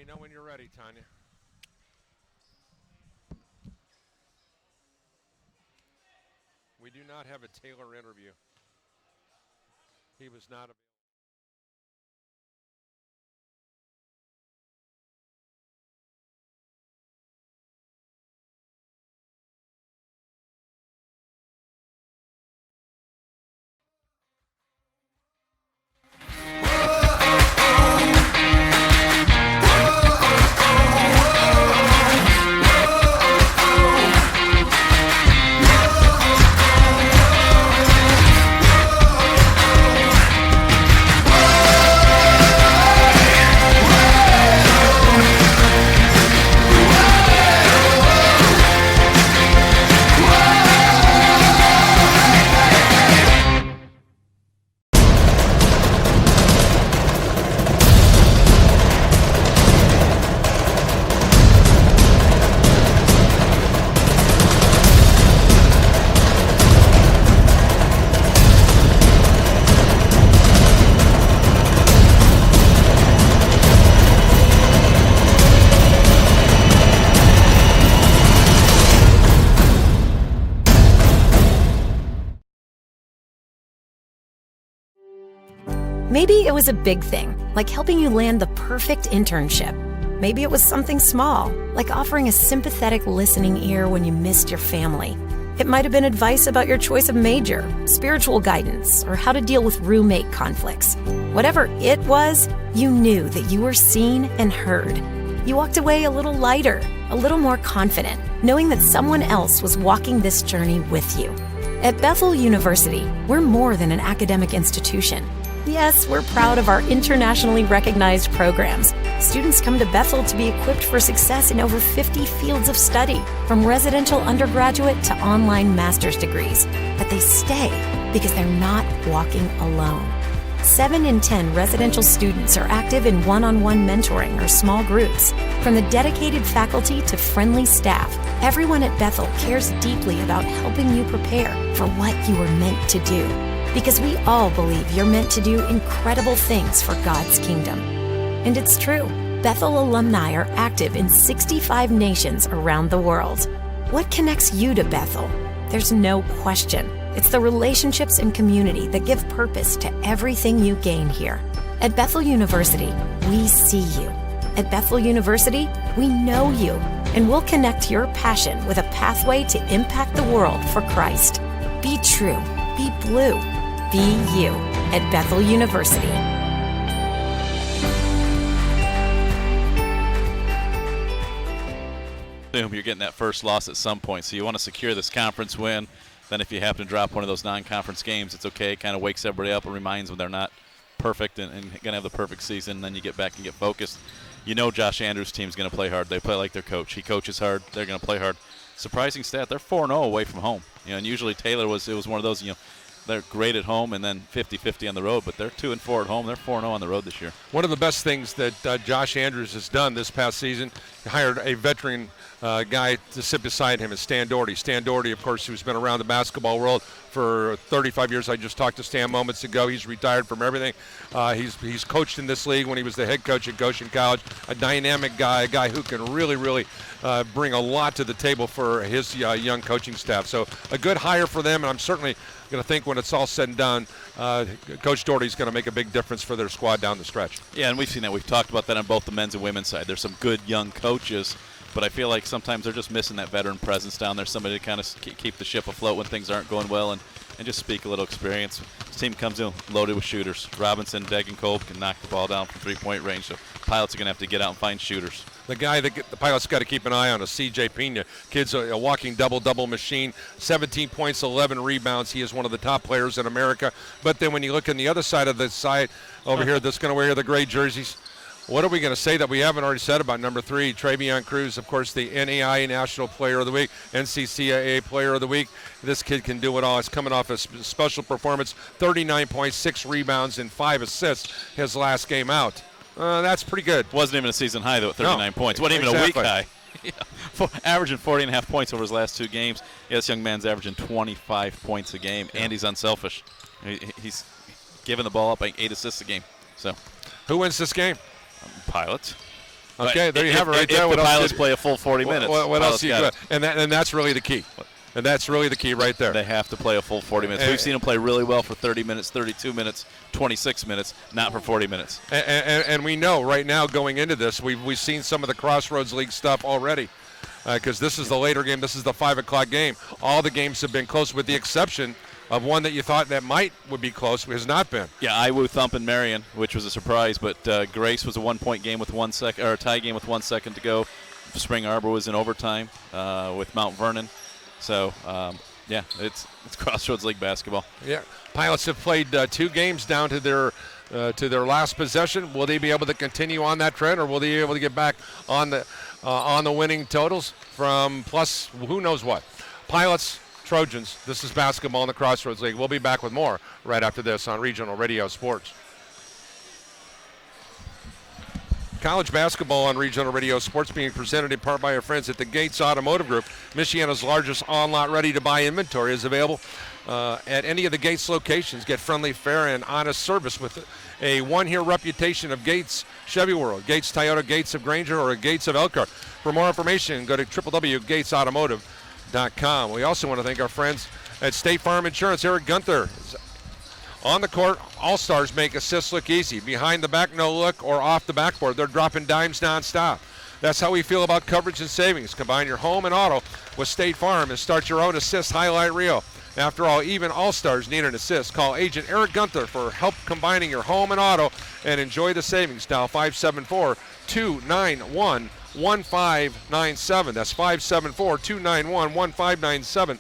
know when you're ready, Tanya. We do not have a Taylor interview. He was not available. Maybe it was a big thing, like helping you land the perfect internship. Maybe it was something small, like offering a sympathetic listening ear when you missed your family. It might have been advice about your choice of major, spiritual guidance, or how to deal with roommate conflicts. Whatever it was, you knew that you were seen and heard. You walked away a little lighter, a little more confident, knowing that someone else was walking this journey with you. At Bethel University, we're more than an academic institution. Yes, we're proud of our internationally recognized programs. Students come to Bethel to be equipped for success in over 50 fields of study, from residential undergraduate to online master's degrees. But they stay because they're not walking alone. 7 in 10 residential students are active in one-on-one mentoring or small groups. From the dedicated faculty to friendly staff, everyone at Bethel cares deeply about helping you prepare for what you were meant to do. Because we all believe you're meant to do incredible things for God's kingdom. And it's true. Bethel alumni are active in 65 nations around the world. What connects you to Bethel? There's no question. It's the relationships and community that give purpose to everything you gain here. At Bethel University, we see you. At Bethel University, we know you, and we'll connect your passion with a pathway to impact the world for Christ. Be true. Be blue. Be you at Bethel University. Boom, you're getting that first loss at some point, so you want to secure this conference win. Then if you happen to drop one of those non-conference games, it's okay. It kind of wakes everybody up and reminds them they're not perfect and going to have the perfect season. Then you get back and get focused. You know Josh Andrews' team's going to play hard. They play like their coach. He coaches hard. They're going to play hard. Surprising stat, they're 4-0 away from home. And usually Taylor was one of those, they're great at home and then 50-50 on the road, but they're 2-4 at home. They're 4-0 on the road this year. One of the best things that Josh Andrews has done this past season, he hired a veteran guy to sit beside him, is Stan Doherty. Stan Doherty, of course, who's been around the basketball world for 35 years. I just talked to Stan moments ago. He's retired from everything. He's coached in this league when he was the head coach at Goshen College. A dynamic guy, a guy who can really bring a lot to the table for his young coaching staff. So a good hire for them, and I'm certainly going to think when it's all said and done, Coach Doherty's going to make a big difference for their squad down the stretch. Yeah, and we've seen that. We've talked about that on both the men's and women's side. There's some good young coaches, but I feel like sometimes they're just missing that veteran presence down there, somebody to kind of keep the ship afloat when things aren't going well and just speak a little experience. This team comes in loaded with shooters. Robinson, Degenkolb can knock the ball down from three-point range, so Pilots are going to have to get out and find shooters. The guy that the Pilots got to keep an eye on is C.J. Pena. Kid's a walking double-double machine, 17 points, 11 rebounds. He is one of the top players in America. But then when you look on the other side of the side over here that's going to wear the gray jerseys, what are we going to say that we haven't already said about number 3, Travion Cruz, of course, the NAIA National Player of the Week, NCCAA Player of the Week. This kid can do it all. He's coming off a special performance, 39 points, 6 rebounds, and 5 assists his last game out. That's pretty good. Wasn't even a season high, though, at 39 points. Wasn't even a week high. Averaging 40.5 points over his last 2 games. Yeah, this young man's averaging 25 points a game, and he's unselfish. He's giving the ball up, like 8 assists a game. So, who wins this game? Pilots. Okay, there you have it right there. If the What else Pilots did- play a full 40 minutes. What else Pilots you got got? it. And that's really the key. And that's really the key right there. They have to play a full 40 minutes. We've seen them play really well for 30 minutes, 32 minutes, 26 minutes, not for 40 minutes. And we know right now going into this, we've seen some of the Crossroads League stuff already. Because this is the later game. This is the 5 o'clock game. All the games have been close with the exception of one that you thought that would be close, has not been. Yeah, Iwu thumping Marion, which was a surprise, but Grace was a 1-point game with 1 second, or a tie game with 1 second to go. Spring Arbor was in overtime with Mount Vernon. So, yeah, it's Crossroads League basketball. Yeah, Pilots have played 2 games down to their last possession. Will they be able to continue on that trend, or will they be able to get back on the winning totals from plus who knows what? Pilots, Trojans, this is basketball in the Crossroads League. We'll be back with more right after this on Regional Radio Sports. College basketball on Regional Radio Sports being presented in part by our friends at the Gates Automotive Group. Michiana's largest on-lot ready-to-buy inventory is available at any of the Gates locations. Get friendly, fair, and honest service with a one-year reputation of Gates Chevy World, Gates Toyota, Gates of Granger, or Gates of Elkhart. For more information, go to www.gatesautomotive.com. We also want to thank our friends at State Farm Insurance. Eric Gunther. On the court, all-stars make assists look easy. Behind the back, no look, or off the backboard, they're dropping dimes nonstop. That's how we feel about coverage and savings. Combine your home and auto with State Farm and start your own assist highlight reel. After all, even all-stars need an assist. Call Agent Eric Gunther for help combining your home and auto and enjoy the savings. Dial 574-291-1597. That's 574-291-1597.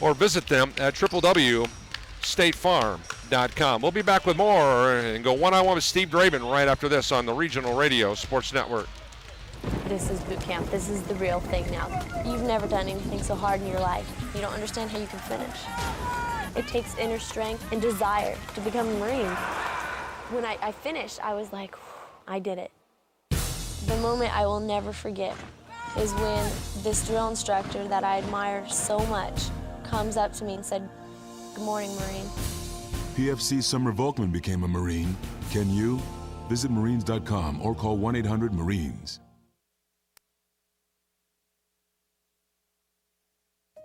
Or visit them at www.statefarm.com. We'll be back with more and go one-on-one with Steve Draven right after this on the Regional Radio Sports Network. This is boot camp. This is the real thing now. You've never done anything so hard in your life. You don't understand how you can finish. It takes inner strength and desire to become a Marine. When I finished, I was like, I did it. The moment I will never forget is when this drill instructor that I admire so much comes up to me and said, "Good morning, Marine." PFC Summer Volkman became a Marine. Can you? Visit Marines.com or call 1-800-MARINES.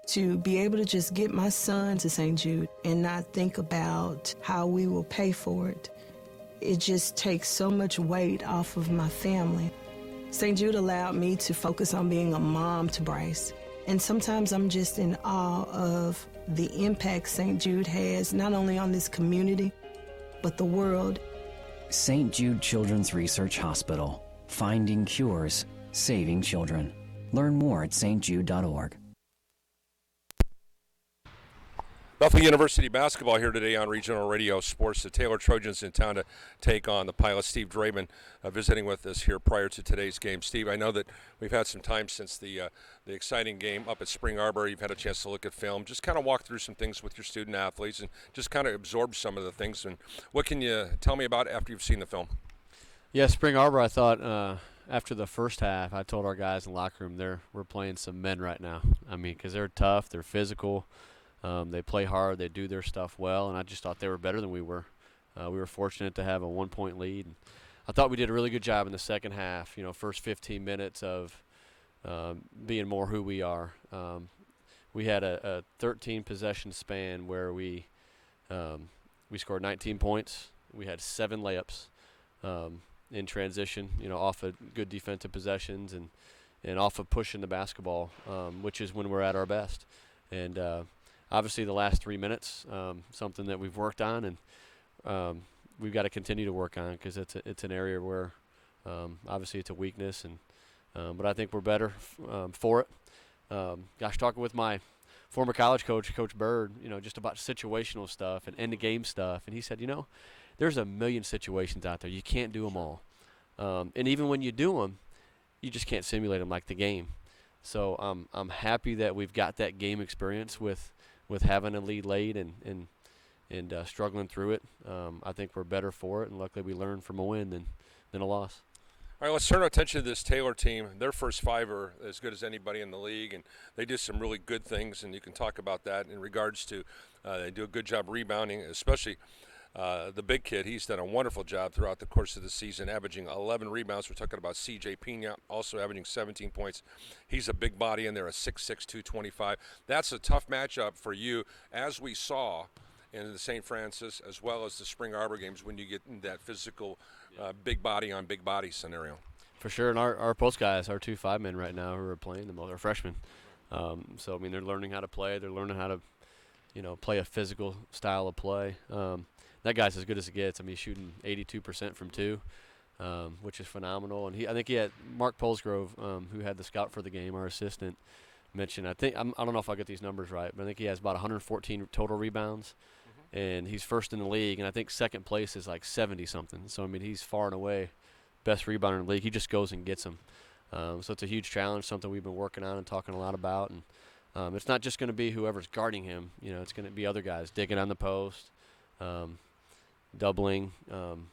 To be able to just get my son to St. Jude and not think about how we will pay for it, it just takes so much weight off of my family. St. Jude allowed me to focus on being a mom to Bryce. And sometimes I'm just in awe of the impact St. Jude has, not only on this community, but the world. St. Jude Children's Research Hospital. Finding cures, saving children. Learn more at stjude.org. Bethel University basketball here today on Regional Radio Sports. The Taylor Trojans in town to take on the Pilots. Steve Draven visiting with us here prior to today's game. Steve, I know that we've had some time since the exciting game up at Spring Arbor. You've had a chance to look at film. Just kind of walk through some things with your student athletes and just kind of absorb some of the things. And what can you tell me about after you've seen the film? Yeah, Spring Arbor, I thought after the first half, I told our guys in the locker room we're playing some men right now. I mean, because they're tough, they're physical. They play hard. They do their stuff well, and I just thought they were better than we were. We were fortunate to have a 1-point lead. And I thought we did a really good job in the second half, first 15 minutes of being more who we are. We had a 13-possession span where we scored 19 points. We had 7 layups in transition, off of good defensive possessions and off of pushing the basketball, which is when we're at our best. And obviously, the last 3 minutes, something that we've worked on, and we've got to continue to work on because it's an area where obviously it's a weakness, but I think we're better for it. Talking with my former college coach, Coach Bird, just about situational stuff and end-of-game stuff, and he said, there's a million situations out there. You can't do them all, and even when you do them, you just can't simulate them like the game. So I'm happy that we've got that game experience with having a lead late and struggling through it. I think we're better for it, and luckily we learned from a win than a loss. All right, let's turn our attention to this Taylor team. Their first 5 are as good as anybody in the league, and they do some really good things, and you can talk about that in regards to they do a good job rebounding, especially the big kid, he's done a wonderful job throughout the course of the season, averaging 11 rebounds. We're talking about C.J. Pina, also averaging 17 points. He's a big body in there, a 6'6", 225. That's a tough matchup for you, as we saw in the St. Francis as well as the Spring Arbor games when you get in that physical big body on big body scenario. For sure, and our post guys, our 2 5-men right now who are playing the most are freshmen. So, I mean, they're learning how to play. They're learning how to, play a physical style of play. That guy's as good as it gets. I mean, he's shooting 82% from 2, which is phenomenal. And I think he had Mark Polsgrove, who had the scout for the game, our assistant, mentioned. I don't know if I get these numbers right, but I think he has about 114 total rebounds, and he's first in the league. And I think second place is like 70-something. So, I mean, he's far and away best rebounder in the league. He just goes and gets them. So it's a huge challenge, something we've been working on and talking a lot about. And it's not just going to be whoever's guarding him. It's going to be other guys digging on the post, doubling,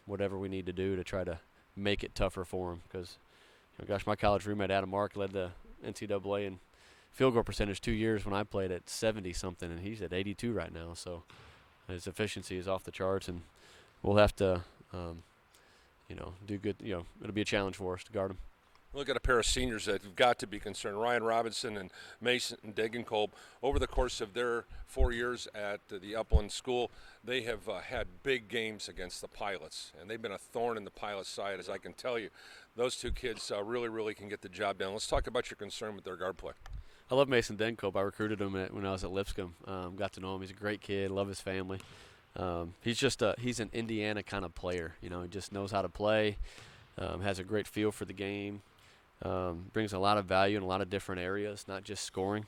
whatever we need to do to try to make it tougher for him. Because, my college roommate Adam Mark led the NCAA in field goal percentage 2 years when I played at 70-something, and he's at 82 right now. So his efficiency is off the charts, and we'll have to, do good. It'll be a challenge for us to guard him. Look at a pair of seniors that have got to be concerned. Ryan Robinson and Mason Degenkolb, over the course of their 4 years at the Upland School, they have had big games against the Pilots, and they've been a thorn in the Pilots' side, as I can tell you. Those two kids really, really can get the job done. Let's talk about your concern with their guard play. I love Mason Degenkolb. I recruited him when I was at Lipscomb. Got to know him. He's a great kid. Love his family. He's an Indiana kind of player. He just knows how to play, has a great feel for the game. Brings a lot of value in a lot of different areas, not just scoring,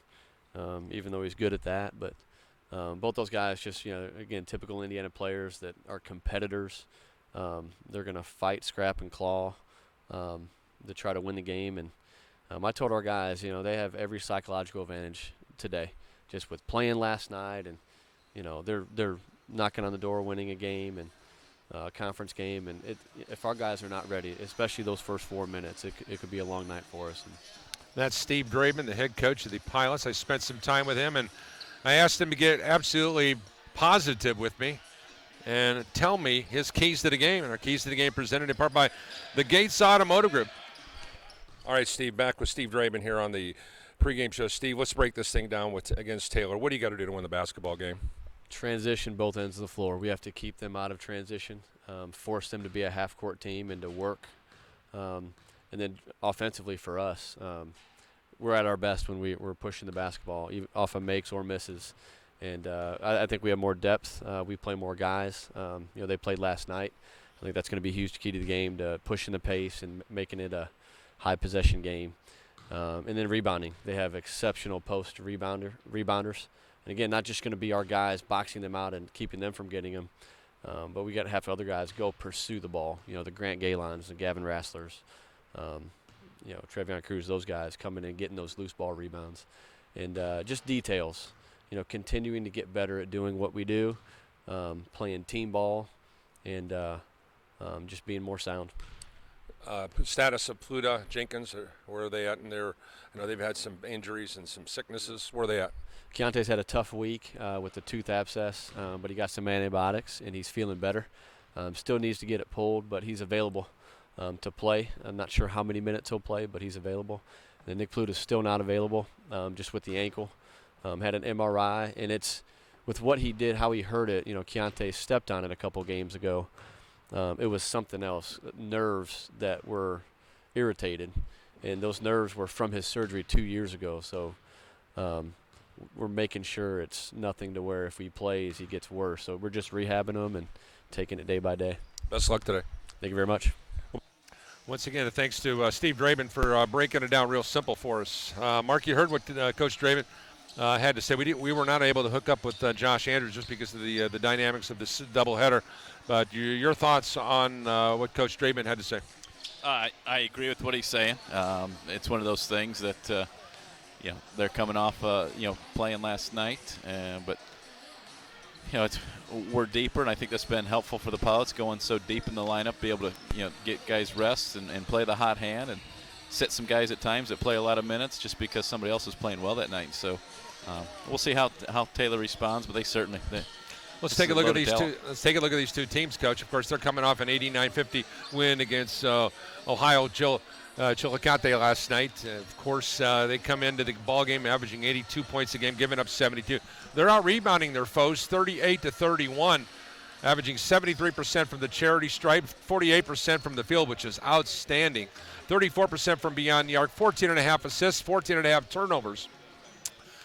even though he's good at that. But both those guys just, again, typical Indiana players that are competitors. They're going to fight, scrap, and claw to try to win the game. And I told our guys, they have every psychological advantage today, just with playing last night. And, they're knocking on the door, winning a game, and conference game, and if our guys are not ready, especially those first 4 minutes, it could be a long night for us. And that's Steve Draven, the head coach of the Pilots. I spent some time with him, and I asked him to get absolutely positive with me and tell me his keys to the game. And our keys to the game presented in part by the Gates Automotive Group. All right, Steve, back with Steve Draven here on the pregame show. Steve, let's break this thing down against Taylor. What do you got to do to win the basketball game? Transition both ends of the floor. We have to keep them out of transition, force them to be a half-court team and to work. And then offensively for us, we're at our best when we're pushing the basketball, even off of makes or misses. And I think we have more depth. We play more guys. They played last night. I think that's going to be a huge key to the game, to pushing the pace and making it a high-possession game. And then rebounding. They have exceptional post rebounders. And again, not just going to be our guys boxing them out and keeping them from getting them, but we got to have other guys go pursue the ball. The Grant Galons, the Gavin Rasslers, Trevion Cruz, those guys coming in, getting those loose ball rebounds. And just details, continuing to get better at doing what we do, playing team ball, and just being more sound. Status of Pluta, Jenkins, where are they at in their, they've had some injuries and some sicknesses. Where are they at? Keontae's had a tough week with the tooth abscess, but he got some antibiotics, and he's feeling better. Still needs to get it pulled, but he's available to play. I'm not sure how many minutes he'll play, but he's available. And then Nick Pluta's still not available, just with the ankle. Had an MRI, and it's with what he did, how he hurt it. Keontae stepped on it a couple games ago. It was something else, nerves that were irritated, and those nerves were from his surgery 2 years ago. So we're making sure it's nothing to where if he plays, he gets worse. So we're just rehabbing him and taking it day by day. Best luck today. Thank you very much. Once again, thanks to Steve Draven for breaking it down real simple for us. Mark, you heard what Coach Draven had to say. We were not able to hook up with Josh Andrews just because of the dynamics of this doubleheader. But your thoughts on what Coach Draven had to say? I agree with what he's saying. It's one of those things that they're coming off playing last night, but we're deeper, and I think that's been helpful for the Pilots, going so deep in the lineup, be able to get guys rest and play the hot hand, and sit some guys at times that play a lot of minutes just because somebody else is playing well that night. So we'll see how Taylor responds, but they certainly Let's take a look at these two. Let's take a look at these two teams, Coach. Of course, they're coming off an 89-50 win against Ohio Chillicothe last night. Of course, they come into the ball game averaging 82 points a game, giving up 72. They're out rebounding their foes 38-31, averaging 73% from the charity stripe, 48% from the field, which is outstanding. 34% from beyond the arc, 14.5 assists, 14.5 turnovers.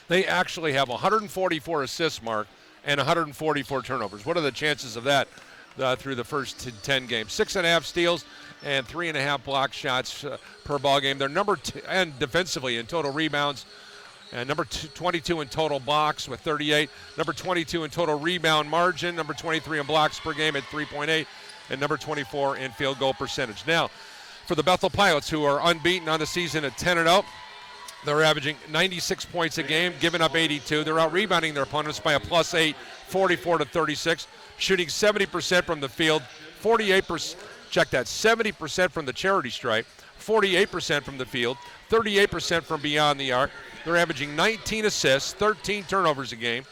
They actually have 144 assists, Mark, and 144 turnovers. What are the chances of that through the first 10 games? 6.5 steals and 3.5 block shots per ball game. They're number 10 defensively in total rebounds, and number 22 in total blocks with 38. Number 22 in total rebound margin. Number 23 in blocks per game at 3.8, and number 24 in field goal percentage. Now, for the Bethel Pilots, who are unbeaten on the season at 10-0. They're averaging 96 points a game, giving up 82. They're out-rebounding their opponents by a +8, 44-36, shooting 70% from the field, 48%, check that, 70% from the charity stripe, 48% from the field, 38% from beyond the arc. They're averaging 19 assists, 13 turnovers a game,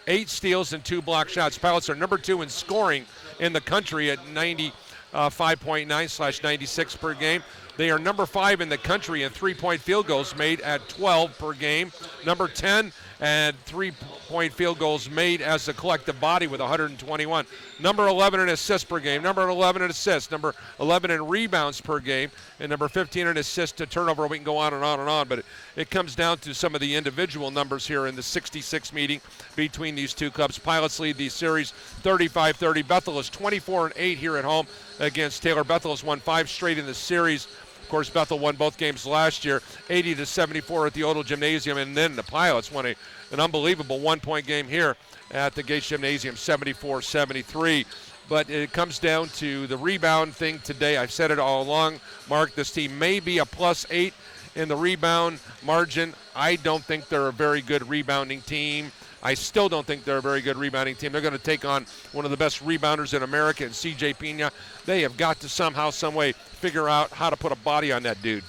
8 steals, and 2 block shots. Pilots are number 2 in scoring in the country at 95.9/96 per game. They are number 5 in the country in three-point field goals made at 12 per game. Number 10 and three-point field goals made as a collective body with 121. Number 11 in assists per game. Number 11 in assists. Number 11 in rebounds per game. And number 15 in assists to turnover. We can go on and on and on, but it comes down to some of the individual numbers here in the 66 meeting between these two clubs. Pilots lead the series 35-30. Bethel is 24-8 here at home against Taylor. Bethel has won 5 straight in the series. Of course, Bethel won both games last year, 80-74 at the Odell Gymnasium, and then the Pilots won an unbelievable one-point game here at the Gates Gymnasium, 74-73. But it comes down to the rebound thing today. I've said it all along, Mark. This team may be a +8 in the rebound margin. I don't think they're a very good rebounding team. I still don't think they're a very good rebounding team. They're going to take on one of the best rebounders in America, and C.J. Pena. They have got to somehow, some way, figure out how to put a body on that dude.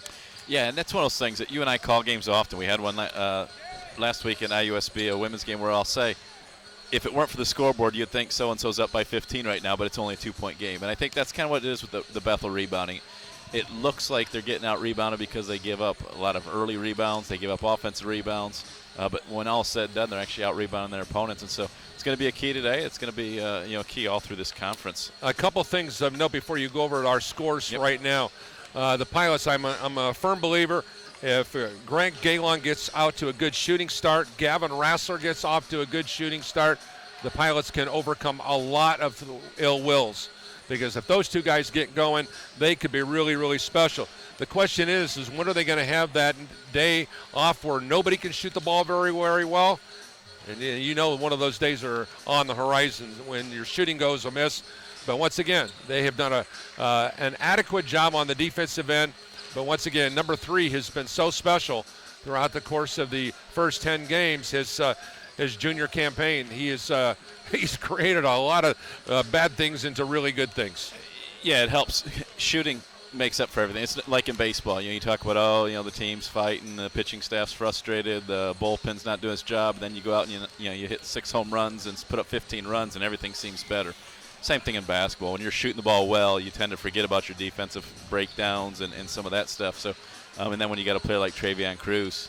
Yeah, and that's one of those things that you and I call games often. We had one last week in IUSB, a women's game, where I'll say, if it weren't for the scoreboard, you'd think so-and-so's up by 15 right now, but it's only a 2-point game. And I think that's kind of what it is with the Bethel rebounding. It looks like they're getting out-rebounded because they give up a lot of early rebounds. They give up offensive rebounds. But when all said and done, they're actually out-rebounding their opponents. And so it's going to be a key today. It's going to be key all through this conference. A couple things of note before you go over our scores right now. The Pilots, I'm a firm believer. If Grant Galon gets out to a good shooting start, Gavin Rassler gets off to a good shooting start, the Pilots can overcome a lot of ill wills. Because if those two guys get going, they could be really, really special. The question is when are they going to have that day off where nobody can shoot the ball very, very well? And you know one of those days are on the horizon when your shooting goes amiss. But once again, they have done an adequate job on the defensive end. But once again, number 3 has been so special throughout the course of the first 10 games. His junior campaign, he's created a lot of bad things into really good things. Yeah, it helps. Shooting makes up for everything. It's like in baseball. You talk about, the team's fighting, the pitching staff's frustrated, the bullpen's not doing its job. Then you go out and you hit 6 home runs and put up 15 runs, and everything seems better. Same thing in basketball. When you're shooting the ball well, you tend to forget about your defensive breakdowns and some of that stuff. So, and then when you got a player like Travion Cruz,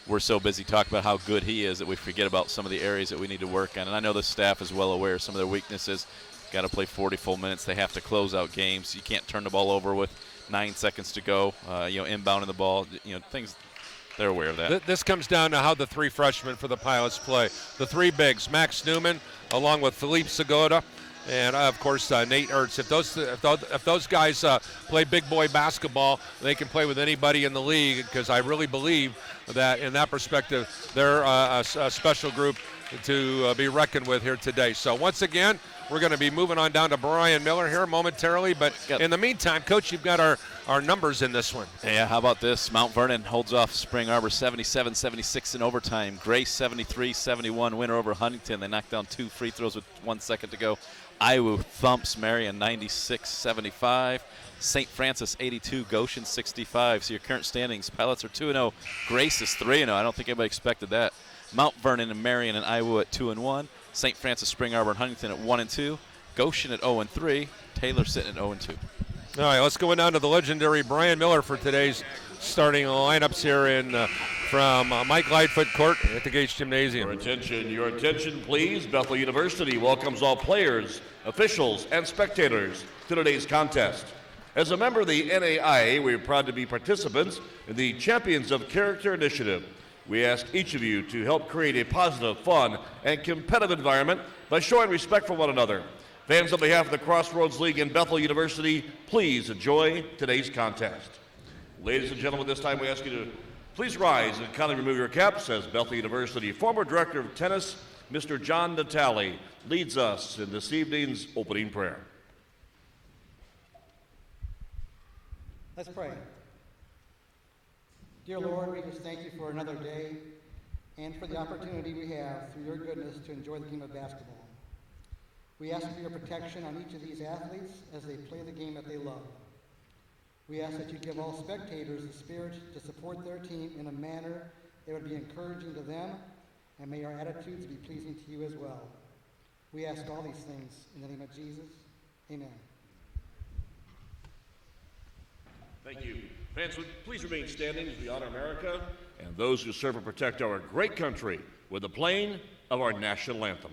we're so busy talking about how good he is that we forget about some of the areas that we need to work on. And I know the staff is well aware of some of their weaknesses. Got to play 40 full minutes. They have to close out games. You can't turn the ball over with 9 seconds to go. Inbounding the ball. Things. They're aware of that. This comes down to how the 3 freshmen for the Pilots play. The 3 bigs: Max Newman, along with Philippe Segota, and of course Nate Ertz. If those guys play big boy basketball, they can play with anybody in the league. Because I really believe that in that perspective, they're a special group to be reckoned with here today. So once again, we're going to be moving on down to Brian Miller here momentarily. But in the meantime, Coach, you've got our numbers in this one. Yeah, how about this? Mount Vernon holds off Spring Arbor 77-76 in overtime. Grace 73-71 winner over Huntington. They knocked down 2 free throws with 1 second to go. Iowa thumps Marion 96-75. St. Francis 82, Goshen 65. So your current standings: Pilots are 2-0, Grace is 3-0. I don't think anybody expected that. Mount Vernon and Marion and Iowa at 2-1. St. Francis, Spring Arbor, and Huntington at 1-2. Goshen at 0-3. Taylor sitting at 0-2. All right, let's go down to the legendary Brian Miller for today's starting lineups here from Mike Lightfoot Court at the Gates Gymnasium. Your attention, please. Bethel University welcomes all players, officials, and spectators to today's contest. As a member of the NAIA, we are proud to be participants in the Champions of Character Initiative. We ask each of you to help create a positive, fun, and competitive environment by showing respect for one another. Fans, on behalf of the Crossroads League and Bethel University, please enjoy today's contest. Ladies and gentlemen, this time we ask you to please rise and kindly remove your caps as Bethel University former Director of Tennis, Mr. John Natale, leads us in this evening's opening prayer. Let's pray. Dear Lord, we just thank you for another day and for the opportunity we have through your goodness to enjoy the game of basketball. We ask for your protection on each of these athletes as they play the game that they love. We ask that you give all spectators the spirit to support their team in a manner that would be encouraging to them, and may our attitudes be pleasing to you as well. We ask all these things in the name of Jesus. Amen. Thank you. Fans, would please remain standing as we honor America and those who serve and protect our great country with the playing of our national anthem.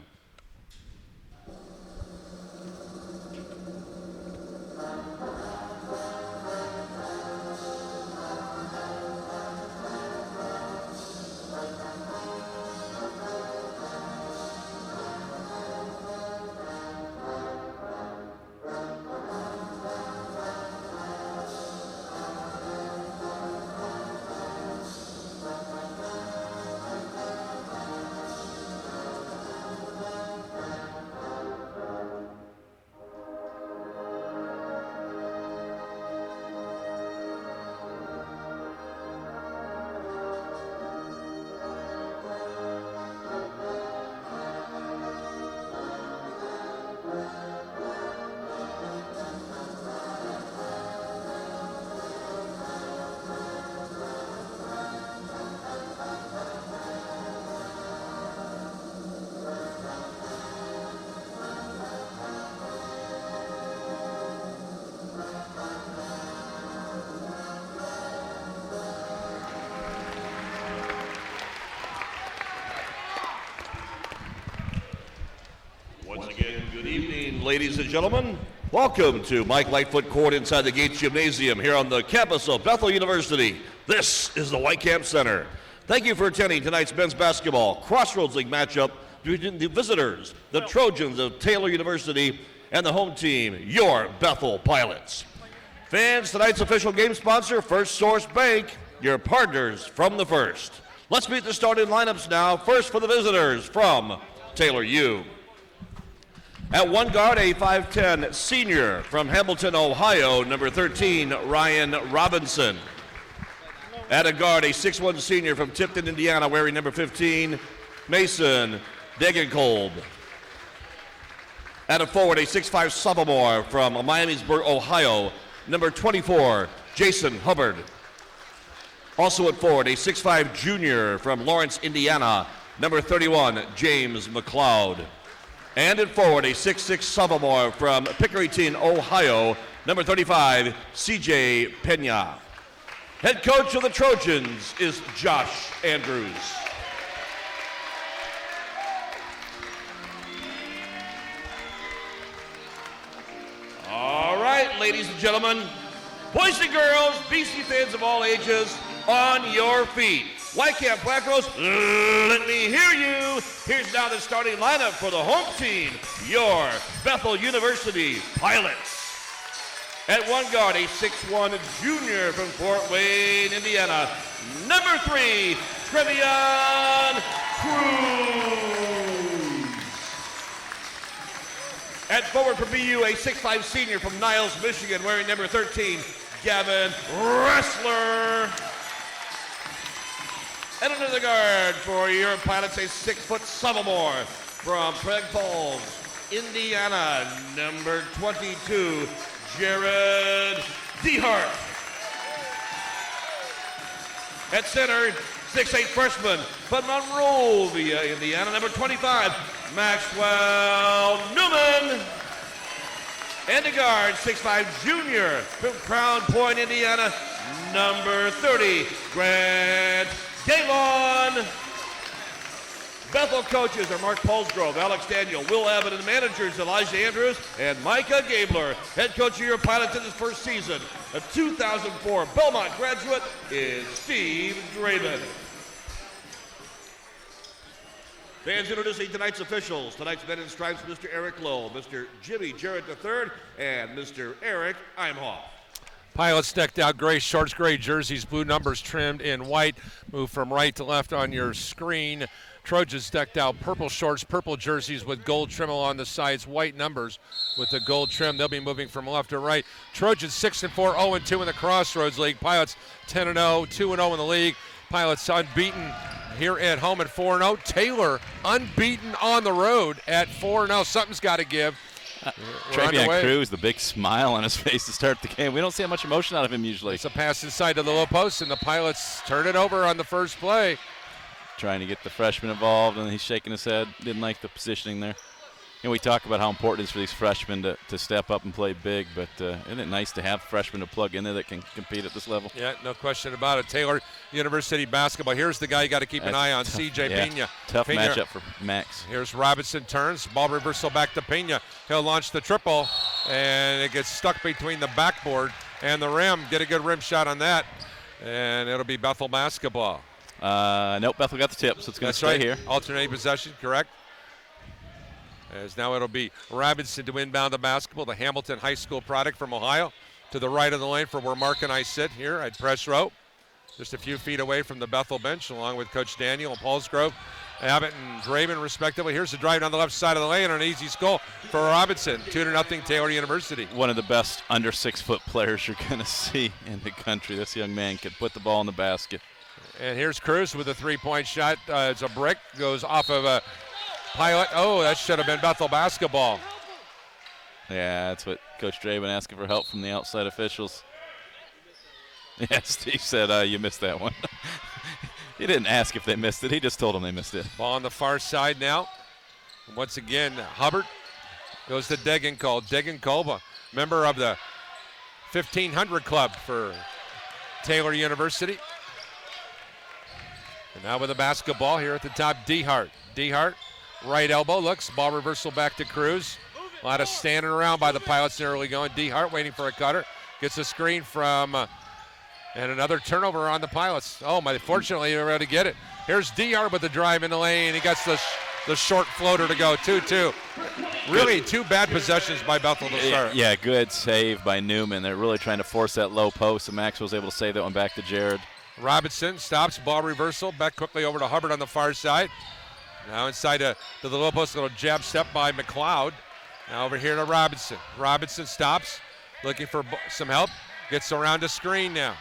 Once again, good evening, ladies and gentlemen. Welcome to Mike Lightfoot Court inside the Gates Gymnasium here on the campus of Bethel University. This is the White Camp Center. Thank you for attending tonight's men's basketball Crossroads League matchup between the visitors, the Trojans of Taylor University, and the home team, your Bethel Pilots. Fans, tonight's official game sponsor, First Source Bank, your partners from the first. Let's meet the starting lineups now. First for the visitors from Taylor U. At one guard, a 5'10 senior from Hamilton, Ohio, number 13, Ryan Robinson. At a guard, a 6'1 senior from Tipton, Indiana, wearing number 15, Mason Degenkolb. At a forward, a 6'5 sophomore from Miamisburg, Ohio, number 24, Jason Hubbard. Also at forward, a 6'5 junior from Lawrence, Indiana, number 31, James McLeod. And at forward, a 6'6 sophomore from Pickerington, Ohio, number 35, CJ Pena. Head coach of the Trojans is Josh Andrews. All right, ladies and gentlemen, boys and girls, BC fans of all ages, on your feet. White Camp Black Rose, let me hear you. Here's now the starting lineup for the home team, your Bethel University Pilots. At one guard, a 6'1 junior from Fort Wayne, Indiana, number 3, Trevion Cruz. At forward for BU, a 6'5 senior from Niles, Michigan, wearing number 13, Gavin Ressler. And under the guard for your Pilots, a 6-foot sophomore from Craig Falls, Indiana, number 22, Jared DeHart. At center, 6'8 freshman from Monrovia, Indiana, number 25, Maxwell Newman. And the guard, 6'5" junior from Crown Point, Indiana, number 30, Grant Gavon. Bethel coaches are Mark Paulsgrove, Alex Daniel, Will Abbott, and managers Elijah Andrews and Micah Gabler. Head coach of your Pilots in his first season. A 2004 Belmont graduate is Steve Draven. Fans introducing tonight's officials. Tonight's men in stripes, Mr. Eric Lowe, Mr. Jimmy Jarrett III, and Mr. Eric Imhoff. Pilots decked out gray shorts, gray jerseys, blue numbers trimmed in white. Move from right to left on your screen. Trojans decked out purple shorts, purple jerseys with gold trim along the sides, white numbers with the gold trim. They'll be moving from left to right. Trojans 6-4, 0-2 in the Crossroads League. Pilots 10-0, 2-0 in the league. Pilots unbeaten here at home at 4-0. Taylor unbeaten on the road at 4-0. Something's got to give. Travion Cruz, the big smile on his face to start the game. We don't see much emotion out of him usually. It's a pass inside to the low post, and the Pilots turn it over on the first play. Trying to get the freshman involved, and he's shaking his head. Didn't like the positioning there. You know, we talk about how important it is for these freshmen to step up and play big, but isn't it nice to have freshmen to plug in there that can compete at this level? Yeah, no question about it. Taylor University basketball. Here's the guy you got to keep an eye on, C.J. Pena. Tough Pena. matchup for Max. Here's Robinson, turns, ball reversal back to Pena. He'll launch the triple, and it gets stuck between the backboard and the rim. Get a good rim shot on that, and it'll be Bethel basketball. Nope, Bethel got the tip, so it's going to stay here. Alternating possession, correct. As now it'll be Robinson to inbound the basketball, the Hamilton High School product from Ohio, to the right of the lane for where Mark and I sit here at press row. Just a few feet away from the Bethel bench, along with Coach Daniel and Paulsgrove, Abbott and Draven, respectively. Here's the drive down the left side of the lane, and an easy score for Robinson. 2-0 Taylor University. One of the best under 6 foot players you're going to see in the country. This young man can put the ball in the basket. And here's Cruz with a 3-point shot. It's a brick, goes off of a Pilot. Oh, that should have been Bethel basketball. Yeah, that's what Coach Draven asking for help from the outside officials. Yeah, Steve said you missed that one. He didn't ask if they missed it. He just told them they missed it. Ball on the far side now. Once again, Hubbard goes to Degenkolb. Degenkolb, a member of the 1500 club for Taylor University. And now with the basketball here at the top, Dehart. Dehart, right elbow, looks, ball reversal back to Cruz. A lot of standing around by the Pilots in the early going. Dehart waiting for a cutter. Gets a screen from, and another turnover on the Pilots. Oh, fortunately, they were able to get it. Here's Dehart with the drive in the lane. He gets the short floater to go, 2-2. Really, 2 bad possessions by Bethel to start. Yeah, good save by Newman. They're really trying to force that low post, and Max was able to save that one back to Jared. Robinson stops, ball reversal, back quickly over to Hubbard on the far side. Now inside to the low post, little jab step by McLeod. Now over here to Robinson. Robinson stops, looking for some help. Gets around the screen now.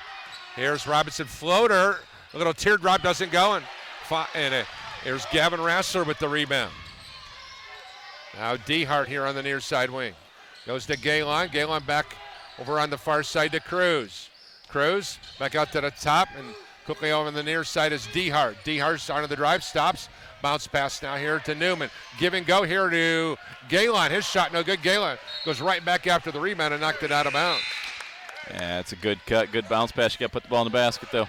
Here's Robinson, floater. A little teardrop doesn't go, and here's Gavin Rassler with the rebound. Now Dehart here on the near side wing. Goes to Galen. Galen back over on the far side to Cruz. Cruz back out to the top, and quickly over on the near side is Dehart. Dehart's onto the drive, stops. Bounce pass now here to Newman. Give and go here to Galen. His shot no good. Galen goes right back after the rebound and knocked it out of bounds. Yeah, it's a good cut, good bounce pass. You got to put the ball in the basket, though.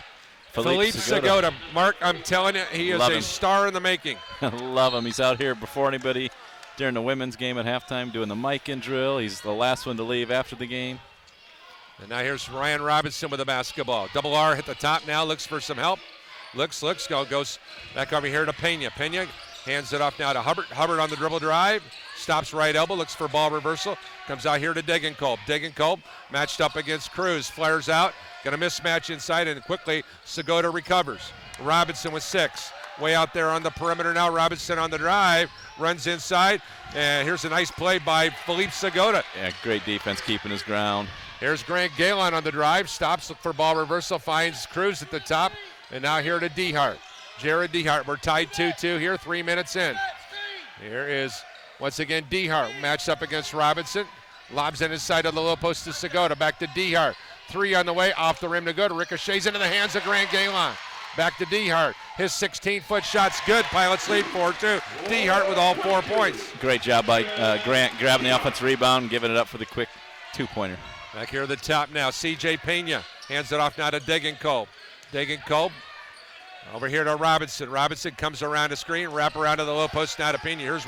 Philippe Segota. Mark, I'm telling you, he is a star in the making. Love him. He's out here before anybody during the women's game at halftime doing the mic-in drill. He's the last one to leave after the game. And now here's Ryan Robinson with the basketball. Double R hit the top now, looks for some help. Looks, goes back over here to Pena. Pena hands it off now to Hubbard. Hubbard on the dribble drive. Stops right elbow, looks for ball reversal. Comes out here to Degenkolb. Degenkolb matched up against Cruz. Flares out. Going to mismatch inside, and quickly Segota recovers. Robinson with 6. Way out there on the perimeter now. Robinson on the drive. Runs inside. And here's a nice play by Philippe Segota. Yeah, great defense keeping his ground. Here's Grant Galen on the drive. Stops, look for ball reversal. Finds Cruz at the top. And now here to Dehart. Jared Dehart. We're tied 2-2 here, 3 minutes in. Here is, once again, Dehart. Matched up against Robinson. Lobs in inside of the low post to Segota. Back to Dehart. 3 on the way. Off the rim to go to ricochets into the hands of Grant Galen. Back to DeHart. His 16-foot shot's good. Pilots lead 4-2. DeHart with all 4 points. Great job by Grant grabbing the offensive rebound and giving it up for the quick two-pointer. Back here at the top now, C.J. Pena hands it off now to Degenkolb. Degenkolb over here to Robinson. Robinson comes around the screen, wrap around to the low post now to Pena. Here's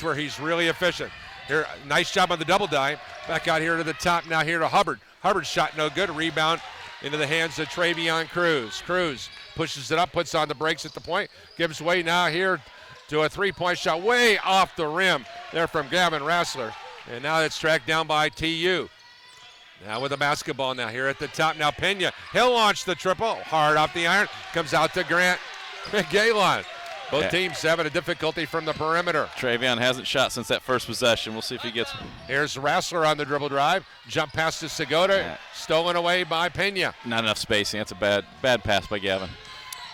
where he's really efficient. Here, nice job on the double dive. Back out here to the top now here to Hubbard. Hubbard's shot no good. Rebound into the hands of Travion Cruz. Cruz pushes it up, puts on the brakes at the point, gives way now here to a three-point shot way off the rim there from Gavin Rassler. And now it's tracked down by TU. Now with the basketball now here at the top. Now Pena, he'll launch the triple. Hard off the iron. Comes out to Grant Galen. Both teams having a difficulty from the perimeter. Travion hasn't shot since that first possession. We'll see if he gets one. Here's Rassler on the dribble drive. Jump pass to Segota. Stolen away by Pena. Not enough spacing. That's a bad pass by Gavin.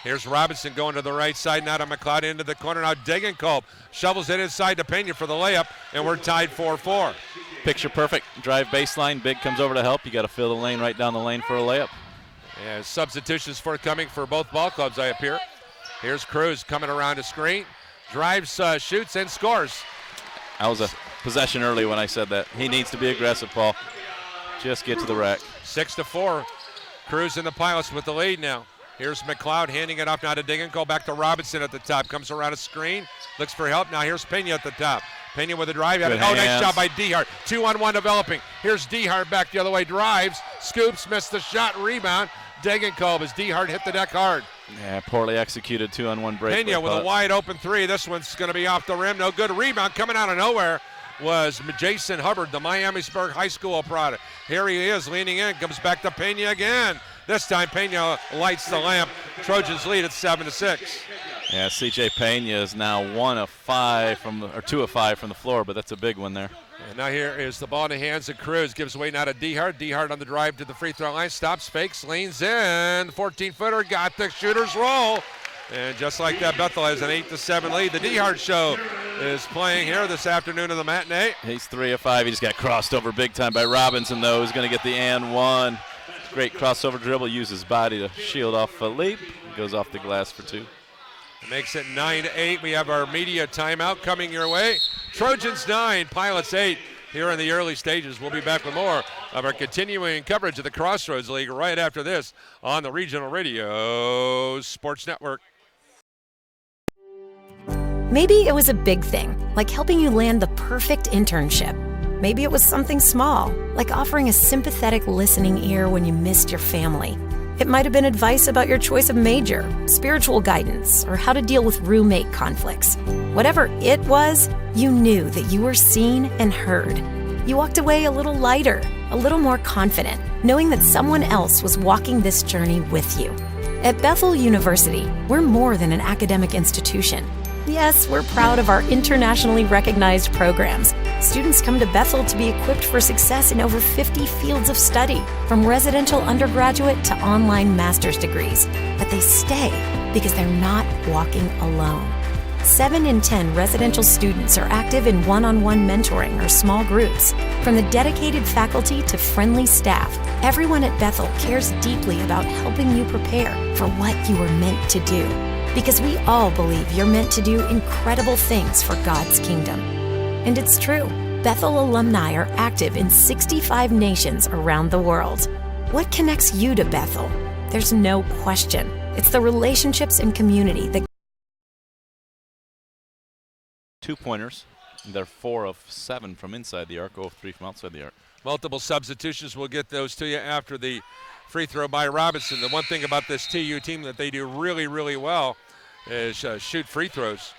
Here's Robinson going to the right side. Now to McLeod into the corner. Now Degenkolb shovels it inside to Pena for the layup. And we're tied 4-4. Picture perfect. Drive baseline. Big comes over to help. You got to fill the lane right down the lane for a layup. And substitutions forthcoming for both ball clubs, I appear. Here's Cruz coming around the screen. Drives, shoots, and scores. That was a possession early when I said that. He needs to be aggressive, Paul. Just get to the rack. 6-4. Cruz and the Pilots with the lead now. Here's McLeod handing it off now to Degenkolb. Back to Robinson at the top. Comes around a screen. Looks for help. Now here's Pena at the top. Pena with a drive. Nice job by DeHart. 2-on-1 developing. Here's DeHart back the other way. Drives. Scoops. Missed the shot. Rebound. Degenkolb as DeHart hit the deck hard. Yeah, poorly executed 2-on-1 break. Pena with a wide open three. This one's going to be off the rim. No good. Rebound coming out of nowhere was Jason Hubbard, the Miamisburg High School product. Here he is leaning in. Comes back to Pena again. This time Pena lights the lamp. Trojans lead at 7-6. Yeah, C.J. Pena is now 2 of 5 from the floor, but that's a big one there. And now here is the ball in the hands of Cruz. Gives away now to DeHart. DeHart on the drive to the free throw line. Stops, fakes, leans in. 14-footer got the shooter's roll. And just like that, Bethel has an 8-7 lead. The DeHart show is playing here this afternoon in the matinee. He's 3 of 5. He just got crossed over big time by Robinson, though. He's going to get the and one. Great crossover dribble. Uses his body to shield off Philippe. Goes off the glass for 2. Makes it 9-8. We have our media timeout coming your way. Trojans 9, Pilots 8 here in the early stages. We'll be back with more of our continuing coverage of the Crossroads League right after this on the Regional Radio Sports Network. Maybe it was a big thing, like helping you land the perfect internship. Maybe it was something small, like offering a sympathetic listening ear when you missed your family. It might have been advice about your choice of major, spiritual guidance, or how to deal with roommate conflicts. Whatever it was, you knew that you were seen and heard. You walked away a little lighter, a little more confident, knowing that someone else was walking this journey with you. At Bethel University, we're more than an academic institution. Yes, we're proud of our internationally recognized programs. Students come to Bethel to be equipped for success in over 50 fields of study, from residential undergraduate to online master's degrees. But they stay because they're not walking alone. 7 in 10 residential students are active in one-on-one mentoring or small groups. From the dedicated faculty to friendly staff, everyone at Bethel cares deeply about helping you prepare for what you were meant to do. Because we all believe you're meant to do incredible things for God's kingdom. And it's true. Bethel alumni are active in 65 nations around the world. What connects you to Bethel? There's no question. It's the relationships and community that 2-pointers. They're 4 of 7 from inside the arc, 0 of 3 from outside the arc. Multiple substitutions. We'll get those to you after the free throw by Robinson. The one thing about this TU team that they do really, really well is shoot free throws.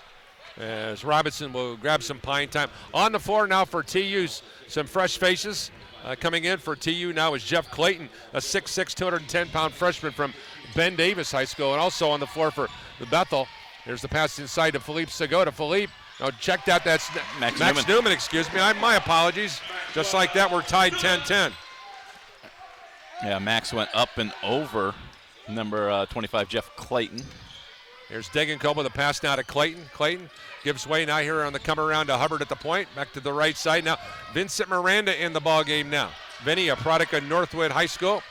As Robinson will grab some pine time. On the floor now for TU's some fresh faces. Coming in for TU now is Jeff Clayton, a 6'6", 210-pound freshman from Ben Davis High School. And also on the floor for the Bethel, here's the pass inside to Philippe Segota. Philippe, check that. That's Max Newman, excuse me. My apologies. Just like that, we're tied 10-10. Yeah, Max went up and over number 25, Jeff Clayton. Here's Degenkolb with a pass now to Clayton. Clayton gives way now here on the come around to Hubbard at the point. Back to the right side now. Vincent Miranda in the ball game now. Vinny, a product of Northwood High School.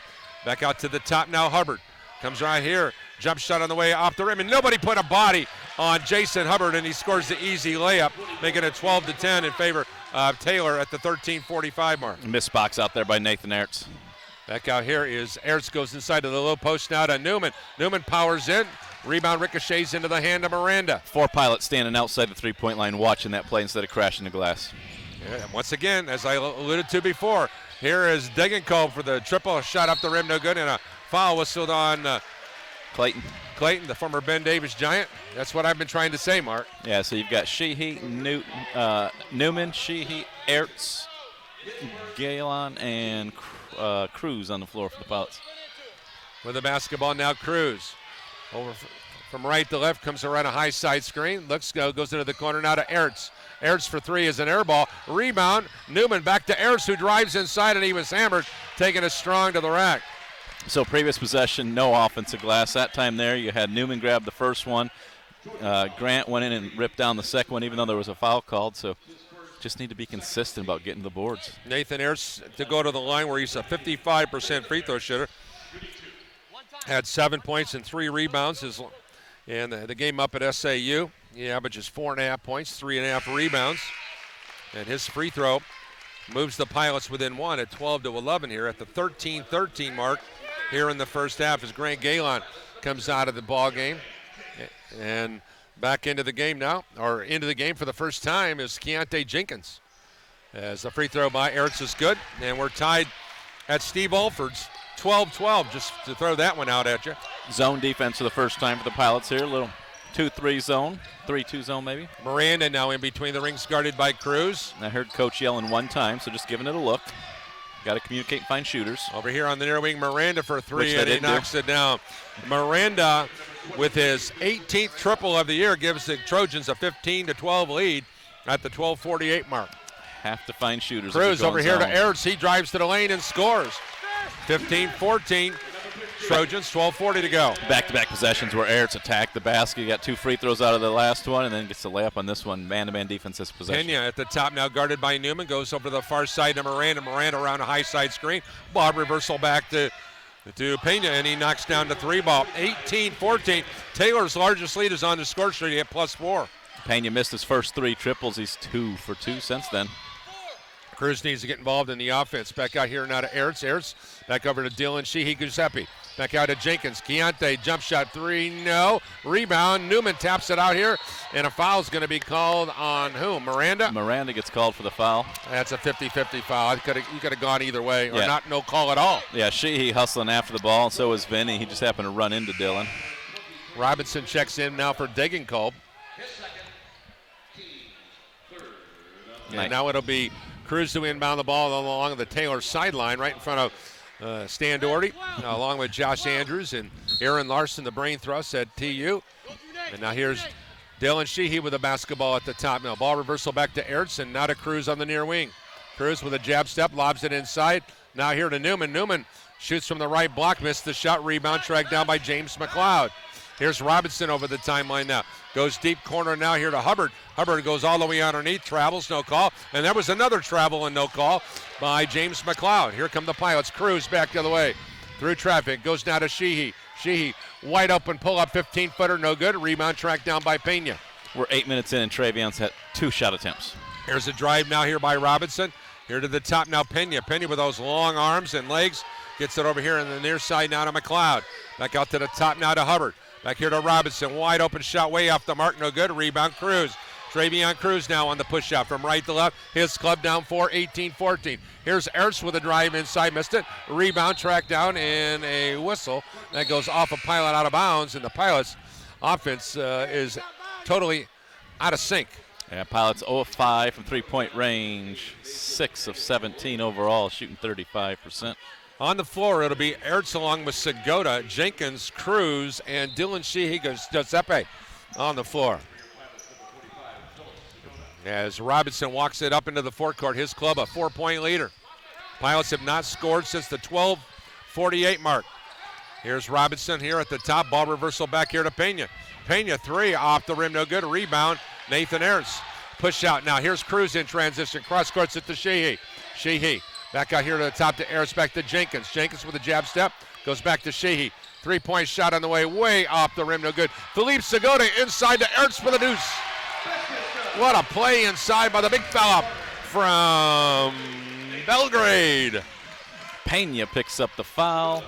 Back out to the top now, Hubbard. Comes right here. Jump shot on the way off the rim, and nobody put a body on Jason Hubbard, and he scores the easy layup, making it 12-10 in favor of Taylor at the 13:45 mark. Missed box out there by Nathan Ertz. Back out here is Ertz, goes inside to the low post now to Newman. Newman powers in. Rebound ricochets into the hand of Miranda. 4 pilots standing outside the three-point line watching that play instead of crashing the glass. Yeah, once again, as I alluded to before, here is Degenkolb for the triple shot up the rim, no good, and a foul whistled on Clayton. Clayton, the former Ben Davis Giant. That's what I've been trying to say, Mark. Yeah, so you've got Sheehy, Newman, Sheehy, Ertz, Galen, and Cruz on the floor for the pilots. With the basketball now, Cruz. Over from right to left, comes around a high side screen. Goes into the corner now to Ertz. Ertz for three is an air ball. Rebound. Newman back to Ertz, who drives inside, and he was hammered, taking it strong to the rack. So previous possession, no offensive glass. That time there, you had Newman grab the first one. Grant went in and ripped down the second one, even though there was a foul called. So just need to be consistent about getting the boards. Nathan Ertz to go to the line where he's a 55% free throw shooter. Had 7 points and 3 rebounds. And the game up at SAU, he averages 4.5 points, 3.5 rebounds. And his free throw moves the Pilots within one at 12-11 here at the 13-13 mark here in the first half as Grant Galen comes out of the ball game. And back into the game now, or into the game for the first time, is Keontae Jenkins. As the free throw by Ertz is good, and we're tied at Steve Alford's 12-12, just to throw that one out at you. Zone defense for the first time for the Pilots here. A little 2-3 zone, 3-2 zone maybe. Miranda now in between the rings, guarded by Cruz. I heard Coach yelling one time, so just giving it a look. Got to communicate and find shooters. Over here on the near wing, Miranda for three, and he knocks it down. Miranda, with his 18th triple of the year, gives the Trojans a 15-12 lead at the 12:48 mark. Have to find shooters. Cruz over here to Ertz. He drives to the lane and scores. 15-14. Trojans, 12:40 to go. Back-to-back possessions where Ertz attacked the basket. He got 2 free throws out of the last one and then gets the layup on this one. Man-to-man defense this possession. Pena at the top now, guarded by Newman. Goes over to the far side to Miranda. Miranda around a high side screen. Bob reversal back to Pena, and he knocks down the 3 ball. 18-14. Taylor's largest lead is on the score sheet at +4. Pena missed his first 3 triples. He's 2 for 2 since then. Cruz needs to get involved in the offense. Back out here now to Ertz. Ertz back over to Dylan Sheehy Giuseppe. Back out to Jenkins. Keontae, jump shot 3, no. Rebound. Newman taps it out here, and a foul's going to be called on whom? Miranda? Miranda gets called for the foul. That's a 50-50 foul. You could have gone either way, or Yeah. no call at all. Yeah, Sheehy hustling after the ball, and so was Vinny. He just happened to run into Dylan. Robinson checks in now for Degenkolb. And now it'll be Cruz to inbound the ball along the Taylor sideline right in front of Stan Doherty, along with Josh Andrews and Aaron Larson, the brain thrust at TU. And now here's Dylan Sheehy with the basketball at the top. Now ball reversal back to Ertz, and now to Cruz on the near wing. Cruz with a jab step, lobs it inside. Now here to Newman. Newman shoots from the right block, missed the shot, rebound tracked down by James McLeod. Here's Robinson over the timeline now. Goes deep corner now here to Hubbard. Hubbard goes all the way underneath, travels, no call. And there was another travel and no call by James McLeod. Here come the Pilots. Cruz back the other way. Through traffic, goes now to Sheehy. Sheehy, wide open pull-up, 15-footer, no good. Rebound tracked down by Pena. We're 8 minutes in, and Travion's had 2 shot attempts. Here's a drive now here by Robinson. Here to the top now, Pena. Pena with those long arms and legs. Gets it over here on the near side now to McLeod. Back out to the top now to Hubbard. Back here to Robinson. Wide open shot way off the mark. No good. Rebound Cruz. Travion Cruz now on the push out from right to left. His club down 4, 18-14. Here's Ertz with a drive inside. Missed it. Rebound tracked down and a whistle. That goes off a Pilot out of bounds. And the Pilots offense is totally out of sync. Yeah, Pilots 0 of 5 from three-point range. 6 of 17 overall, shooting 35%. On the floor, it'll be Ertz along with Segota, Jenkins, Cruz, and Dylan Sheehy Giuseppe on the floor. As Robinson walks it up into the forecourt, his club a 4-point leader. Pilots have not scored since the 12:48 mark. Here's Robinson here at the top. Ball reversal back here to Pena. Pena 3 off the rim, no good. Rebound, Nathan Ertz. Push out now. Here's Cruz in transition. Cross courts it to Sheehy. Sheehy back out here to the top to Ertz, back to Jenkins. Jenkins with a jab step. Goes back to Sheehy. Three-point shot on the way off the rim, no good. Philippe Segota inside to Ertz for the deuce. What a play inside by the big fella from Belgrade. Pena picks up the foul.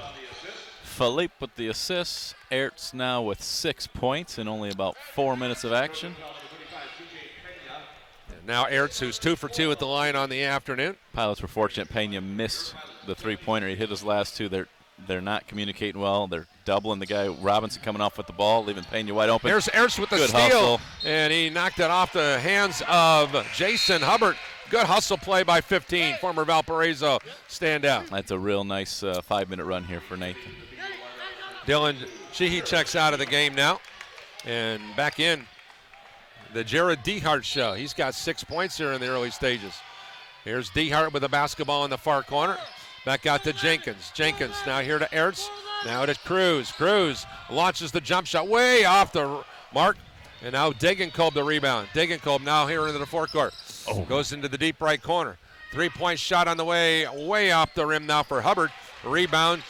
Philippe with the assist. Ertz now with 6 points in only about 4 minutes of action. And now Ertz, who's 2 for 2 at the line on the afternoon. Pilots were fortunate. Pena missed the three-pointer. He hit his last two. They're not communicating well. They're doubling the guy. Robinson coming off with the ball, leaving Pena wide open. There's Ertz with the Good steal, hustle. and he knocked it off the hands of Jason Hubbard. Good hustle play by 15, former Valparaiso standout. That's a real nice 5-minute run here for Nathan. Dylan Sheehy checks out of the game now, and back in the Jared Dehart show. He's got 6 points here in the early stages. Here's Dehart with the basketball in the far corner. Back out to Jenkins. Jenkins now here to Ertz. Now to Cruz. Cruz launches the jump shot way off the mark. And now Degenkolb the rebound. Degenkolb now here into the forecourt. Goes into the deep right corner. 3-point shot on the way off the rim now for Hubbard. Rebound,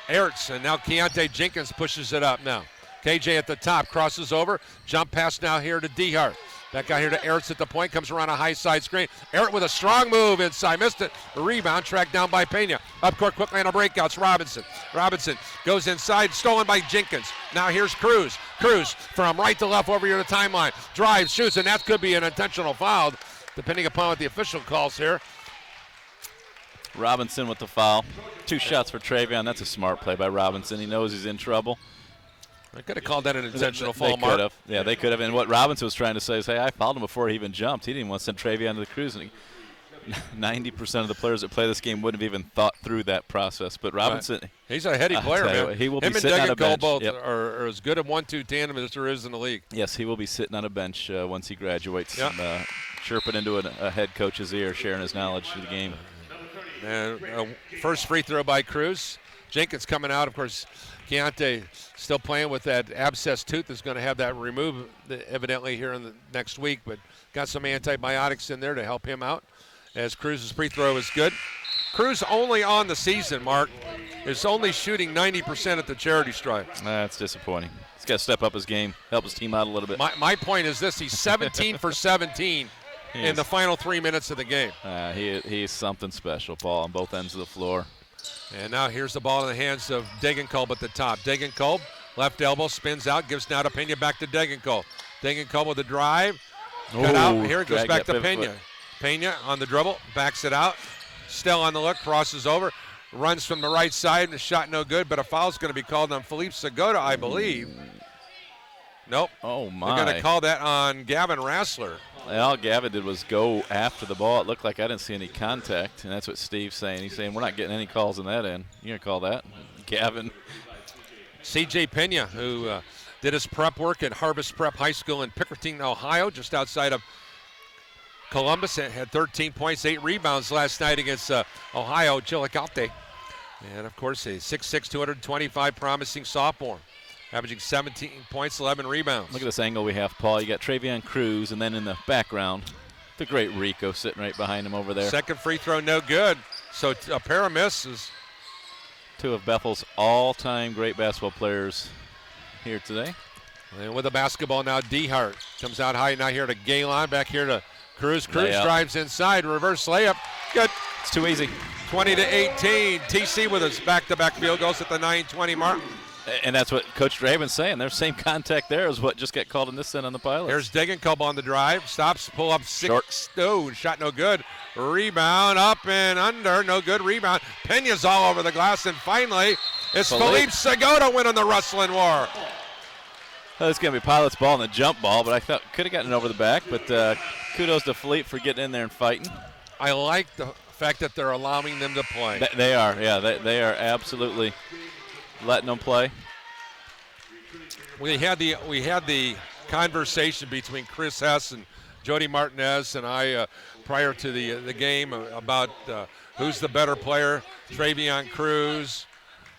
Ertz. And now Keontae Jenkins pushes it up now. KJ at the top, crosses over. Jump pass now here to Dehart. Back out here to Ertz at the point, comes around a high side screen. Ertz with a strong move inside, missed it. A rebound, tracked down by Pena. Up court quickly on a breakouts, Robinson. Robinson goes inside, stolen by Jenkins. Now here's Cruz. Cruz from right to left over here to the timeline. Drives, shoots, and that could be an intentional foul, depending upon what the official calls here. Robinson with the foul. 2 shots for Travion. That's a smart play by Robinson. He knows he's in trouble. I could have called that an intentional foul, They Mark. could have. Yeah, they could have. And what Robinson was trying to say is, hey, I fouled him before he even jumped. He didn't want to send Travion to the cruise. And 90% of the players that play this game wouldn't have even thought through that process. But Robinson, he's a heady player, man. He will Him be and sitting on a Degenkolb bench. both Yep. are as good a 1-2 tandem as there is in the league. Yes, he will be sitting on a bench once he graduates. Yep. And, chirping into a head coach's ear, sharing his knowledge of the game. And first free throw by Cruz. Jenkins coming out, of course. Keontae still playing with that abscess tooth. Is going to have that removed evidently here in the next week, but got some antibiotics in there to help him out. As Cruz's free throw is good. Cruz only on the season, Mark, is only shooting 90% at the charity stripe. That's disappointing. He's got to step up his game, help his team out a little bit. My point is this: he's 17 for 17 in the final 3 minutes of the game. He is something special, Paul, on both ends of the floor. And now here's the ball in the hands of Degenkolb at the top. Degenkolb, left elbow, spins out, gives now to Pena, back to Degenkolb. Degenkolb with the drive. Cut out. Here it goes back to Pena. Pena on the dribble, backs it out. Still on the look, crosses over, runs from the right side, and the shot no good, but a foul's going to be called on Philippe Segota, I believe. Nope. Oh, my. They're going to call that on Gavin Rassler. All Gavin did was go after the ball. It looked like I didn't see any contact, and that's what Steve's saying. He's saying, we're not getting any calls in that end. You're going to call that? Gavin. C.J. Pena, who did his prep work at Harvest Prep High School in Pickerington, Ohio, just outside of Columbus, had 13 points, 8 rebounds last night against Ohio Chillicothe. And, of course, a 6'6", 225 promising sophomore, averaging 17 points, 11 rebounds. Look at this angle we have, Paul. You got Travion Cruz, and then in the background, the great Rico sitting right behind him over there. Second free throw, no good. So a pair of misses. 2 of Bethel's all-time great basketball players here today. And with the basketball now, Dehart comes out high now here to Galen, back here to Cruz. Cruz drives inside, reverse layup. Good. It's too easy. 20-18. TC with his back-to-back field goals at the 9:20 mark. And that's what Coach Draven's saying. Their same contact there is what just got called in this end on the Pilots. Here's Degenkolb on the drive. Stops, pull up 6. Oh, shot no good. Rebound up and under. No good rebound. Pena's all over the glass. And finally, it's Philippe Segota winning the wrestling war. Well, it's going to be Pilots ball and the jump ball, but I thought could have gotten it over the back. But kudos to Philippe for getting in there and fighting. I like the fact that they're allowing them to play. They are, yeah. They are absolutely letting them play. We had the conversation between Chris Hess and Jody Martinez and I prior to the game about who's the better player, Travion Cruz,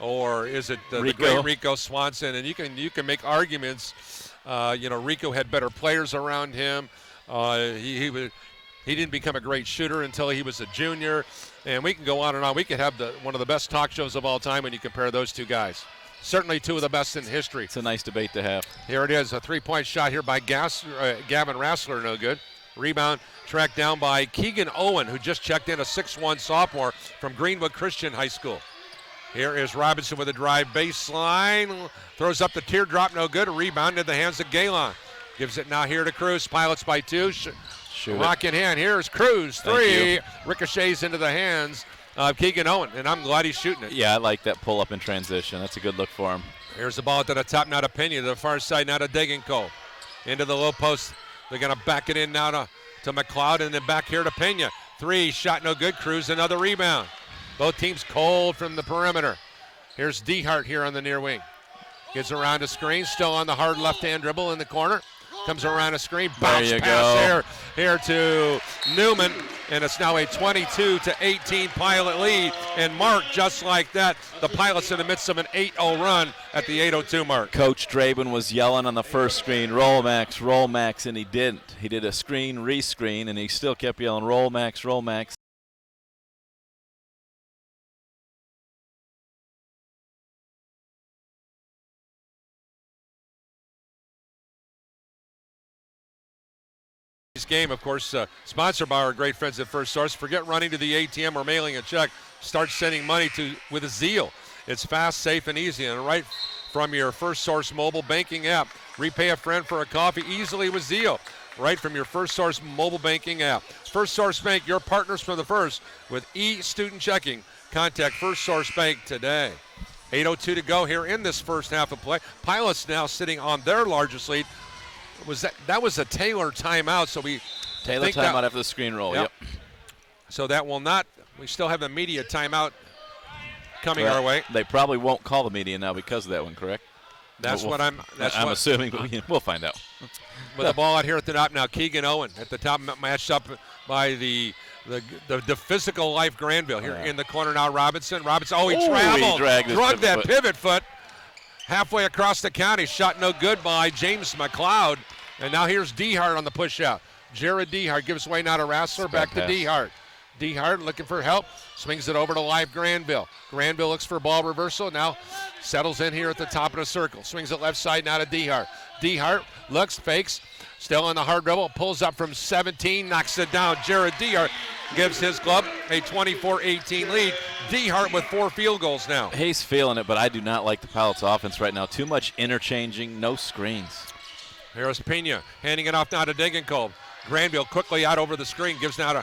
or is it the great Rico Swanson? And you can make arguments. Rico had better players around him. He didn't become a great shooter until he was a junior. And we can go on and on. We could have one of the best talk shows of all time when you compare those two guys. certainly two of the best in history. It's a nice debate to have. Here it is, a three-point shot here by Gavin Rassler, no good. Rebound tracked down by Keegan Owen, who just checked in, a 6'1 sophomore from Greenwood Christian High School. Here is Robinson with a drive baseline, throws up the teardrop, no good. A rebound in the hands of Galen. Gives it now here to Cruz. Pilots by two. Rock in hand. Here's Cruz. Three. Ricochets into the hands of Keegan Owen, and I'm glad he's shooting it. Yeah, I like that pull up in transition. That's a good look for him. Here's the ball to the top, now to Pena. To the far side, now to Degenkolb. Into the low post. They're going to back it in now to McLeod, and then back here to Pena. Three. Shot no good. Cruz another rebound. Both teams cold from the perimeter. Here's Dehart here on the near wing. Gets around a screen. Still on the hard left-hand dribble in the corner. Comes around a screen, bounce pass here to Newman, and it's now a 22-18 Pilot lead. And Mark, just like that, the Pilots in the midst of an 8-0 run at the 8:02 mark. Coach Draben was yelling on the first screen, roll Max, and he didn't. He did a screen, re-screen, and he still kept yelling, roll Max, roll Max. This game, of course, sponsored by our great friends at First Source. Forget running to the ATM or mailing a check. Start sending money with a Zeal. It's fast, safe, and easy, and right from your First Source mobile banking app. Repay a friend for a coffee easily with Zeal, right from your First Source mobile banking app. First Source Bank, your partners from the first with e-student checking. Contact First Source Bank today. 8:02 to go here in this first half of play. Pilots now sitting on their largest lead. That was a Taylor timeout, so Taylor timeout after the screen roll. Yep. So that will not. We still have the media timeout coming our way. They probably won't call the media now because of that one, correct? I'm assuming. We'll find out. With the ball out here at the top now, Keegan Owen at the top, matched up by the physical life Granville here in the corner now. Robinson. He traveled, drugged that pivot foot. Halfway across the county, shot no good by James McLeod. And now here's Dehart on the push out. Jared Dehart gives way now to Rassler, back to Dehart. Dehart looking for help, swings it over to live Granville. Granville looks for ball reversal, now settles in here at the top of the circle. Swings it left side now to Dehart. Dehart looks, fakes, still on the hard dribble, pulls up from 17, knocks it down. Jared Dehart gives his club a 24-18 lead. Dehart with 4 field goals now. He's feeling it, but I do not like the Pilots offense right now. Too much interchanging, no screens. Here's Pena handing it off now to Degenkolb. Granville quickly out over the screen, gives now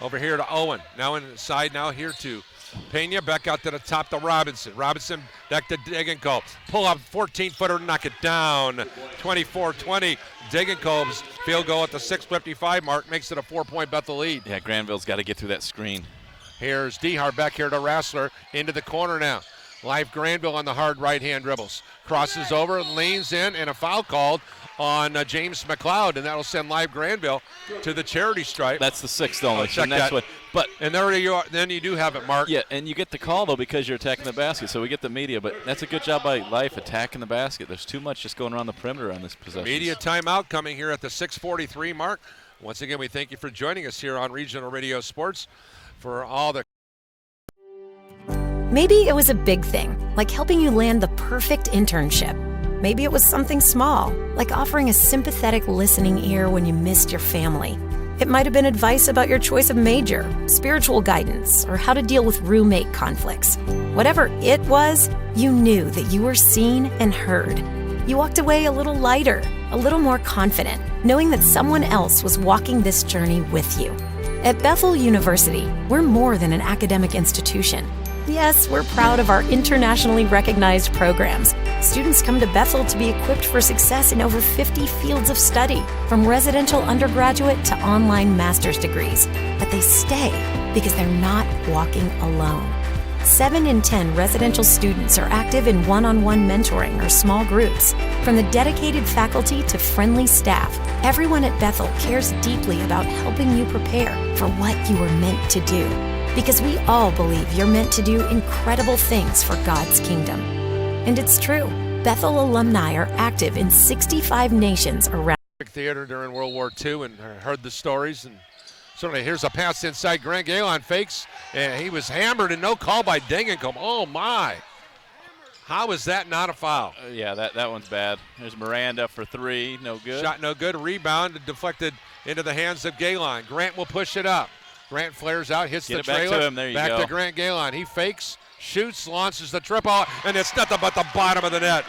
over here to Owen. Now inside, now here to Pena, back out to the top to Robinson. Robinson back to Degenkolb. Pull up 14-footer, knock it down. 24-20. Degenkolb's field goal at the 6:55 mark makes it a 4-point Bethel lead. Yeah, Granville's got to get through that screen. Here's Dehart back here to Rassler into the corner now. Live Granville on the hard right-hand dribbles. Crosses over, leans in, and a foul called on James McLeod, and that'll send live Granville to the charity stripe. That's the 6th only. Check that. And there you are. Then you do have it, Mark. Yeah, and you get the call, though, because you're attacking the basket. So we get the media, but that's a good job by Life attacking the basket. There's too much just going around the perimeter on this possession. Media timeout coming here at the 6:43 mark. Once again, we thank you for joining us here on Regional Radio Sports for all the. Maybe it was a big thing, like helping you land the perfect internship. Maybe it was something small, like offering a sympathetic listening ear when you missed your family. It might have been advice about your choice of major, spiritual guidance, or how to deal with roommate conflicts. Whatever it was, you knew that you were seen and heard. You walked away a little lighter, a little more confident, knowing that someone else was walking this journey with you. At Bethel University, we're more than an academic institution. Yes, we're proud of our internationally recognized programs. Students come to Bethel to be equipped for success in over 50 fields of study, from residential undergraduate to online master's degrees. But they stay because they're not walking alone. 7 in 10 residential students are active in one-on-one mentoring or small groups. From the dedicated faculty to friendly staff, everyone at Bethel cares deeply about helping you prepare for what you were meant to do. Because we all believe you're meant to do incredible things for God's kingdom. And it's true. Bethel alumni are active in 65 nations around. Theater during World War II and heard the stories. And certainly here's a pass inside. Galen fakes, and he was hammered and no call by Degenkolb. Oh, my. How is that not a foul? Yeah, that one's bad. There's Miranda for 3, no good. Shot no good. Rebound deflected into the hands of Galen. Grant will push it up. Grant flares out, hits Get the it back trailer. to him. There you back go. to Grant Galen. He fakes, shoots, launches the triple, and it's nothing but the bottom of the net.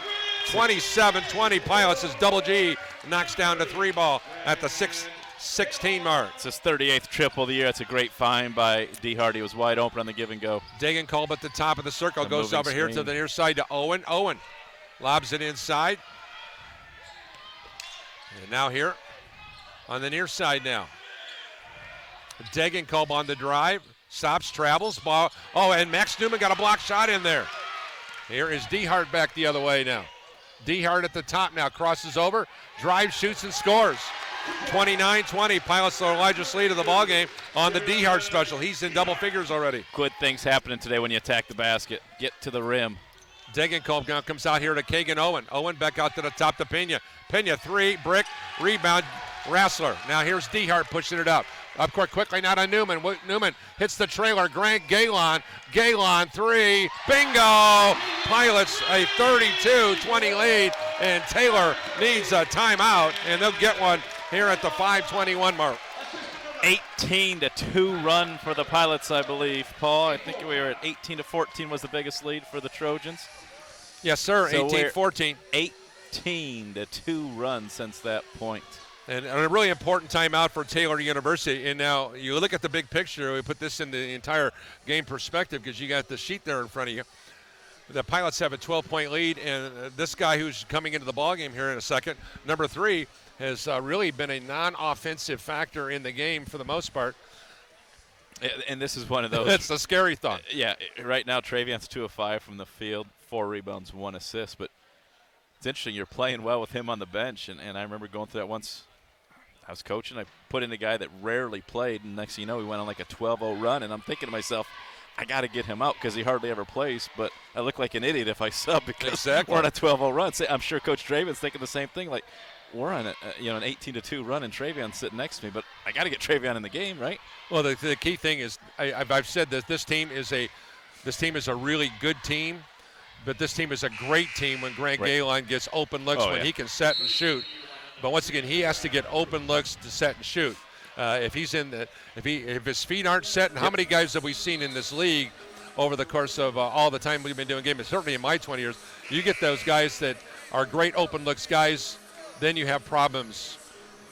27-20 Pilots as Double G knocks down the 3 ball at the 6:16 mark. It's his 38th triple of the year. It's a great find by D. Hardy. He was wide open on the give and go. Degenkolb at the top of the circle, The goes moving over here to screen. the near side to Owen. Owen lobs it inside. And now here on the near side now. Degenkolb on the drive, stops, travels, ball. Oh, and Max Newman got a block shot in there. Here is Dehart back the other way now. Dehart at the top now, crosses over, drives, shoots, and scores. 29-20, Pilots their largest lead of the ballgame on the Dehart special. He's in double figures already. Good things happening today when you attack the basket. Get to the rim. Degenkolb now comes out here to Kagan Owen. Owen back out to the top to Pena. Pena 3, brick, rebound, Rassler. Now here's Dehart pushing it up. Up court quickly now to Newman. Newman hits the trailer. Grant Galen. Galen 3. Bingo! Pilots a 32-20 lead, and Taylor needs a timeout, and they'll get one here at the 5:21 mark. 18-2 run for the Pilots, I believe. Paul, I think we were at 18-14 was the biggest lead for the Trojans. Yes, sir. So 18-14. 18-2 run since that point. And a really important timeout for Taylor University. And now you look at the big picture. We put this in the entire game perspective because you got the sheet there in front of you. The Pilots have a 12-point lead, and this guy who's coming into the ballgame here in a second, number 3, has really been a non-offensive factor in the game for the most part. And this is one of those. That's the scary thought. Yeah, right now Travion's 2 of 5 from the field, 4 rebounds, 1 assist. But it's interesting, you're playing well with him on the bench. And I remember going through that once. I was coaching. I put in a guy that rarely played, and next thing you know, he went on like a 12-0 run. And I'm thinking to myself, I got to get him out because he hardly ever plays. But I look like an idiot if I sub because we're on a 12-0 run. I'm sure Coach Travion's thinking the same thing. Like, we're on an 18-2 run, and Travion's sitting next to me. But I got to get Travion in the game, right? Well, the key thing is I've said that this team is a really good team, but this team is a great team when Grant Galen gets open looks when he can set and shoot. But once again, he has to get open looks to set and shoot. If his feet aren't set, and how many guys have we seen in this league over the course of all the time we've been doing games? Certainly in my 20 years, you get those guys that are great open looks guys, then you have problems.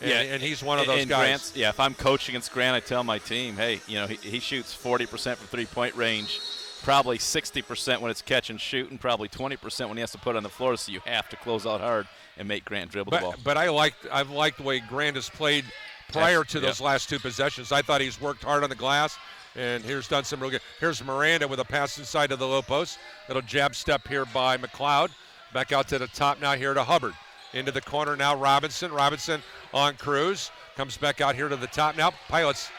And he's one of those guys. If I'm coaching against Grant, I tell my team, hey, he shoots 40% from three-point range, probably 60% when it's catch and shoot, and probably 20% when he has to put it on the floor. So you have to close out hard and make Grant dribble the ball. But I've liked the way Grant has played prior to those last 2 possessions. I thought he's worked hard on the glass, and here's done some real good. Here's Miranda with a pass inside of the low post. Little jab step here by McLeod. Back out to the top now here to Hubbard. Into the corner now, Robinson. Robinson on Cruz. Comes back out here to the top now. Pilots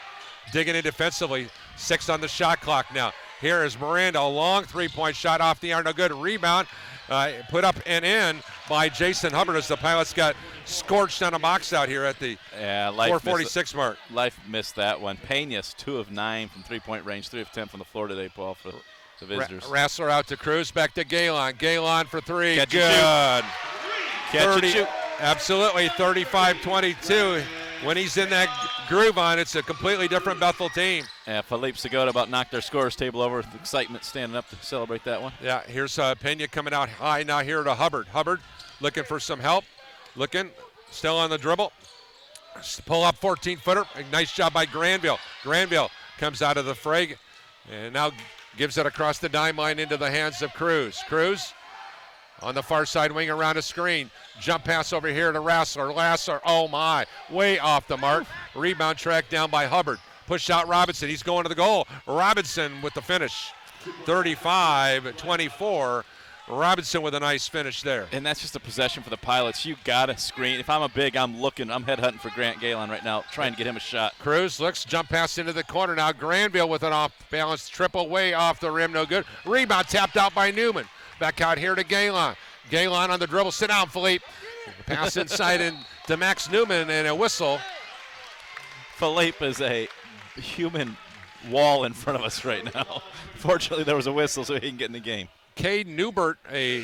digging in defensively. 6 on the shot clock now. Here is Miranda, a long 3-point shot off the arm. No good. Rebound. Put up and in by Jason Hubbard as the Pilots got scorched on a box out here at the 4:46 mark. Life missed that one. Pena's 2 of 9 from three-point range, 3 of 10 from the floor today, Paul, for the visitors. Rassler out to Cruz, back to Galen. Galen for 3. Catch good. And Catch and shoot. Absolutely, 35-22. When he's in that groove on, it's a completely different Bethel team. Yeah, Philippe Segota about knocked their scorers table over with excitement, standing up to celebrate that one. Yeah, here's Pena coming out high now here to Hubbard. Hubbard looking for some help. Still on the dribble. Pull up 14-footer. Nice job by Granville. Granville comes out of the fray and now gives it across the dime line into the hands of Cruz. Cruz on the far side wing around a screen. Jump pass over here to Rassler. Rassler, oh my, way off the mark. Rebound tracked down by Hubbard. Push out Robinson. He's going to the goal. Robinson with the finish. 35-24. Robinson with a nice finish there. And that's just a possession for the Pilots. You got to screen. If I'm a big, I'm headhunting for Grant Galen right now, trying to get him a shot. Cruz looks, jump pass into the corner now. Granville with an off-balance triple way off the rim, no good. Rebound tapped out by Newman. Back out here to Galen. Galen on the dribble. Sit down, Philippe. Pass inside to Max Newman and a whistle. Philippe is a human wall in front of us right now. Fortunately, there was a whistle so he can get in the game. Cade Newbert, a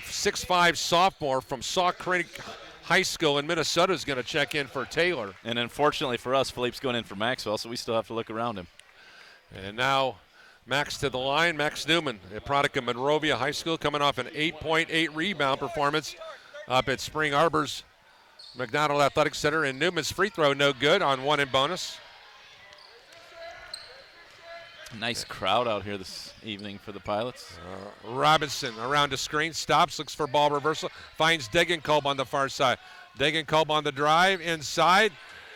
6'5 sophomore from Saw Creek High School in Minnesota, is going to check in for Taylor. And unfortunately for us, Philippe's going in for Maxwell, so we still have to look around him. And now Max to the line. Max Newman, a product of Monrovia High School, coming off an 8.8 rebound performance up at Spring Arbor's McDonald Athletic Center. And Newman's free throw no good on 1 and bonus. Nice crowd out here this evening for the Pilots. Robinson around the screen, stops, looks for ball reversal, finds Degenkolb on the far side. Degenkolb on the drive, inside,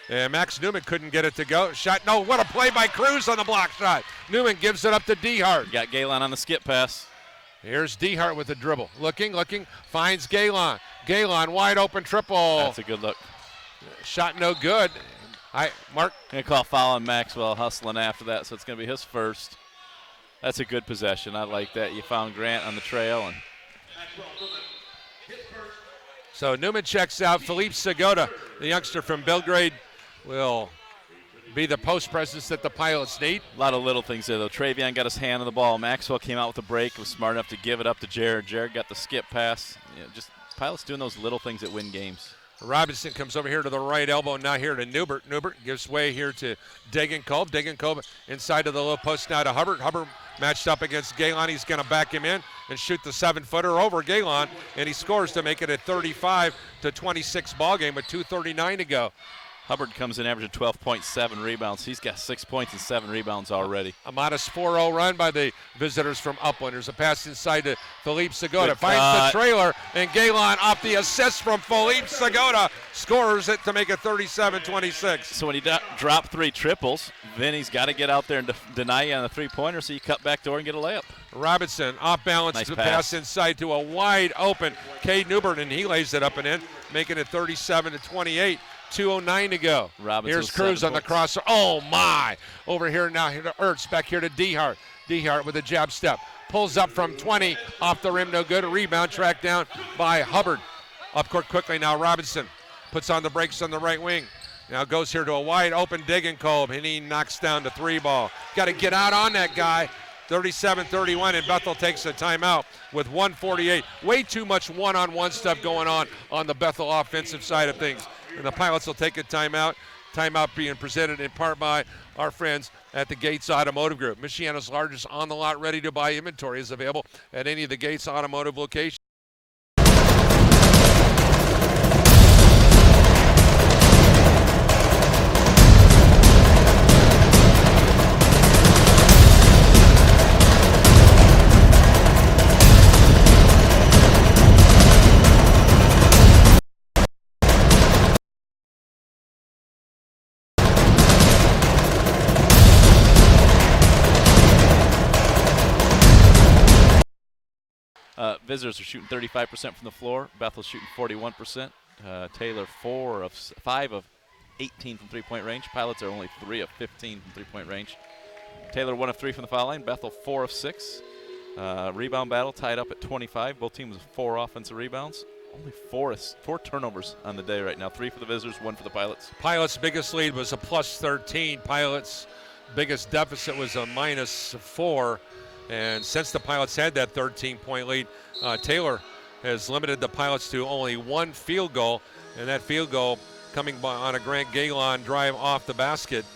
and Max Newman couldn't get it to go. Shot, no, what a play by Cruz on the block shot. Newman gives it up to Dehart. Got Galen on the skip pass. Here's Dehart with the dribble. Looking, finds Galen. Galen, wide open triple. That's a good look. Shot no good. Mark? Going to call foul on Maxwell, hustling after that, so it's going to be his first. That's a good possession. I like that. You found Grant on the trail. And so Newman checks out. Philippe Segota, the youngster from Belgrade, will be the post presence that the Pilots need. A lot of little things there, though. Travion got his hand on the ball. Maxwell came out with a break, was smart enough to give it up to Jared. Jared got the skip pass. Just Pilots doing those little things that win games. Robinson comes over here to the right elbow, now here to Newbert. Newbert gives way here to Degenkolb. Degenkolb inside of the low post now to Hubbard. Hubbard matched up against Galen. He's going to back him in and shoot the 7-footer over Galen, and he scores to make it a 35-26 ball game with 2:39 to go. Hubbard comes in averaging 12.7 rebounds. He's got 6 points and 7 rebounds already. A modest 4-0 run by the visitors from Upland. There's a pass inside to Philippe Segota. Finds the trailer, and Galen off the assist from Philippe Segota scores it to make it 37-26. So when he dropped 3 triples, then he's got to get out there and deny you on the three-pointer, so you cut back door and get a layup. Robinson off balance, nice to pass inside to a wide open Cade Newbert, and he lays it up and in, making it 37-28. 2:09 to go. Robinson. Here's Cruz on the crosser. Oh, my. Over here now, here to Ertz. Back here to Dehart. Dehart with a jab step. Pulls up from 20. Off the rim, no good. A rebound tracked down by Hubbard. Up court quickly now. Robinson puts on the brakes on the right wing. Now goes here to a wide open Degenkolb, and he knocks down the 3 ball. Got to get out on that guy. 37-31, and Bethel takes a timeout with 1:48. Way too much one-on-one stuff going on the Bethel offensive side of things. And the Pilots will take a timeout. Timeout being presented in part by our friends at the Gates Automotive Group. Michiana's largest on-the-lot, ready-to-buy inventory is available at any of the Gates Automotive locations. Visitors are shooting 35% from the floor. Bethel's shooting 41%. Taylor 4 of 5 of 18 from three-point range. Pilots are only 3 of 15 from three-point range. Taylor 1 of 3 from the foul line. Bethel 4 of 6. Rebound battle tied up at 25. Both teams with 4 offensive rebounds. Only 4 turnovers on the day right now. 3 for the visitors, 1 for the Pilots. Pilots' biggest lead was a plus 13. Pilots' biggest deficit was a minus 4. And since the Pilots had that 13-point lead, Taylor has limited the Pilots to only 1 field goal, and that field goal coming on a Grant Galen drive off the basket.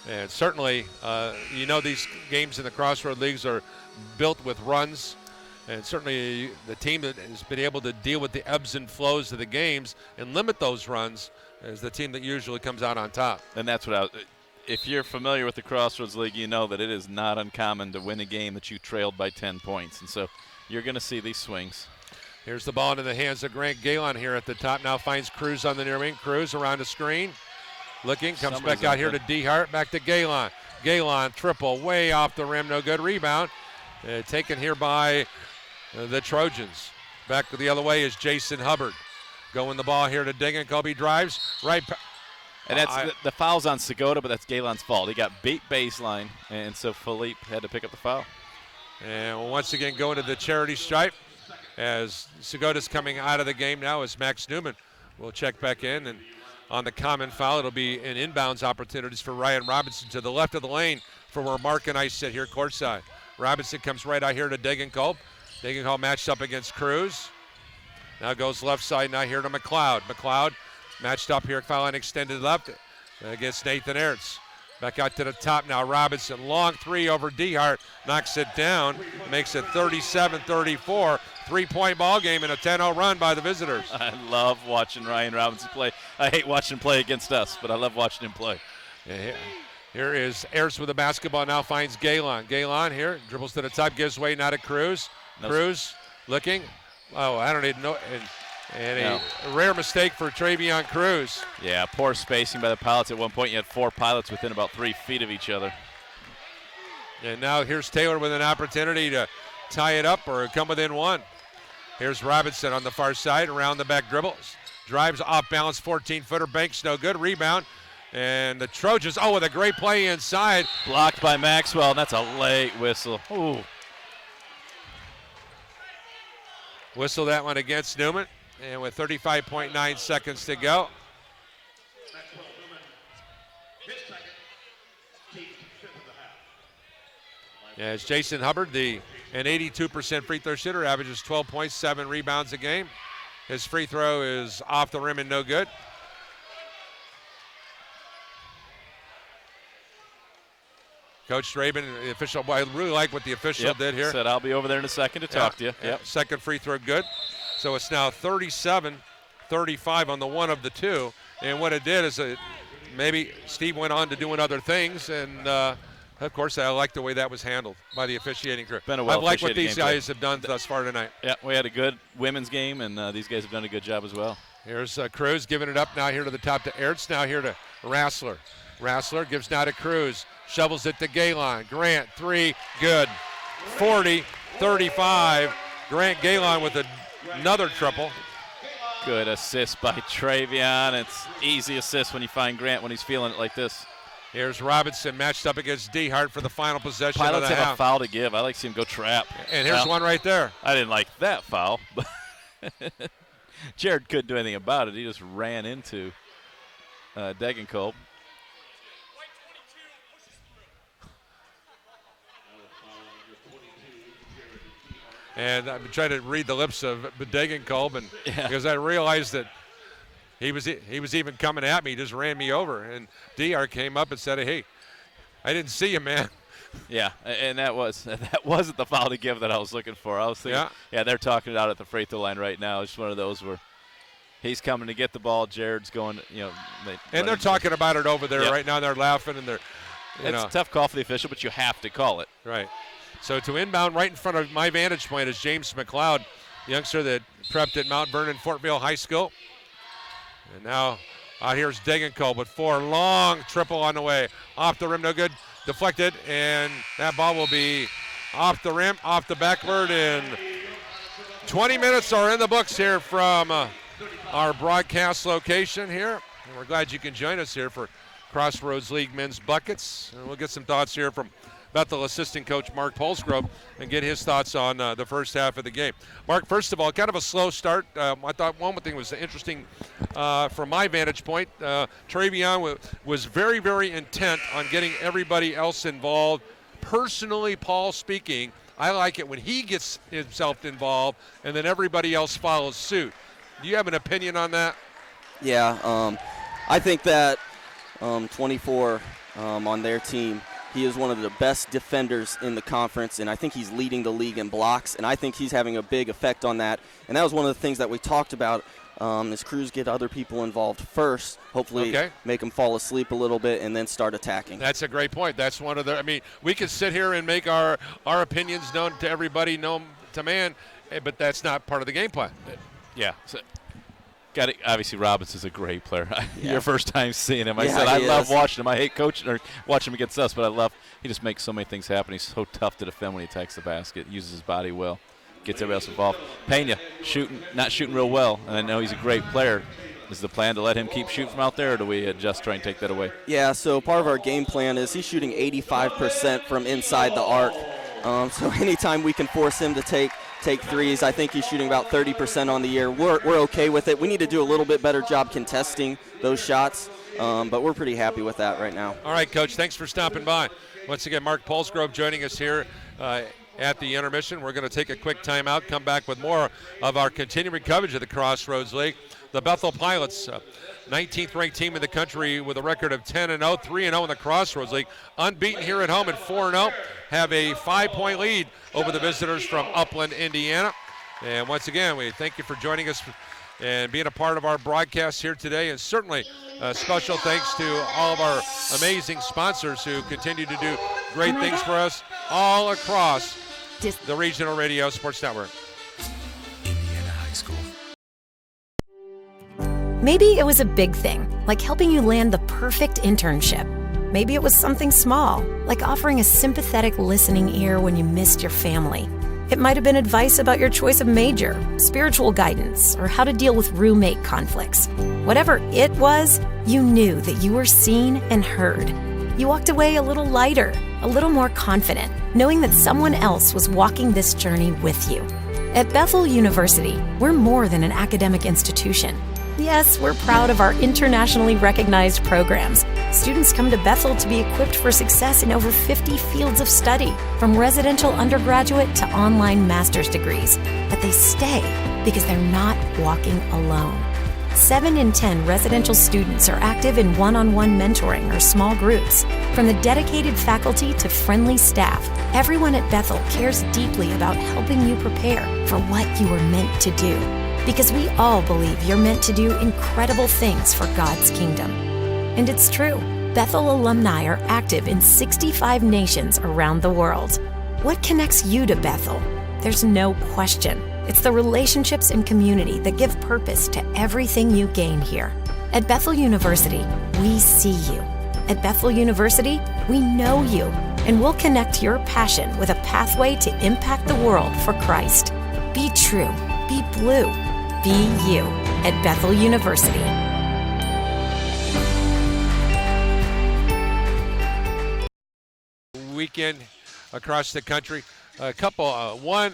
And certainly, these games in the Crossroad Leagues are built with runs, and certainly the team that has been able to deal with the ebbs and flows of the games and limit those runs is the team that usually comes out on top. And that's what if you're familiar with the Crossroads League, you know that it is not uncommon to win a game that you trailed by 10 points. And so you're going to see these swings. Here's the ball into the hands of Grant Galen here at the top. Now finds Cruz on the near wing. Cruz around the screen. Looking, comes back out here to Dehart. Back to Galen. Galen triple way off the rim. No good. Rebound. Taken here by the Trojans. Back the other way is Jason Hubbard. Going the ball here to Degenkolb. He drives right. And that's the foul's on Segota, but that's Galen's fault. He got beat baseline, and so Philippe had to pick up the foul. And once again going to the charity stripe as Segota's coming out of the game now as Max Newman will check back in. And on the common foul, it'll be an inbounds opportunities for Ryan Robinson to the left of the lane for where Mark and I sit here courtside. Robinson comes right out here to Degenkolb. Degenkolb matched up against Cruz. Now goes left side, now here to McLeod. McLeod matched up here, foul line extended left against Nathan Ertz. Back out to the top now, Robinson. Long three over Dehart, knocks it down, makes it 37-34. 3-point ball game and a 10-0 run by the visitors. I love watching Ryan Robinson play. I hate watching him play against us, but I love watching him play. Yeah, here is Ertz with the basketball, now finds Galen. Galen here, dribbles to the top, gives way now to Cruz. Cruz looking. Oh, I don't even know. And a rare mistake for Travion Cruz. Yeah, poor spacing by the Pilots. At one point, you had 4 Pilots within about 3 feet of each other. And now here's Taylor with an opportunity to tie it up or come within 1. Here's Robinson on the far side, around the back dribbles. Drives off balance, 14-footer, banks no good. Rebound. And the Trojans, with a great play inside. Blocked by Maxwell, and that's a late whistle. Ooh. Whistle that one against Newman. And with 35.9 seconds to go. As Jason Hubbard, an 82% free throw shooter, averages 12.7 rebounds a game. His free throw is off the rim and no good. Coach Draben, the official, I really like what the official did here. Said I'll be over there in a second to talk to you. Yep. Second free throw good. So it's now 37-35 on the one of the two. And what it did is maybe Steve went on to doing other things. And, of course, I like the way that was handled by the officiating crew. I like what these guys have done thus far tonight. Yeah, we had a good women's game, and these guys have done a good job as well. Here's Cruz giving it up now here to the top to Ertz. Now here to Rassler. Rassler gives now to Cruz. Shovels it to Galen. Grant, 3, good. 40-35. Grant Galen with another triple. Good assist by Travion. It's easy assist when you find Grant when he's feeling it like this. Here's Robinson matched up against Dehart for the final possession Pilots of the half. have a foul to give. I like to see him go trap. And here's one right there. I didn't like that foul, but Jared couldn't do anything about it. He just ran into Degenkolb. And I'm trying to read the lips of Degenkolb, and because I realized that he was even coming at me. He just ran me over. And DR came up and said, hey, I didn't see you, man. Yeah, and that wasn't the foul to give that I was looking for. I was thinking, they're talking it out at the free throw line right now. It's just one of those where he's coming to get the ball. Jared's going, and they're talking about it over there right now. They're laughing, and it's a tough call for the official, but you have to call it. Right. So to inbound right in front of my vantage point is James McLeod, youngster that prepped at Mount Vernon Fortville High School. And now out here's Degenkolb with 4, long triple on the way. Off the rim, no good, deflected, and that ball will be off the rim, off the backboard, and 20 minutes are in the books here from our broadcast location here. And we're glad you can join us here for Crossroads League Men's Buckets. And we'll get some thoughts here from Bethel assistant coach Mark Polsgrove and get his thoughts on the first half of the game. Mark, first of all, kind of a slow start. I thought one thing was interesting from my vantage point. Travion was very, very intent on getting everybody else involved. Personally, Paul speaking, I like it when he gets himself involved and then everybody else follows suit. Do you have an opinion on that? Yeah, I think that 24 on their team, he is one of the best defenders in the conference, and I think he's leading the league in blocks, and I think he's having a big effect on that. And that was one of the things that we talked about as Cruz get other people involved first, hopefully make them fall asleep a little bit and then start attacking. That's a great point. That's one of the – we could sit here and make our opinions known to everybody, known to man, but that's not part of the game plan. Yeah. So, obviously, Robinson's a great player. Your first time seeing him. I said love watching him. I hate coaching or watching him against us, but he just makes so many things happen. He's so tough to defend when he attacks the basket, uses his body well, gets everybody else involved. Pena, not shooting real well, and I know he's a great player. Is the plan to let him keep shooting from out there, or do we just try and take that away? Yeah, so part of our game plan is he's shooting 85% from inside the arc. So anytime we can force him to take threes, I think he's shooting about 30% on the year. We're okay with it. We need to do a little bit better job contesting those shots, but we're pretty happy with that right now. All right, Coach, thanks for stopping by. Once again, Mark Polsgrove joining us here at the intermission. We're going to take a quick timeout, come back with more of our continuing coverage of the Crossroads League. The Bethel Pilots, 19th ranked team in the country with a record of 10-0, 3-0 in the Crossroads League. Unbeaten here at home at 4-0. Have a 5-point lead over the visitors from Upland, Indiana. And once again, we thank you for joining us and being a part of our broadcast here today. And certainly special thanks to all of our amazing sponsors who continue to do great things for us all across the Regional Radio Sports Network. Indiana High School. Maybe it was a big thing, like helping you land the perfect internship. Maybe it was something small, like offering a sympathetic listening ear when you missed your family. It might have been advice about your choice of major, spiritual guidance, or how to deal with roommate conflicts. Whatever it was, you knew that you were seen and heard. You walked away a little lighter, a little more confident, knowing that someone else was walking this journey with you. At Bethel University, we're more than an academic institution. Yes, we're proud of our internationally recognized programs. Students come to Bethel to be equipped for success in over 50 fields of study, from residential undergraduate to online master's degrees. But they stay because they're not walking alone. 7 in 10 residential students are active in one-on-one mentoring or small groups. From the dedicated faculty to friendly staff, everyone at Bethel cares deeply about helping you prepare for what you were meant to do. Because we all believe you're meant to do incredible things for God's kingdom. And it's true. Bethel alumni are active in 65 nations around the world. What connects you to Bethel? There's no question. It's the relationships and community that give purpose to everything you gain here. At Bethel University, we see you. At Bethel University, we know you, and we'll connect your passion with a pathway to impact the world for Christ. Be true. Be blue. Be you at Bethel University. Weekend across the country. One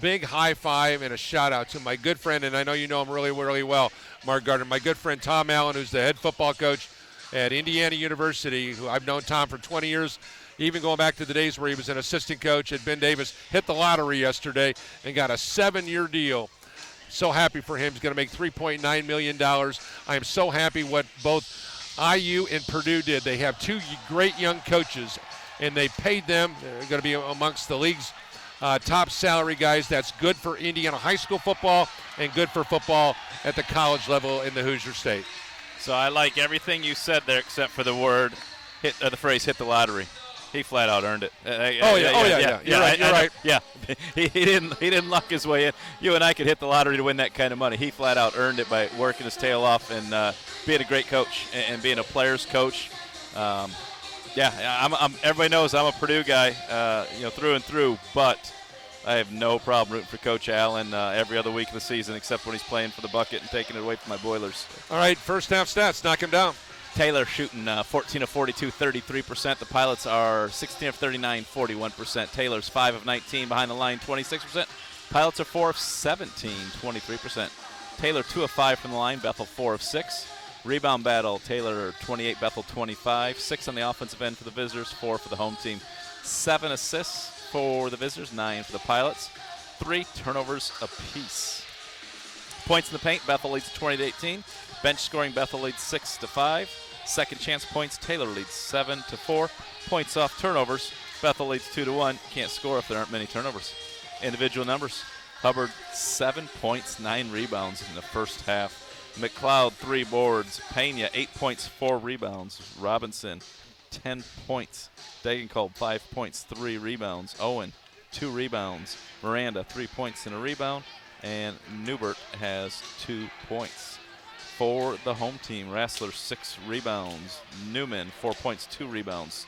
big high five and a shout out to my good friend, and I know you know him really, really well, Mark Gardner, my good friend Tom Allen, who's the head football coach at Indiana University, who I've known Tom for 20 years, even going back to the days where he was an assistant coach at Ben Davis. Hit the lottery yesterday and got a 7-year deal. So happy for him. He's going to make $3.9 million. I am so happy what both IU and Purdue did. They have 2 great young coaches, and they paid them. They're going to be amongst the league's top salary guys. That's good for Indiana high school football and good for football at the college level in the Hoosier State. So I like everything you said there except for the phrase hit the lottery. He flat out earned it. Yeah. You're right. Yeah, he didn't luck his way in. You and I could hit the lottery to win that kind of money. He flat out earned it by working his tail off and being a great coach and being a player's coach. Everybody knows I'm a Purdue guy, through and through. But I have no problem rooting for Coach Allen every other week of the season, except when he's playing for the bucket and taking it away from my Boilers. All right, first half stats. Knock him down. Taylor shooting 14 of 42, 33%. The Pilots are 16 of 39, 41%. Taylor's 5 of 19 behind the line, 26%. Pilots are 4 of 17, 23%. Taylor 2 of 5 from the line. Bethel 4 of 6. Rebound battle, Taylor 28, Bethel 25. 6 on the offensive end for the visitors, 4 for the home team. 7 assists for the visitors, 9 for the Pilots. 3 turnovers apiece. Points in the paint, Bethel leads 20-18. Bench scoring, Bethel leads 6-5. Second chance points, Taylor leads 7-4. Points off turnovers, Bethel leads 2-1. Can't score if there aren't many turnovers. Individual numbers, Hubbard 7 points, 9 rebounds in the first half. McLeod 3 boards. Pena 8 points, 4 rebounds. Robinson 10 points. Degenkolb 5 points, 3 rebounds. Owen 2 rebounds. Miranda 3 points and a rebound. And Newbert has 2 points. For the home team, Rassler 6 rebounds. Newman 4 points, 2 rebounds.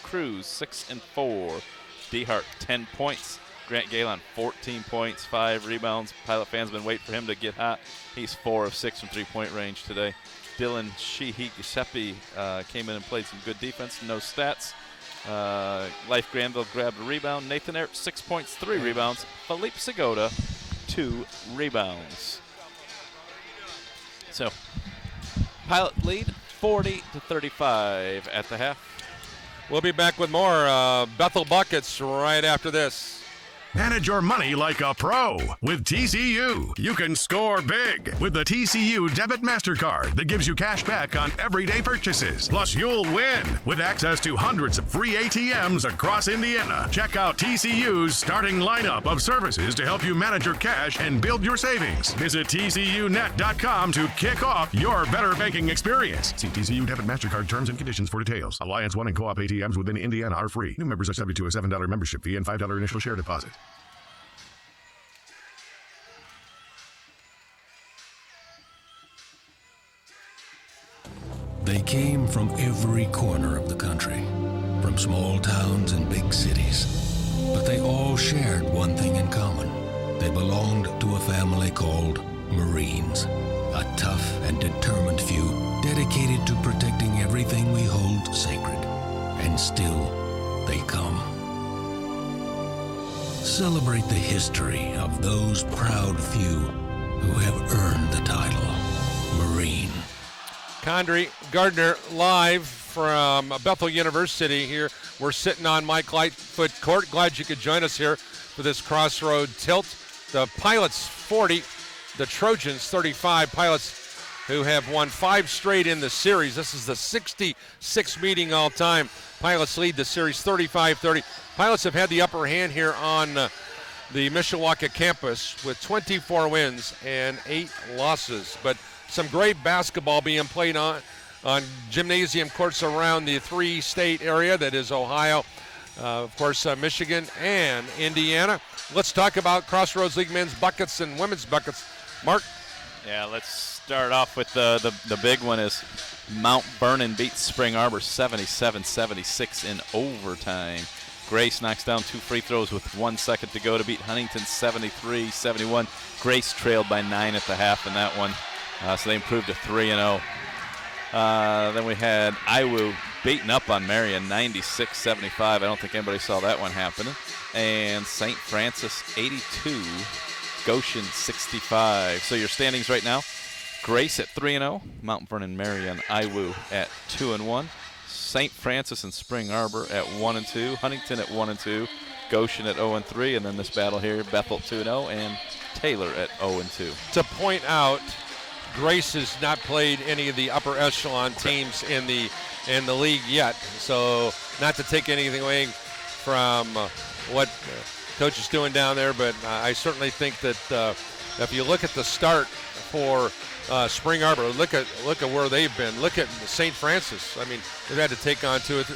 Cruz 6 and 4. Dehart 10 points. Grant Galen 14 points, 5 rebounds. Pilot fans have been waiting for him to get hot. He's 4 of 6 from 3-point range today. Dylan Sheehy-Giuseppe came in and played some good defense. No stats. Life Granville grabbed a rebound. Nathan Ehrt 6 points, 3 rebounds. Philippe Segota 2 rebounds. So, Pilot lead 40-35 at the half. We'll be back with more Bethel Buckets right after this. Manage your money like a pro with TCU. You can score big with the TCU Debit MasterCard that gives you cash back on everyday purchases. Plus, you'll win with access to hundreds of free ATMs across Indiana. Check out TCU's starting lineup of services to help you manage your cash and build your savings. Visit TCUnet.com to kick off your better banking experience. See TCU Debit MasterCard terms and conditions for details. Alliance One and Co-op ATMs within Indiana are free. New members are subject to a $7 membership fee and $5 initial share deposit. They came from every corner of the country, from small towns and big cities. But they all shared one thing in common. They belonged to a family called Marines, a tough and determined few dedicated to protecting everything we hold sacred. And still, they come. Celebrate the history of those proud few who have earned the title Marine. Condrey Gardner live from Bethel University here. We're sitting on Mike Lightfoot Court. Glad you could join us here for this Crossroad Tilt. The Pilots 40, the Trojans 35. Pilots who have won 5 straight in the series. This is the 66th meeting all time. Pilots lead the series 35-30. Pilots have had the upper hand here on the Mishawaka campus with 24 wins and 8 losses. But some great basketball being played on gymnasium courts around the 3-state area, that is Ohio, of course, Michigan and Indiana. Let's talk about Crossroads League men's buckets and women's buckets. Mark? Yeah, let's start off with the big one is Mount Vernon beats Spring Arbor 77-76 in overtime. Grace knocks down 2 free throws with 1 second to go to beat Huntington 73-71. Grace trailed by 9 at the half in that one. So they improved to 3-0. Then we had Iwu beating up on Marion 96-75. I don't think anybody saw that one happening. And St. Francis 82, Goshen 65. So your standings right now, Grace at 3-0, Mount Vernon, Marion, Iwu at 2-1, St. Francis and Spring Arbor at 1-2, Huntington at 1-2, Goshen at 0-3, and then this battle here, Bethel 2-0 and Taylor at 0-2. To point out, Grace has not played any of the upper echelon teams in the league yet. So not to take anything away from what coach is doing down there, but I certainly think that if you look at the start for Spring Arbor, look at where they've been. Look at St. Francis. I mean, they've had to take on to it,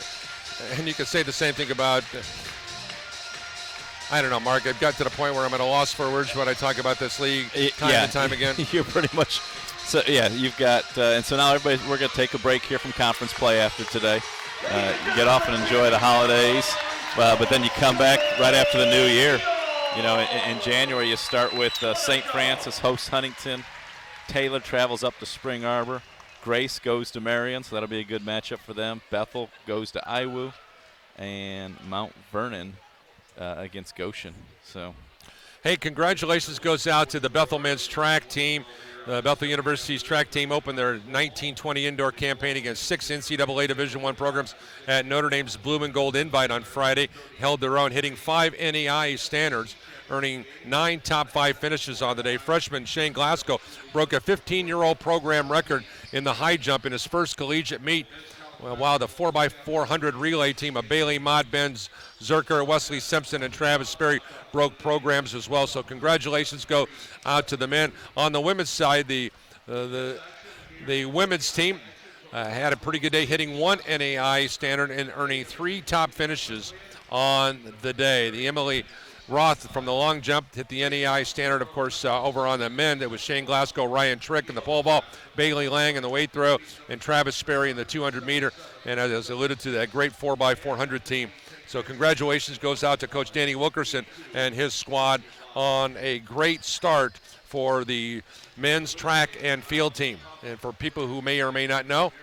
and you could say the same thing about. I don't know, Mark. I've got to the point where I'm at a loss for words when I talk about this league time and time again. You're pretty much. So, yeah, you've got, and so now we're going to take a break here from conference play after today. Get off and enjoy the holidays. But then you come back right after the new year. You know, in January you start with St. Francis hosts Huntington. Taylor travels up to Spring Arbor. Grace goes to Marion, so that'll be a good matchup for them. Bethel goes to Iwu. And Mount Vernon against Goshen. So, hey, congratulations goes out to the Bethel men's track team. Bethel University's track team opened their 1920 indoor campaign against 6 NCAA Division I programs at Notre Dame's Blue and Gold Invite on Friday. Held their own, hitting 5 NAIA standards, earning 9 top 5 finishes on the day. Freshman Shane Glasgow broke a 15-year-old program record in the high jump in his first collegiate meet. While the 4x400 relay team of Bailey Mott, Ben Zerker, Wesley Simpson, and Travis Sperry broke programs as well. So congratulations go out to the men. On the women's side, the women's team had a pretty good day, hitting 1 NAI standard and earning 3 top finishes on the day. The Emily Roth from the long jump hit the NAI standard, of course, over on the men. It was Shane Glasgow, Ryan Trick in the pole vault, Bailey Lang in the weight throw, and Travis Sperry in the 200-meter. And as alluded to, that great 4x400 team. So congratulations goes out to Coach Danny Wilkerson and his squad on a great start for the men's track and field team. And for people who may or may not know,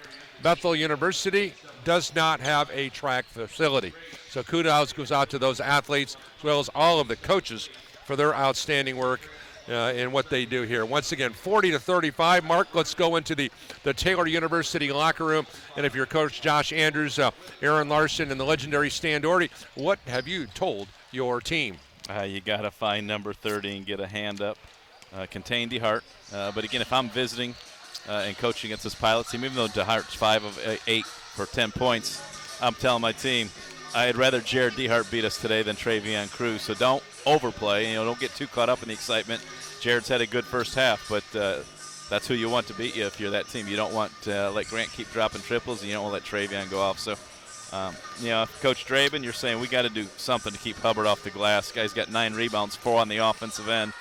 Bethel University does not have a track facility. So kudos goes out to those athletes as well as all of the coaches for their outstanding work in what they do here. Once again, 40-35. Mark, let's go into the Taylor University locker room. And if you're Coach Josh Andrews, Aaron Larson, and the legendary Stan Doherty, what have you told your team? You got to find number 30 and get a hand up. Contain DeHart. But again, if I'm visiting and coaching against this Pilots team, even though DeHart's 5 of 8 for 10 points, I'm telling my team, I'd rather Jared DeHart beat us today than Travion Cruz. So don't overplay. Don't get too caught up in the excitement. Jared's had a good first half, but that's who you want to beat you if you're that team. You don't want to let Grant keep dropping triples, and you don't want to let Travion go off. So, Coach Draven, you're saying we got to do something to keep Hubbard off the glass. Guy's got 9 rebounds, 4 on the offensive end.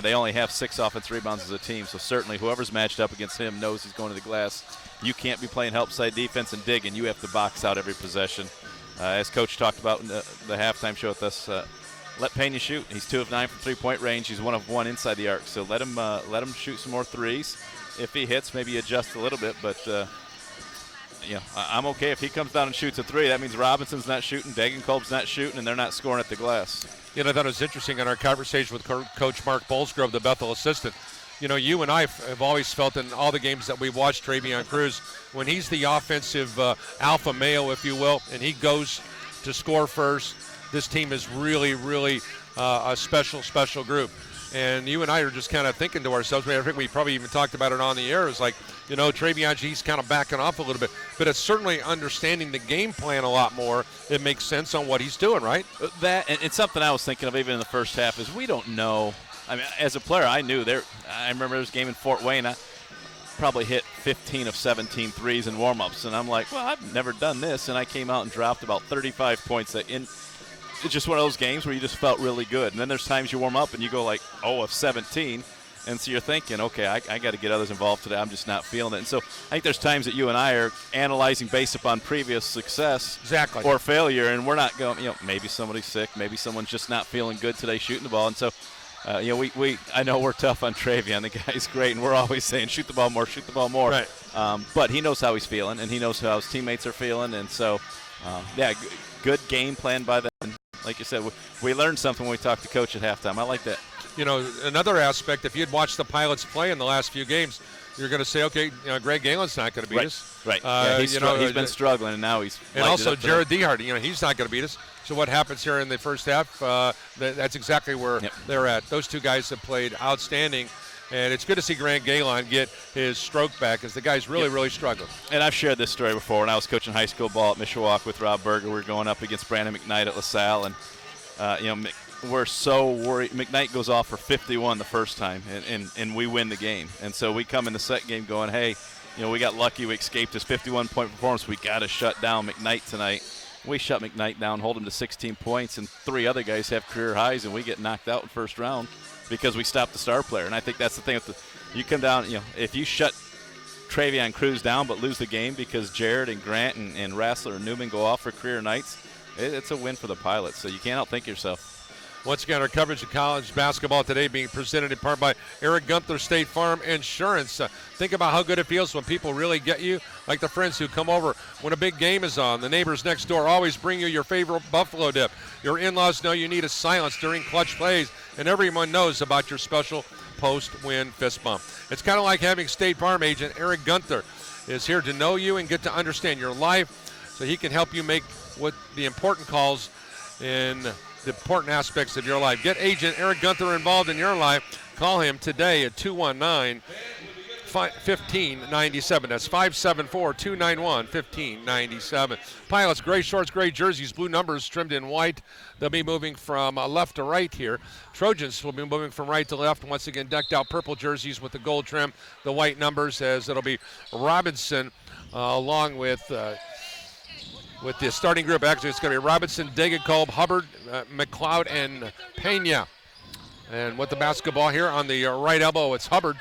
They only have 6 offensive rebounds as a team, so certainly whoever's matched up against him knows he's going to the glass. You can't be playing help side defense and digging. You have to box out every possession. As Coach talked about in the halftime show with us, let Pena shoot. He's 2 of 9 from three-point range. He's 1 of 1 inside the arc. So let him shoot some more threes. If he hits, maybe adjust a little bit. But I'm okay if he comes down and shoots a 3. That means Robinson's not shooting, Degenkolb's not shooting, and they're not scoring at the glass. I thought it was interesting in our conversation with Coach Mark Bolsgrove, the Bethel assistant. You and I have always felt in all the games that we watched Travion Cruz, when he's the offensive alpha male, if you will, and he goes to score first, this team is really, really a special group. And you and I are just kind of thinking to ourselves, I think we probably even talked about it on the air, it's like, Travion, he's kind of backing off a little bit. But it's certainly understanding the game plan a lot more. It makes sense on what he's doing, right? That, and it's something I was thinking of even in the first half, is we don't know. I mean, as a player, I knew there. I remember there was a game in Fort Wayne. I probably hit 15 of 17 threes in warm-ups. And I'm like, well, I've never done this. And I came out and dropped about 35 points. It's just one of those games where you just felt really good. And then there's times you warm up and you go like 0 of 17. And so you're thinking, okay, I got to get others involved today. I'm just not feeling it. And so I think there's times that you and I are analyzing based upon previous success or failure. And we're not going, maybe somebody's sick. Maybe someone's just not feeling good today shooting the ball. And so I know we're tough on Travion. The guy's great, and we're always saying, shoot the ball more, shoot the ball more. Right. But he knows how he's feeling, and he knows how his teammates are feeling. And so, good game plan by them. Like you said, we learned something when we talked to Coach at halftime. I like that. Another aspect, if you'd watched the Pilots play in the last few games, you're going to say, okay, Greg Galen's not going to beat us. Right. He's been struggling, and now he's. And also Jared DeHart, he's not going to beat us. So what happens here in the first half? That's exactly where they're at. Those two guys have played outstanding, and it's good to see Grant Galen get his stroke back, as the guy's really struggling. And I've shared this story before. When I was coaching high school ball at Mishawaka with Rob Berger, we were going up against Brandon McKnight at LaSalle, and we're so worried. McKnight goes off for 51 the first time, and we win the game. And so we come in the second game going, hey, we got lucky. We escaped his 51-point performance. We got to shut down McKnight tonight. We shut McKnight down, hold him to 16 points, and 3 other guys have career highs, and we get knocked out in first round because we stopped the star player. And I think that's the thing. You come down, if you shut Travion Cruz down but lose the game because Jared and Grant and Rassler and Newman go off for career nights, it's a win for the Pilots. So you can't outthink yourself. Once again, our coverage of college basketball today being presented in part by Eric Gunther State Farm Insurance. Think about how good it feels when people really get you, like the friends who come over when a big game is on. The neighbors next door always bring you your favorite buffalo dip. Your in-laws know you need a silence during clutch plays, and everyone knows about your special post-win fist bump. It's kind of like having State Farm agent Eric Gunther is here to know you and get to understand your life, so he can help you make what the important calls in the important aspects of your life. Get agent Eric Gunther involved in your life. Call him today at 219-1597. That's 574-291-1597. Pilots, gray shorts, gray jerseys, blue numbers trimmed in white. They'll be moving from left to right here. Trojans will be moving from right to left. Once again, decked out purple jerseys with the gold trim, the white numbers, as it'll be Robinson along with the starting group. Actually, it's going to be Robinson, Degenkolb, Hubbard, McLeod, and Pena. And with the basketball here on the right elbow, it's Hubbard.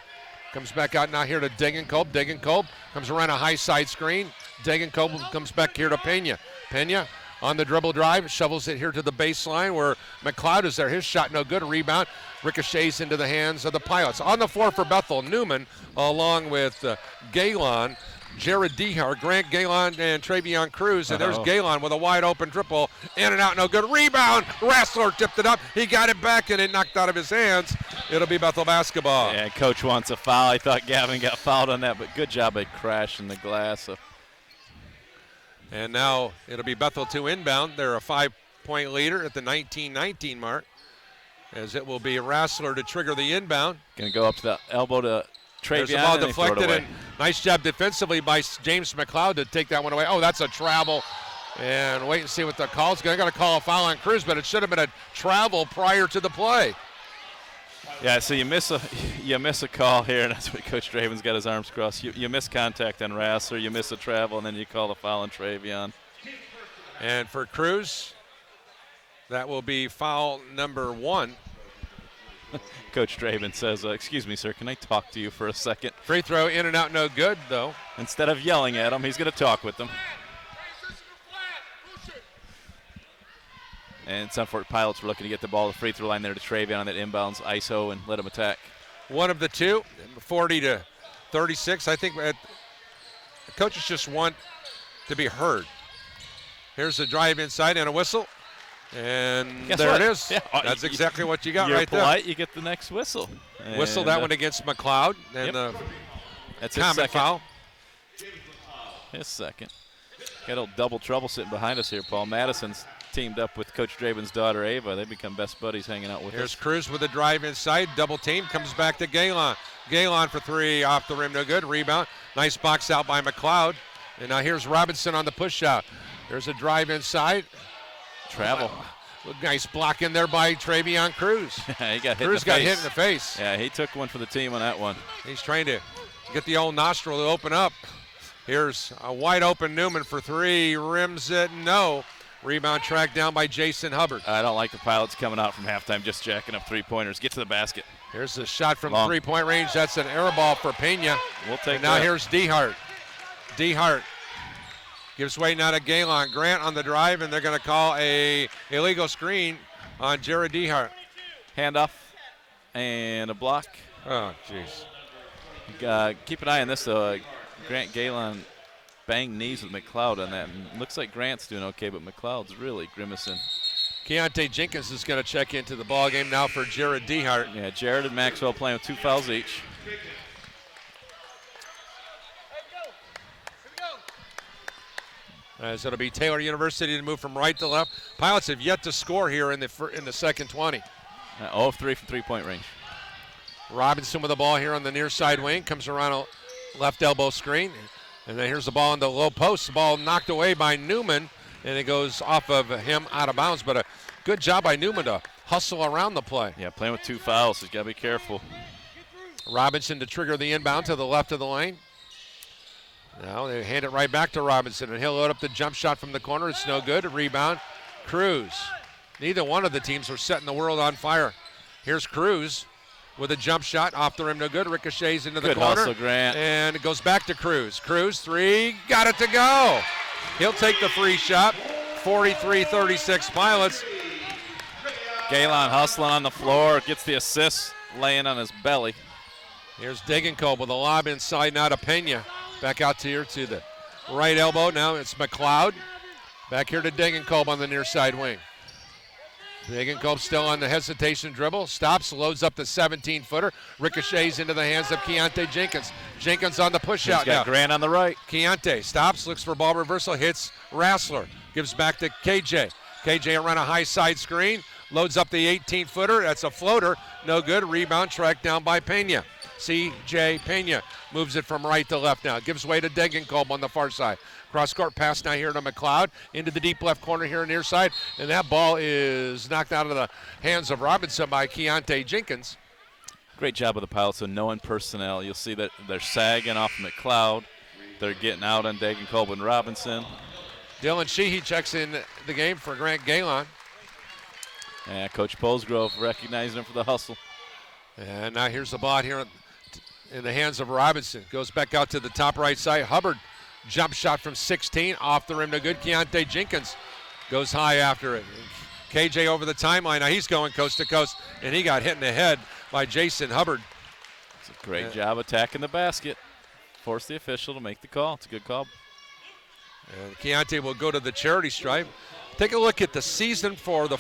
Comes back out now here to Degenkolb. Degenkolb comes around a high side screen. Degenkolb comes back here to Pena. Pena on the dribble drive, shovels it here to the baseline where McLeod is there. His shot no good. Rebound ricochets into the hands of the Pilots. On the floor for Bethel, Newman along with Galen, Jared DeHart, Grant Galen, and Travion Cruz. And there's Galen with a wide open triple. In and out, no good. Rebound. Rassler tipped it up. He got it back and it knocked out of his hands. It'll be Bethel basketball. Yeah, coach wants a foul. I thought Gavin got fouled on that, but good job at crashing the glass. And now it'll be Bethel 2 inbound. They're a 5-point leader at the 19-19 mark. as it will be Rassler to trigger the inbound. Going to go up to the elbow to Travion. There's the ball and deflected, and nice job defensively by James McLeod to take that one away. Oh, that's a travel. And wait and see what the call's going to call a foul on Cruz, but it should have been a travel prior to the play. Yeah, so you miss a call here, and that's what Coach Draven's got his arms crossed. You miss contact on Rassler, you miss a travel, and then you call the foul on Travion. And for Cruz, that will be foul number 1. Coach Draven says, excuse me, sir, can I talk to you for a second? Free throw in and out, no good, though. Instead of yelling at him, he's going to talk with them. And Sunford Pilots were looking to get the ball to the free throw line there to Travion on that inbounds ISO and let him attack. One of the two, 40-36. I think the coaches just want to be heard. Here's the drive inside and a whistle. And Guess there what? it is. Yeah. That's exactly what you got You're right polite, there. you get the next whistle. Whistle that one against McLeod. And that's his common second foul. His second. Got a little double trouble sitting behind us here, Paul. Madison's teamed up with Coach Draven's daughter, Ava. They become best buddies hanging out with Here's us. Cruz with a drive inside. Double team. Comes back to Galen. Galen for 3 off the rim. No good. Rebound. Nice box out by McLeod. And now here's Robinson on the push out. There's a drive inside. Travel. Nice block in there by Travion Cruz. He got hit Cruz in the got face. hit in the face. Yeah, he took one for the team on that one. He's trying to get the old nostril to open up. Here's a wide open Newman for 3. Rims it. No. Rebound tracked down by Jason Hubbard. I don't like the Pilots coming out from halftime just jacking up three-pointers. Get to the basket. Here's the shot from Long. 3-point range. That's an air ball for Pena. We'll take and now that. here's DeHart. DeHart gives way now to Galen. Grant on the drive, and they're going to call a illegal screen on Jared DeHart. Handoff and a block. Oh, jeez. Keep an eye on this, though. Grant Galen banged knees with McLeod on that. And looks like Grant's doing okay, but McLeod's really grimacing. Keontae Jenkins is going to check into the ball game now for Jared DeHart. Yeah, Jared and Maxwell playing with 2 fouls each. As it'll be Taylor University to move from right to left. Pilots have yet to score here in the second 20. 0 of 3 from three-point range. Robinson with the ball here on the near side wing. Comes around a left elbow screen. And then here's the ball in the low post. The ball knocked away by Newman. And it goes off of him out of bounds. But a good job by Newman to hustle around the play. Yeah, playing with 2 fouls. He's got to be careful. Robinson to trigger the inbound to the left of the lane. Now they hand it right back to Robinson, and he'll load up the jump shot from the corner. It's no good. A rebound. Cruz. Neither one of the teams are setting the world on fire. Here's Cruz with a jump shot off the rim. No good. Ricochets into the Good corner. hustle, Grant. And it goes back to Cruz. Cruz, 3. Got it to go. He'll take the free shot. 43-36 Pilots. Galen hustling on the floor. Gets the assist, laying on his belly. Here's Degenkolb with a lob inside now to Pena. Back out here to the right elbow. Now it's McLeod. Back here to Degenkolb on the near side wing. Degenkolb still on the hesitation dribble. Stops, loads up the 17-footer. Ricochets into the hands of Keontae Jenkins. Jenkins on the push out now. Got Grant on the right. Keontae stops, looks for ball reversal, hits Rassler. Gives back to KJ. KJ around a high side screen. Loads up the 18-footer. That's a floater. No good. Rebound tracked down by Pena. C.J. Pena moves it from right to left now. Gives way to Degenkolb on the far side. Cross-court pass now here to McLeod. Into the deep left corner here near side. And that ball is knocked out of the hands of Robinson by Keontae Jenkins. Great job of the Pilots of knowing personnel. You'll see that they're sagging off McLeod. They're getting out on Degenkolb and Robinson. Dylan Sheehy checks in the game for Grant Galen. Yeah, Coach Posgrove recognizing him for the hustle. And now here's the ball here in the hands of Robinson. Goes back out to the top right side. Hubbard, jump shot from 16, off the rim, no good. Keontae Jenkins goes high after it. KJ over the timeline. Now he's going coast to coast, and he got hit in the head by Jason Hubbard. It's a great job attacking the basket. Force the official to make the call. It's a good call. And Keontae will go to the charity stripe. Take a look at the season for the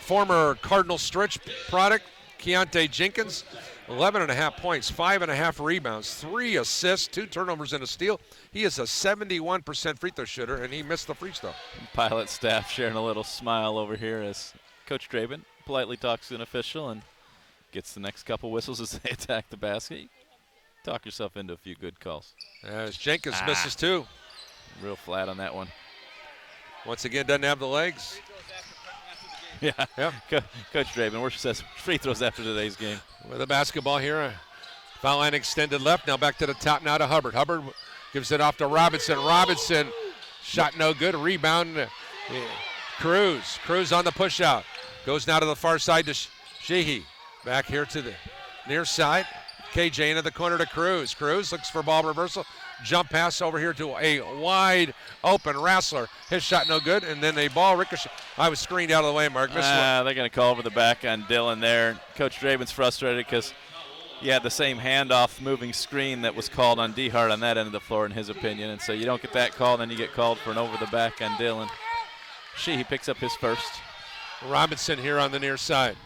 former Cardinal Stretch product. Keontae Jenkins, 11.5 points, 5.5 rebounds, 3 assists, 2 turnovers, and a steal. He is a 71% free throw shooter, and he missed the free throw. Pilot staff sharing a little smile over here as Coach Draven, politely talks to an official and gets the next couple whistles as they attack the basket. You talk yourself into a few good calls. As Jenkins misses two. Real flat on that one. Once again, doesn't have the legs. Yeah. Coach Draven says free throws after today's game. With the basketball here. Foul line extended left. Now back to the top now to Hubbard. Hubbard gives it off to Robinson. Robinson, shot no good. Rebound. Cruz. Cruz on the push out. Goes now to the far side to Sheehy. Back here to the near side. KJ into the corner to Cruz. Cruz looks for ball reversal. Jump pass over here to a wide open Rassler. His shot no good, and then a ball ricochet. I was screened out of the way, Mark. They're going to call over the back on Dylan there. Coach Draven's frustrated because he had the same handoff moving screen that was called on DeHart on that end of the floor, in his opinion. And so you don't get that call, then you get called for an over the back on Dylan. He picks up his first. Robinson here on the near side.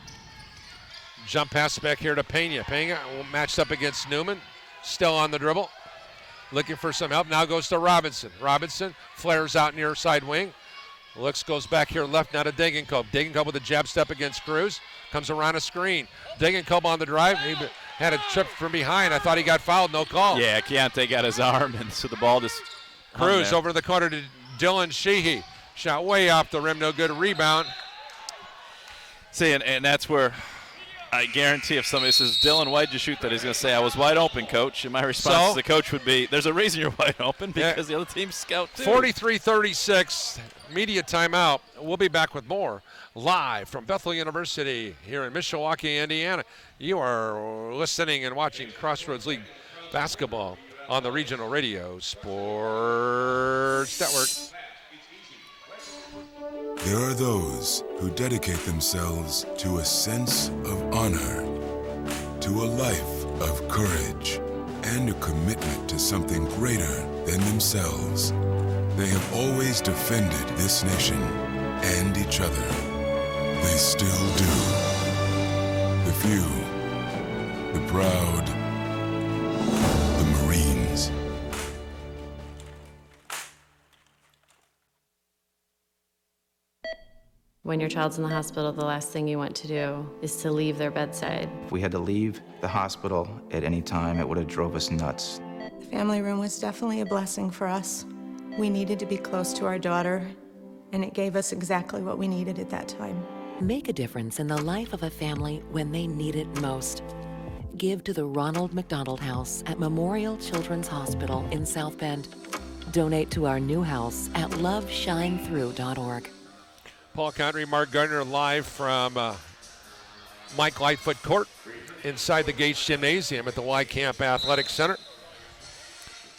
Jump pass back here to Pena. Pena matched up against Newman. Still on the dribble. Looking for some help. Now goes to Robinson. Robinson flares out near side wing. Goes back here left now to Degenkolb. Degenkolb with a jab step against Cruz. Comes around a screen. Degenkolb on the drive. He had a trip from behind. I thought he got fouled. No call. Yeah, Keontae got his arm, and so the ball just Cruz over the corner to Dylan Sheehy. Shot way off the rim. No good. Rebound. See, and that's where I guarantee if somebody says, Dylan, why'd you shoot that? He's going to say, I was wide open, coach. And my response to the coach would be, there's a reason you're wide open, because the other team's scout too. 43-36, media timeout. We'll be back with more live from Bethel University here in Mishawaka, Indiana. You are listening and watching Crossroads League basketball on the Regional Radio Sports Network. There are those who dedicate themselves to a sense of honor, to a life of courage, and a commitment to something greater than themselves. They have always defended this nation and each other. They still do. The few, the proud, the Marines. When your child's in the hospital, the last thing you want to do is to leave their bedside. If we had to leave the hospital at any time, it would have drove us nuts. The family room was definitely a blessing for us. We needed to be close to our daughter, and it gave us exactly what we needed at that time. Make a difference in the life of a family when they need it most. Give to the Ronald McDonald House at Memorial Children's Hospital in South Bend. Donate to our new house at loveshinethrough.org. Paul Connery, Mark Gardner live from Mike Lightfoot Court inside the Gates Gymnasium at the Y Camp Athletic Center.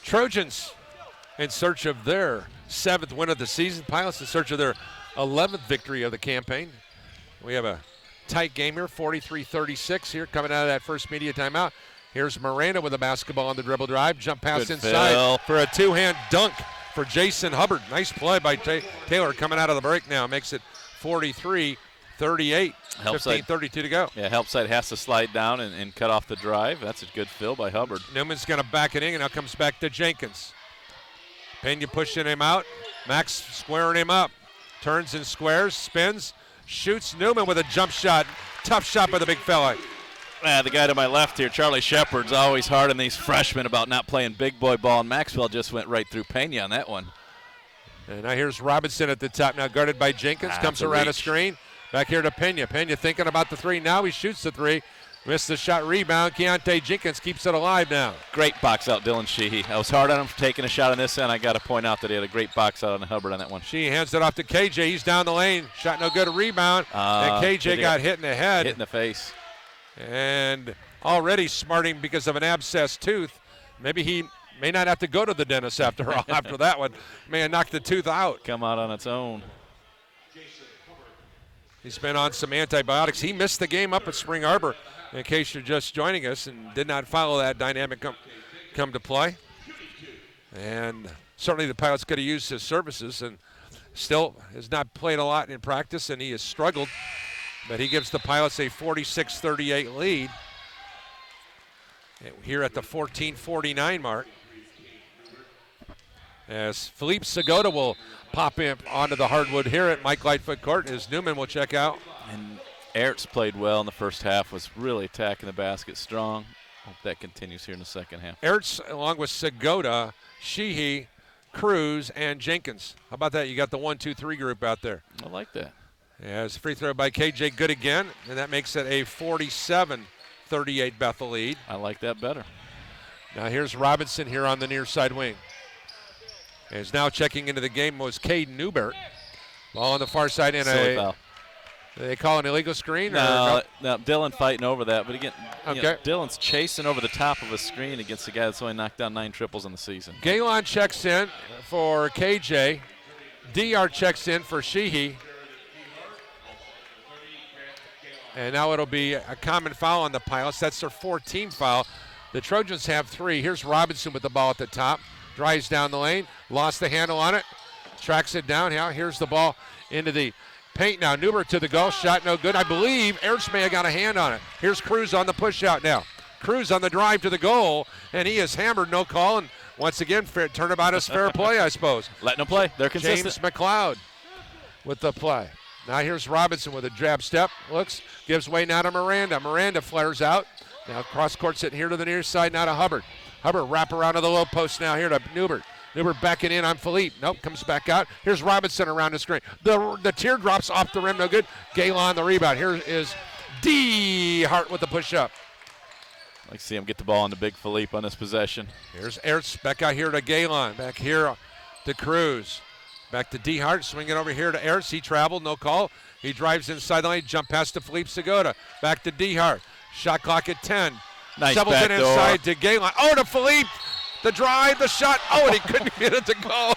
Trojans in search of their 7th win of the season. Pilots in search of their 11th victory of the campaign. We have a tight game here, 43-36 here coming out of that first media timeout. Here's Miranda with a basketball on the dribble drive. Jump pass inside for a two-hand dunk for Jason Hubbard. Nice play by Taylor coming out of the break now. Makes it 43-38. 15:32 to go. Yeah, help side has to slide down and cut off the drive. That's a good fill by Hubbard. Newman's going to back it in, and now comes back to Jenkins. Pena pushing him out. Max squaring him up. Turns and squares, spins, shoots. Newman with a jump shot. Tough shot by the big fella. The guy to my left here, Charlie Shepard's always hard on these freshmen about not playing big boy ball, and Maxwell just went right through Pena on that one. And now here's Robinson at the top, now guarded by Jenkins. Comes around a screen. Back here to Pena. Pena thinking about the three. Now he shoots the three. Missed the shot, rebound. Keontae Jenkins keeps it alive now. Great box out, Dylan Sheehy. I was hard on him for taking a shot on this end. I got to point out that he had a great box out on Hubbard on that one. Sheehy hands it off to KJ. He's down the lane. Shot no good. A rebound. And KJ got hit in the head. Hit in the face. And already smarting because of an abscessed tooth. Maybe he may not have to go to the dentist after that one. May have knocked the tooth out. Come out on its own. He's been on some antibiotics. He missed the game up at Spring Arbor, in case you're just joining us, and did not follow that dynamic come to play. And certainly the Pilots could have used his services, and still has not played a lot in practice, and he has struggled. But he gives the Pilots a 46-38 lead here at the 14:49 mark. As Philippe Segota will pop in onto the hardwood here at Mike Lightfoot Court, as Newman will check out. And Ertz played well in the first half, was really attacking the basket strong. Hope that continues here in the second half. Ertz, along with Segota, Sheehy, Cruz, and Jenkins. How about that? You got the 1-2-3 group out there. I like that. Yeah, it's a free throw by KJ, good again, and that makes it a 47-38 Bethel lead. I like that better. Now here's Robinson here on the near side wing. Is now checking into the game was Cade Newbert. Ball on the far side in Silly foul. They call an illegal screen? No, Dylan fighting over that. But again, okay. Dylan's chasing over the top of a screen against a guy that's only knocked down 9 triples in the season. Galen checks in for KJ. DR checks in for Sheehy. And now it'll be a common foul on the Pilots. That's their 4th-team foul. The Trojans have 3. Here's Robinson with the ball at the top. Drives down the lane. Lost the handle on it. Tracks it down. Now here's the ball into the paint now. Newbert to the goal. Shot no good. I believe Ertz may have got a hand on it. Here's Cruz on the push out now. Cruz on the drive to the goal. And he is hammered. No call. And once again, turnabout is fair play, I suppose. Letting them play. They're consistent. James McLeod with the play. Now here's Robinson with a jab step. Looks. Gives way now to Miranda. Miranda flares out. Now cross court sitting here to the near side now to Hubbard. Hubbard wrap around to the low post now here to Newbert. Newbert backing in on Philippe. Nope, comes back out. Here's Robinson around the screen. The teardrops off the rim, no good. Galen the rebound. Here is D. Hart with the push-up. I'd like to see him get the ball on the big Philippe on this possession. Here's Ertz back out here to Galen. Back here to Cruz. Back to D. Hart, swinging over here to Ertz. He traveled, no call. He drives inside the lane, jump pass to Philippe Segota. Back to D. Hart. Shot clock at 10. Nice Shovelton back door. Inside to Galen. Oh, to Philippe. The drive, the shot. Oh, and he couldn't get it to go.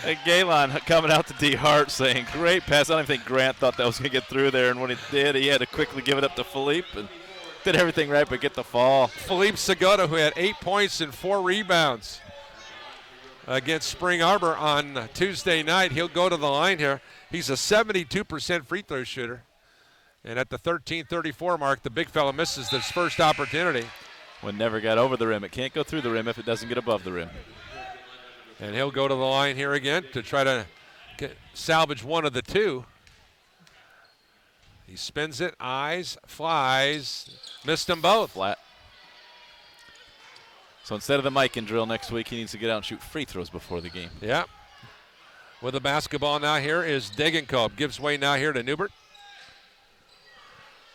And Galen coming out to D. Hart saying, great pass. I don't even think Grant thought that was going to get through there. And when it did, he had to quickly give it up to Philippe and did everything right but get the fall. Philippe Segota, who had 8 points and 4 rebounds against Spring Arbor on Tuesday night. He'll go to the line here. He's a 72% free throw shooter. And at the 13:34 mark, the big fella misses this first opportunity. One never got over the rim. It can't go through the rim if it doesn't get above the rim. And he'll go to the line here again to try to salvage one of the two. He spins it, eyes, flies, missed them both. Flat. So instead of the Mikan drill next week, he needs to get out and shoot free throws before the game. Yeah. With the basketball now here is Degenkolb. Gives way now here to Newbert.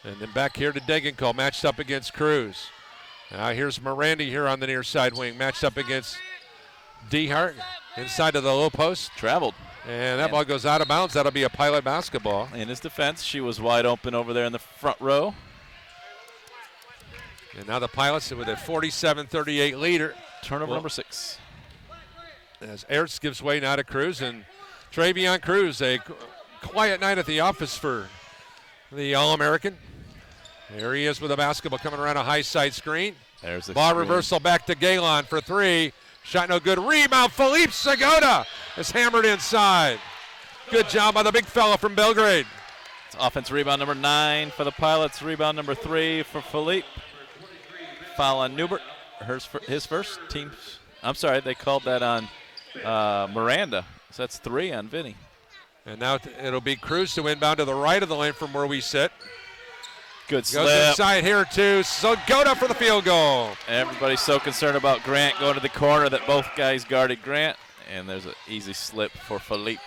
And then back here to Degenkolb, matched up against Cruz. Now here's Miranda here on the near side wing, matched up against D. Hart inside of the low post. Traveled. And that ball goes out of bounds. That'll be a Pilot basketball. In his defense, she was wide open over there in the front row. And now the Pilots with a 47-38 leader. Turnover number 6. As Ertz gives way now to Cruz, and Travion Cruz, a quiet night at the office for the All-American. There he is with a basketball coming around a high side screen. There's the ball screen. Reversal back to Galen for 3. Shot no good. Rebound. Philippe Segota is hammered inside. Good job by the big fella from Belgrade. It's offense rebound number 9 for the Pilots. Rebound number 3 for Philippe. Foul on Newbert. His first team. I'm sorry, they called that on Miranda. So that's 3 on Vinny. And now it'll be Cruz to inbound to the right of the lane from where we sit. Good slip. Goes inside here to Segota for the field goal. Everybody's so concerned about Grant going to the corner that both guys guarded Grant. And there's an easy slip for Philippe.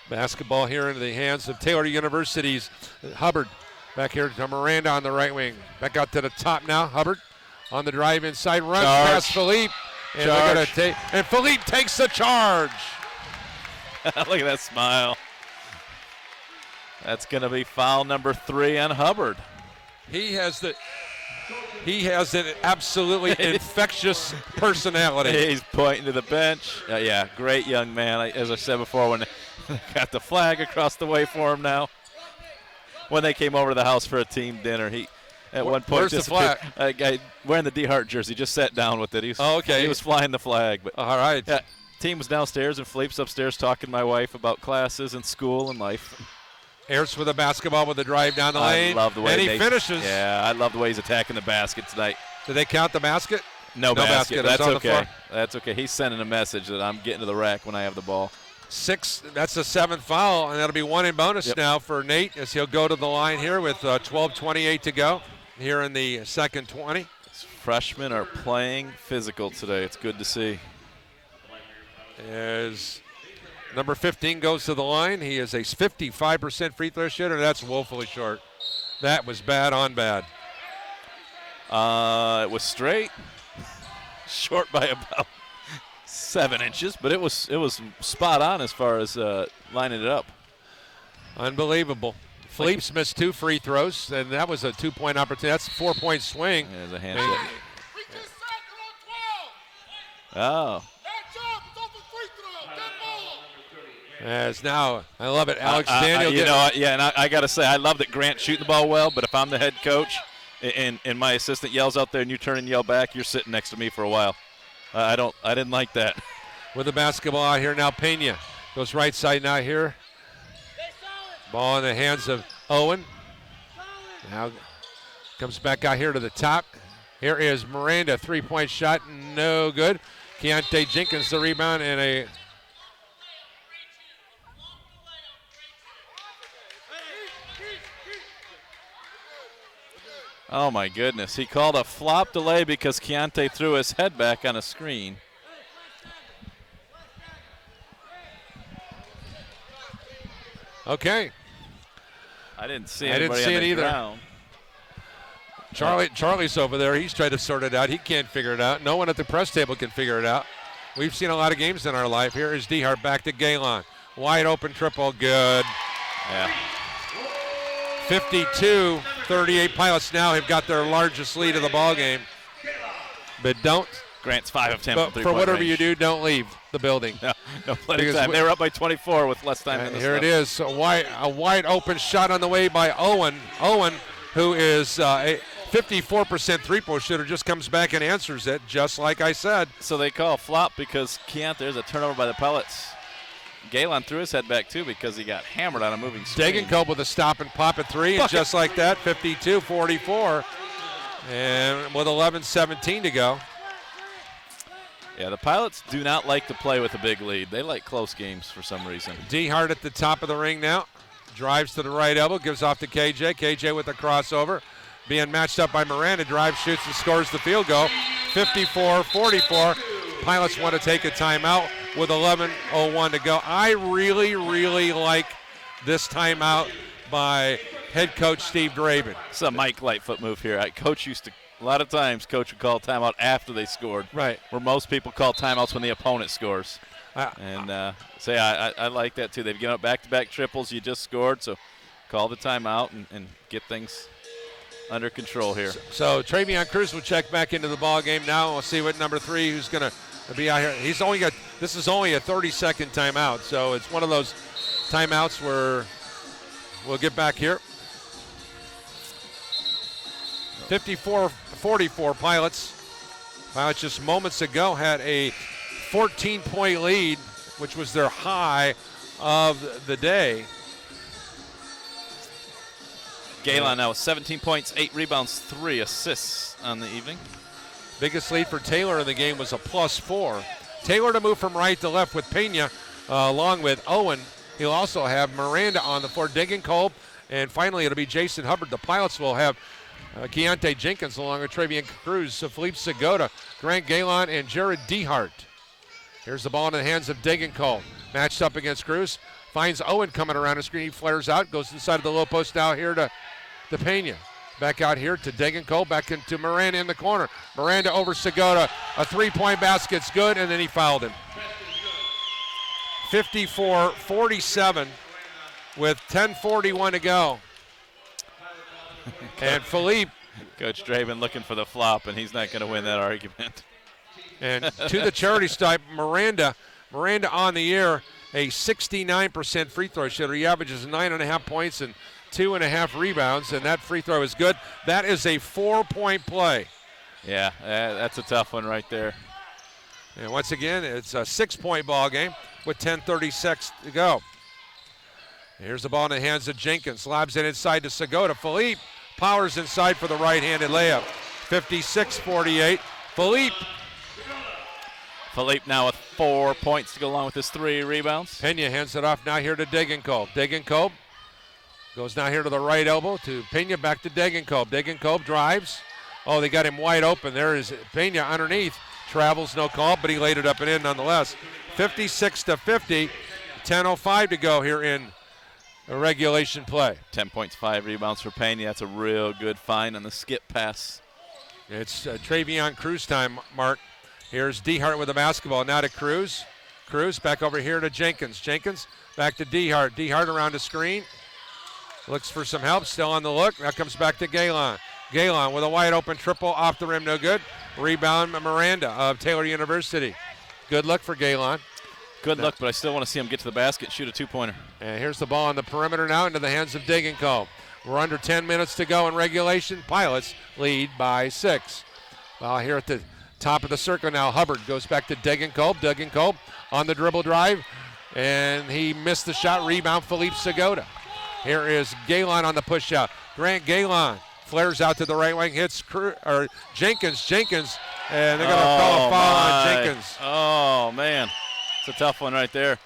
Basketball here into the hands of Taylor University's Hubbard. Back here to Miranda on the right wing. Back out to the top now. Hubbard on the drive inside. Runs past Philippe. And Philippe takes the charge. Look at that smile. That's going to be foul number 3 on Hubbard. He has an absolutely infectious personality. He's pointing to the bench. Yeah, great young man. As I said before, when they got the flag across the way for him now. When they came over to the house for a team dinner, he at one point where's the flag? A guy wearing the D. Hart jersey just sat down with it. He was flying the flag. But all right. Yeah, team was downstairs and Philippe's upstairs talking to my wife about classes and school and life. Ertz with a basketball with a drive down the lane. I love the way and he finishes. Yeah, I love the way he's attacking the basket tonight. Did they count the basket? No basket. That's on okay. That's okay. He's sending a message that I'm getting to the rack when I have the ball. 6. That's the 7th foul, and that'll be 1 in bonus now for Nate as he'll go to the line here with 12:28 to go here in the second 20. Freshmen are playing physical today. It's good to see. As number 15 goes to the line, he is a 55% free throw shooter. That's woefully short. That was bad on bad. It was straight, short by about 7 inches, but it was spot on as far as lining it up. Unbelievable. Philippe's missed 2 free throws, and that was a 2-point opportunity. That's a 4-point swing. There's a handshake. Oh. As now, I love it. Alex Daniel. And I got to say, I love that Grant's shooting the ball well, but if I'm the head coach and my assistant yells out there and you turn and yell back, you're sitting next to me for a while. I didn't like that. With the basketball out here now, Pena goes right side now here. Ball in the hands of Owen. Now comes back out here to the top. Here is Miranda, 3-point shot, no good. Keontae Jenkins the rebound and a Oh, my goodness. He called a flop delay because Keontae threw his head back on a screen. Okay. I didn't see anybody on the ground. Charlie's over there. He's trying to sort it out. He can't figure it out. No one at the press table can figure it out. We've seen a lot of games in our life. Here is DeHart back to Galen. Wide open triple, good. Yeah. 52-38. Pilots now have got their largest lead of the ball game. But don't. Grant's 5 of 10 but from three-point for whatever range. you do, don't leave the building. No plenty of time. They were up by 24 with less time than this. Here it is. A wide open shot on the way by Owen. Owen, who is a 54% three-point shooter, just comes back and answers it, just like I said. So they call a flop because there's a turnover by the Pilots. Galen threw his head back, too, because he got hammered on a moving screen. Degenkolb with a stop and pop at 3, and just like that, 52-44. And with 11:17 to go. Yeah, the Pilots do not like to play with a big lead. They like close games for some reason. DeHart at the top of the ring now. Drives to the right elbow, gives off to KJ. KJ with the crossover. Being matched up by Miranda. Drives, shoots, and scores the field goal. 54-44. Pilots want to take a timeout with 11:01 to go. I really, really like this timeout by head coach Steve Draven. It's a Mike Lightfoot move here. Coach used to, a lot of times, Coach would call timeout after they scored. Right. Where most people call timeouts when the opponent scores. I like that, too. They've given up back-to-back triples. You just scored, so call the timeout and get things under control here. So Travion Cruz will check back into the ball game now. We'll see what number 3 who's going to be out here. This is only a 30-second timeout, so it's one of those timeouts where we'll get back here. 54-44 Pilots. Pilots just moments ago had a 14-point lead, which was their high of the day. Galen now with 17 points, 8 rebounds, 3 assists on the evening. Biggest lead for Taylor in the game was a +4. Taylor to move from right to left with Pena along with Owen. He'll also have Miranda on the floor, Degenkolb, and finally it'll be Jason Hubbard. The Pilots will have Keontae Jenkins along with Travion Cruz, Philippe Segota, Grant Galen, and Jared DeHart. Here's the ball in the hands of Degenkolb. Matched up against Cruz. Finds Owen coming around the screen. He flares out, goes inside of the low post now here to Pena. Back out here to Degenkolb, back into Miranda in the corner. Miranda over Segota. A three-point basket's good, and then he fouled him. 54-47 with 10:41 to go. And Philippe. Coach Draven looking for the flop, and he's not going to win that argument. And to the charity stripe, Miranda on the air, a 69% free throw shooter. He averages 9.5 points and 2.5 rebounds, and that free throw is good. That is a 4-point play. Yeah, that's a tough one right there. And once again, it's a 6-point ball game with 10:36 to go. Here's the ball in the hands of Jenkins. Lobs it inside to Segota. Philippe powers inside for the right-handed layup. 56-48. Philippe. Philippe now with 4 points to go along with his 3 rebounds. Pena hands it off now here to Degenkolb. Degenkolb goes now here to the right elbow to Pena, back to Degenkolb. Degenkolb drives. Oh, they got him wide open. There is Pena underneath. Travels, no call, but he laid it up and in nonetheless. 56-50, 10:05 to go here in regulation play. 10 points, 5 rebounds for Pena. That's a real good find on the skip pass. It's Travion Cruz time, Mark. Here's DeHart with the basketball. Now to Cruz. Cruz back over here to Jenkins. Jenkins back to DeHart. DeHart around the screen. Looks for some help. Still on the look. Now comes back to Galen. Galen with a wide open triple off the rim. No good. Rebound Miranda of Taylor University. Good look for Galen. Good look, but I still want to see him get to the basket and shoot a 2-pointer. And here's the ball on the perimeter now into the hands of Degenkolb. We're under 10 minutes to go in regulation. Pilots lead by 6. Well, here at the top of the circle now, Hubbard goes back to Degenkolb. Degenkolb on the dribble drive, and he missed the shot. Rebound, Philippe Segota. Here is Galen on the push out. Grant Galen flares out to the right wing, hits Jenkins. Jenkins, and they're going to call a foul on Jenkins. Oh, man. It's a tough one right there.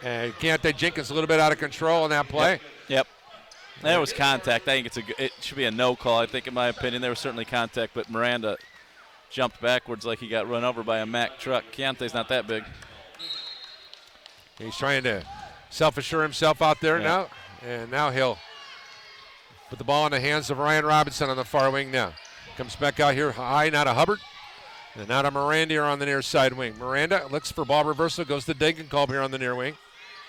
And Keontae Jenkins a little bit out of control in that play. Yep. There was contact. I think it should be a no call, I think, in my opinion. There was certainly contact, but Miranda jumped backwards like he got run over by a Mack truck. Keontae's not that big. He's trying to self-assure himself out there now, and now he'll put the ball in the hands of Ryan Robinson on the far wing now. Comes back out here high, now to Hubbard, and now to Miranda on the near side wing. Miranda looks for ball reversal, goes to Degenkolb here on the near wing,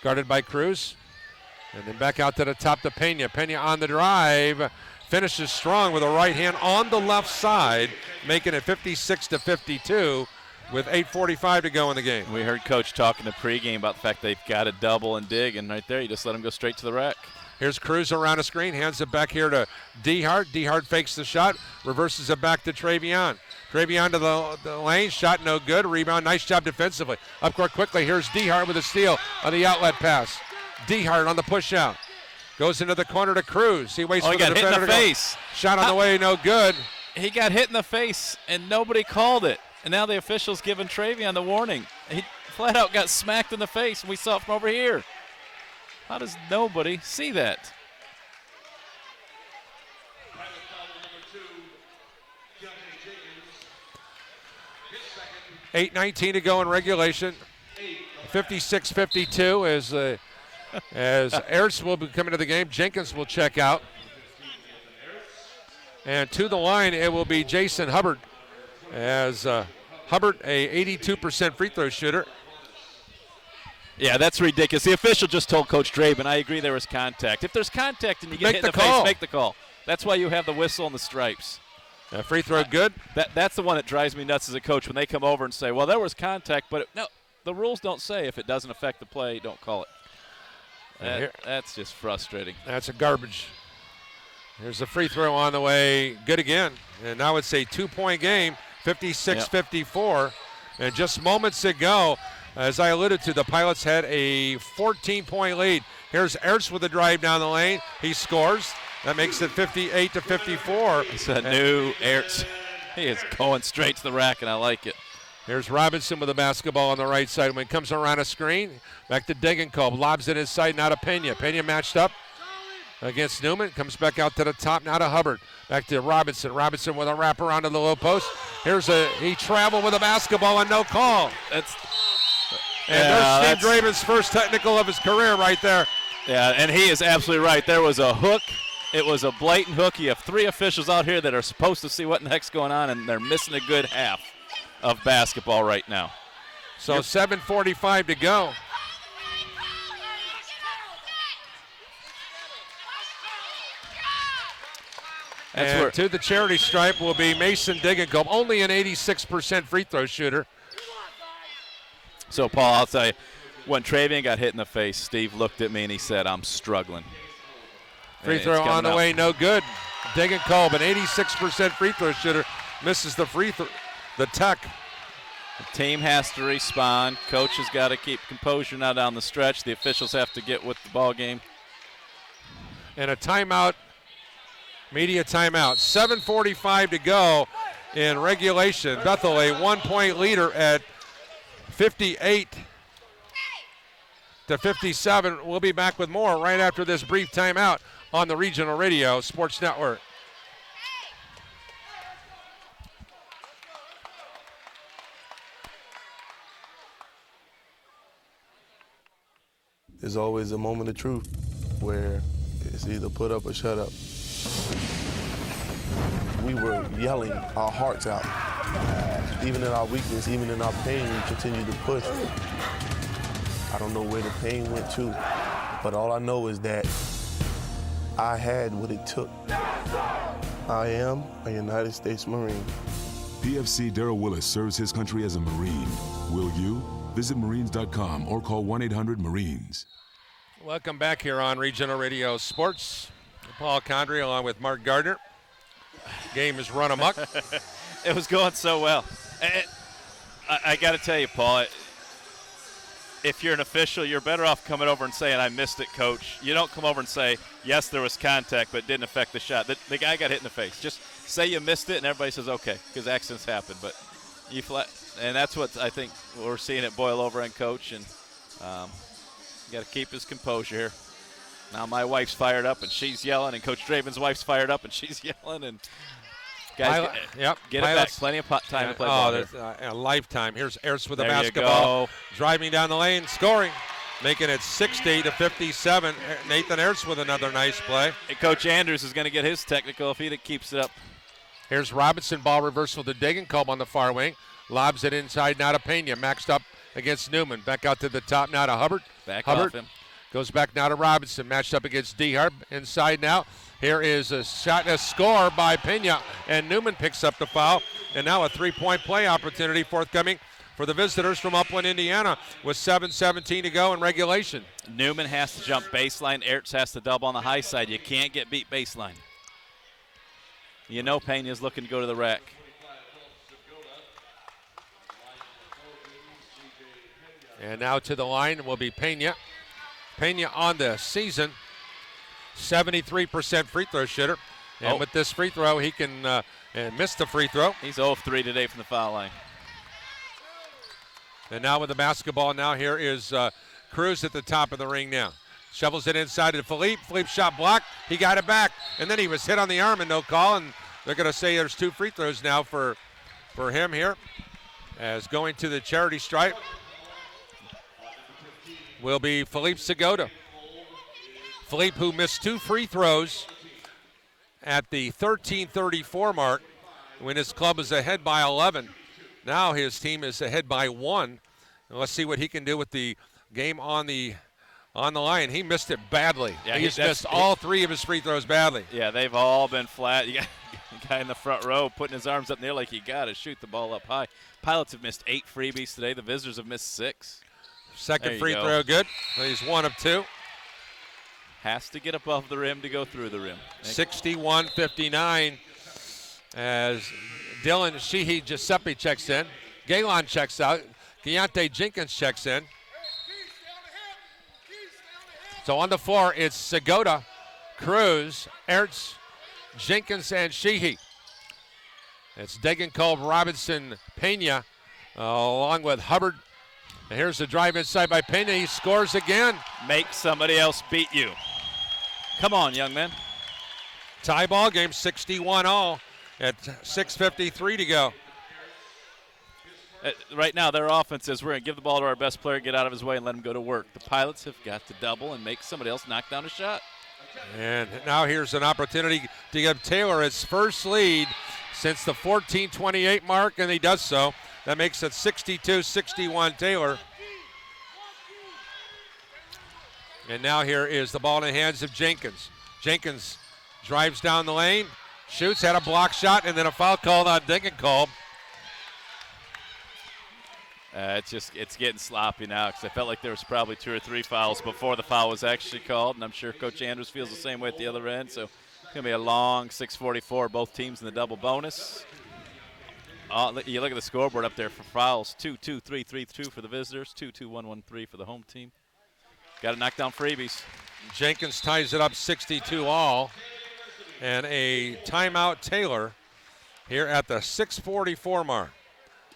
guarded by Cruz. And then back out to the top to Pena. Pena on the drive, finishes strong with a right hand on the left side, making it 56-52 with 8:45 to go in the game. We heard Coach talking the pregame about the fact they've got to double and dig, and right there you just let him go straight to the rack. Here's Cruz around a screen, hands it back here to DeHart. DeHart fakes the shot, reverses it back to Travion. Travion to the lane, shot no good. Rebound, nice job defensively. Up court quickly, here's DeHart with a steal on the outlet pass. DeHart on the push out. Goes into the corner to Cruz. He waits for the defender hit in the to face. Go. Shot on the way, no good. He got hit in the face, and nobody called it. And now the official's giving Travion the warning. He flat out got smacked in the face, and we saw it from over here. How does nobody see that? $8:19 to go in regulation. 56-52 as Ertz will be coming to the game. Jenkins will check out. And to the line, it will be Jason Hubbard, as Hubbard, a 82% free throw shooter. Yeah, that's ridiculous. The official just told Coach Draben, I agree there was contact. If there's contact and you get hit in the face, make the call. That's why you have the whistle and the stripes. Free throw good? That's the one that drives me nuts as a coach when they come over and say, well, there was contact, but no, the rules don't say if it doesn't affect the play, don't call it. That's just frustrating. That's a garbage. There's a free throw on the way. Good again. And now it's a 2-point game, 56-54. And just moments ago, as I alluded to, the Pilots had a 14-point lead. Here's Ertz with a drive down the lane. He scores. That makes it 58-54. It's a new Ertz. He is going straight to the rack, and I like it. Here's Robinson with the basketball on the right side. When it comes around a screen, back to Degenkolb. Lobs it inside, now to Pena. Pena matched up against Newman. Comes back out to the top, now to Hubbard. Back to Robinson. Robinson with a wrap around to the low post. He traveled with a basketball and no call. There's Steve Draven's first technical of his career right there. Yeah, and he is absolutely right. There was a hook. It was a blatant hook. You have 3 officials out here that are supposed to see what in the heck's going on, and they're missing a good half of basketball right now. So 7:45 to go. And to the charity stripe will be Mason Degenkolb, only an 86% free throw shooter. So, Paul, I'll tell you, when Travion got hit in the face, Steve looked at me and he said, I'm struggling. Free throw on the way, no good. Degenkolb, an 86% free throw shooter, misses the free throw, the tuck. The team has to respond. Coach has got to keep composure now down the stretch. The officials have to get with the ball game. And a timeout, media timeout. 7:45 to go in regulation. Bethel a 1-point leader at 58-57. We'll be back with more right after this brief timeout on the Regional Radio Sports Network. There's always a moment of truth where it's either put up or shut up. We were yelling our hearts out. Even in our weakness, even in our pain, we continued to push. I don't know where the pain went to, but all I know is that I had what it took. I am a United States Marine. PFC Darrell Willis serves his country as a Marine. Will you? Visit Marines.com or call 1-800-MARINES. Welcome back here on Regional Radio Sports. Paul Condry along with Mark Gardner. Game is run amok. It was going so well. I got to tell you, Paul, if you're an official, you're better off coming over and saying, I missed it, coach. You don't come over and say, yes, there was contact, but it didn't affect the shot. The guy got hit in the face. Just say you missed it, and everybody says, okay, because accidents happen. But you and that's what I think we're seeing it boil over on Coach, and you got to keep his composure here. Now my wife's fired up, and she's yelling, and Coach Draven's wife's fired up, and she's yelling, and guys, get it back. Plenty of time to play ball here. A lifetime. Here's Ertz with the basketball. Driving down the lane, scoring, making it 60-57. Nathan Ertz with another nice play. And Coach Andrews is going to get his technical if he keeps it up. Here's Robinson, ball reversal to Degenkolb on the far wing. Lobs it inside now to Pena. Maxed up against Newman. Back out to the top now to Hubbard. Off him. Goes back now to Robinson. Matched up against D-Harp. Inside now. Here is a shot and a score by Pena. And Newman picks up the foul. And now a three-point play opportunity forthcoming for the visitors from Upland, Indiana, with 7:17 to go in regulation. Newman has to jump baseline. Ertz has to double on the high side. You can't get beat baseline. You know Pena's looking to go to the rack. And now to the line will be Pena. Pena on the season, 73% free throw shooter. And with this free throw, he can miss the free throw. He's 0 of 3 today from the foul line. And now with the basketball, now here is Cruz at the top of the ring now. Shovels it inside to Philippe. Philippe shot blocked. He got it back. And then he was hit on the arm and no call. And they're going to say there's 2 free throws now for him here. As going to the charity stripe will be Philippe Segota. Philippe, who missed 2 free throws at the 13:34 mark when his club is ahead by 11. Now his team is ahead by 1. And let's see what he can do with the game on the line. He missed it badly. Yeah, He's missed all 3 of his free throws badly. Yeah, they've all been flat. You got a guy in the front row putting his arms up in the air like you got to shoot the ball up high. Pilots have missed 8 freebies today. The visitors have missed 6. Second free throw good. He's 1 of 2. Has to get above the rim to go through the rim. 61-59 as Dylan Sheehy Giuseppe checks in. Galen checks out. Keontae Jenkins checks in. So on the floor, it's Segota, Cruz, Ertz, Jenkins, and Sheehy. It's Degenkolb, Robinson, Pena, along with Hubbard. And here's the drive inside by Pena. He scores again. Make somebody else beat you. Come on, young man. Tie ball game, 61-all at 6:53 to go. Right now, their offense is we're going to give the ball to our best player, get out of his way, and let him go to work. The Pilots have got to double and make somebody else knock down a shot. And now here's an opportunity to give Taylor his first lead since the 14:28 mark, and he does so. That makes it 62-61 Taylor. And now here is the ball in the hands of Jenkins. Jenkins drives down the lane, shoots, had a block shot, and then a foul called on Degenkolb. It's getting sloppy now because I felt like there was probably 2 or 3 fouls before the foul was actually called, and I'm sure Coach Andrews feels the same way at the other end. So it's going to be a long 6:44, both teams in the double bonus. You look at the scoreboard up there for fouls, 2-2, 3-3-2 for the visitors, 2-2, 1-1-3 for the home team. Got to knock down freebies. Jenkins ties it up 62-all. And a timeout Taylor here at the 6:44 mark.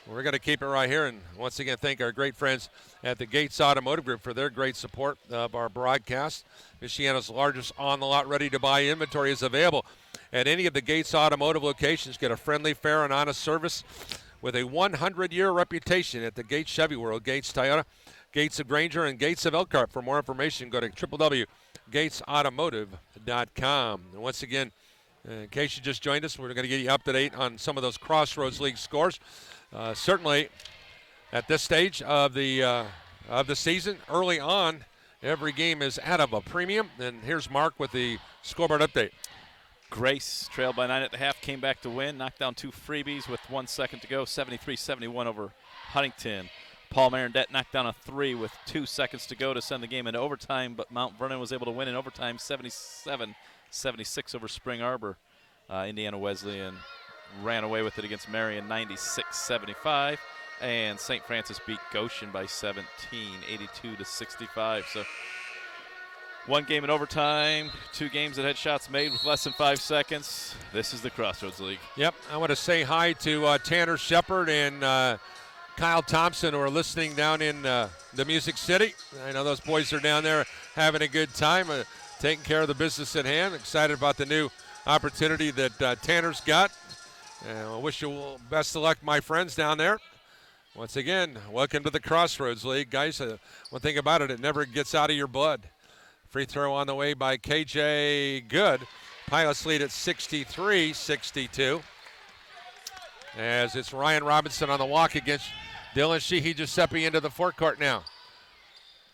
We're going to keep it right here, and once again thank our great friends at the Gates Automotive Group for their great support of our broadcast. Michiana's largest on-the-lot ready-to-buy inventory is available at any of the Gates Automotive locations. Get a friendly, fair, and honest service with a 100-year reputation at the Gates Chevy World, Gates Toyota, Gates of Granger, and Gates of Elkhart. For more information, go to www.gatesautomotive.com. And once again, in case you just joined us, we're going to get you up to date on some of those Crossroads League scores. Certainly, at this stage of the season, early on, every game is at of a premium. And here's Mark with the scoreboard update. Grace trailed by 9 at the half, came back to win, knocked down 2 freebies with 1 second to go, 73-71 over Huntington. Paul Marendette knocked down a 3 with 2 seconds to go to send the game into overtime, but Mount Vernon was able to win in overtime, 77-76 over Spring Arbor. Indiana Wesleyan ran away with it against Marion, 96-75, and St. Francis beat Goshen by 17, 82-65. So 1 game in overtime, 2 games that had shots made with less than 5 seconds. This is the Crossroads League. Yep, I want to say hi to Tanner Shepard and Kyle Thompson, who are listening down in the Music City. I know those boys are down there having a good time, taking care of the business at hand. Excited about the new opportunity that Tanner's got. I wish you best of luck, my friends down there. Once again, welcome to the Crossroads League, guys. One thing about it, it never gets out of your blood. Free throw on the way by KJ. Good. Pilots lead at 63-62. As it's Ryan Robinson on the walk against Dylan Sheehy Giuseppe into the forecourt now.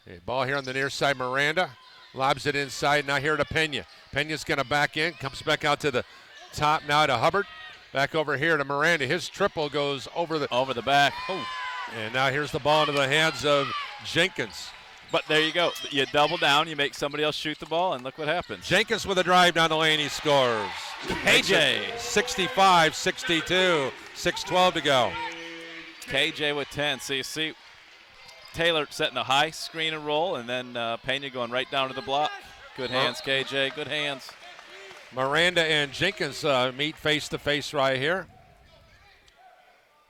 Okay, ball here on the near side. Miranda lobs it inside. Now here to Pena. Pena's going to back in. Comes back out to the top now to Hubbard. Back over here to Miranda. His triple goes over the back. Oh. And now here's the ball into the hands of Jenkins. But there you go. You double down, you make somebody else shoot the ball, and look what happens. Jenkins with a drive down the lane. He scores. KJ. 65-62. 6:12 to go. KJ with 10. So you see Taylor setting a high screen and roll, and then Pena going right down to the block. Good hands, KJ. Good hands. Miranda and Jenkins meet face-to-face right here.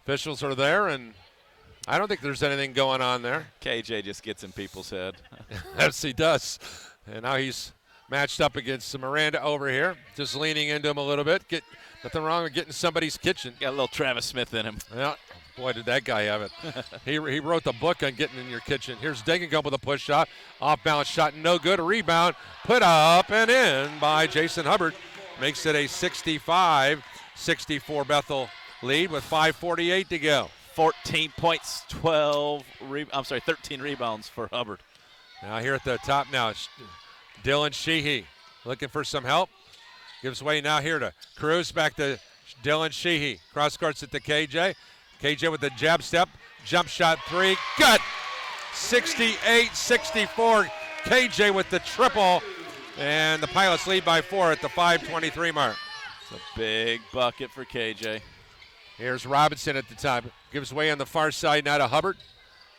Officials are there, and I don't think there's anything going on there. KJ just gets in people's head. Yes, he does. And now he's matched up against Miranda over here, just leaning into him a little bit. Nothing wrong with getting somebody's kitchen. Got a little Travis Smith in him. Yeah, boy, did that guy have it. He wrote the book on getting in your kitchen. Here's Degenkamp with a push shot. Off-balance shot, no good. A rebound, put up and in by Jason Hubbard. Makes it a 65-64 Bethel lead with 5:48 to go. 14 points, 13 rebounds for Hubbard. Now here at the top now, it's Dylan Sheehy looking for some help. Gives way now here to Cruz, back to Dylan Sheehy. Cross courts it to KJ. KJ with the jab step, jump shot 3, good. 68-64, KJ with the triple, and the Pilots lead by 4 at the 5:23 mark. It's a big bucket for KJ. Here's Robinson at the top. Gives way on the far side now to Hubbard.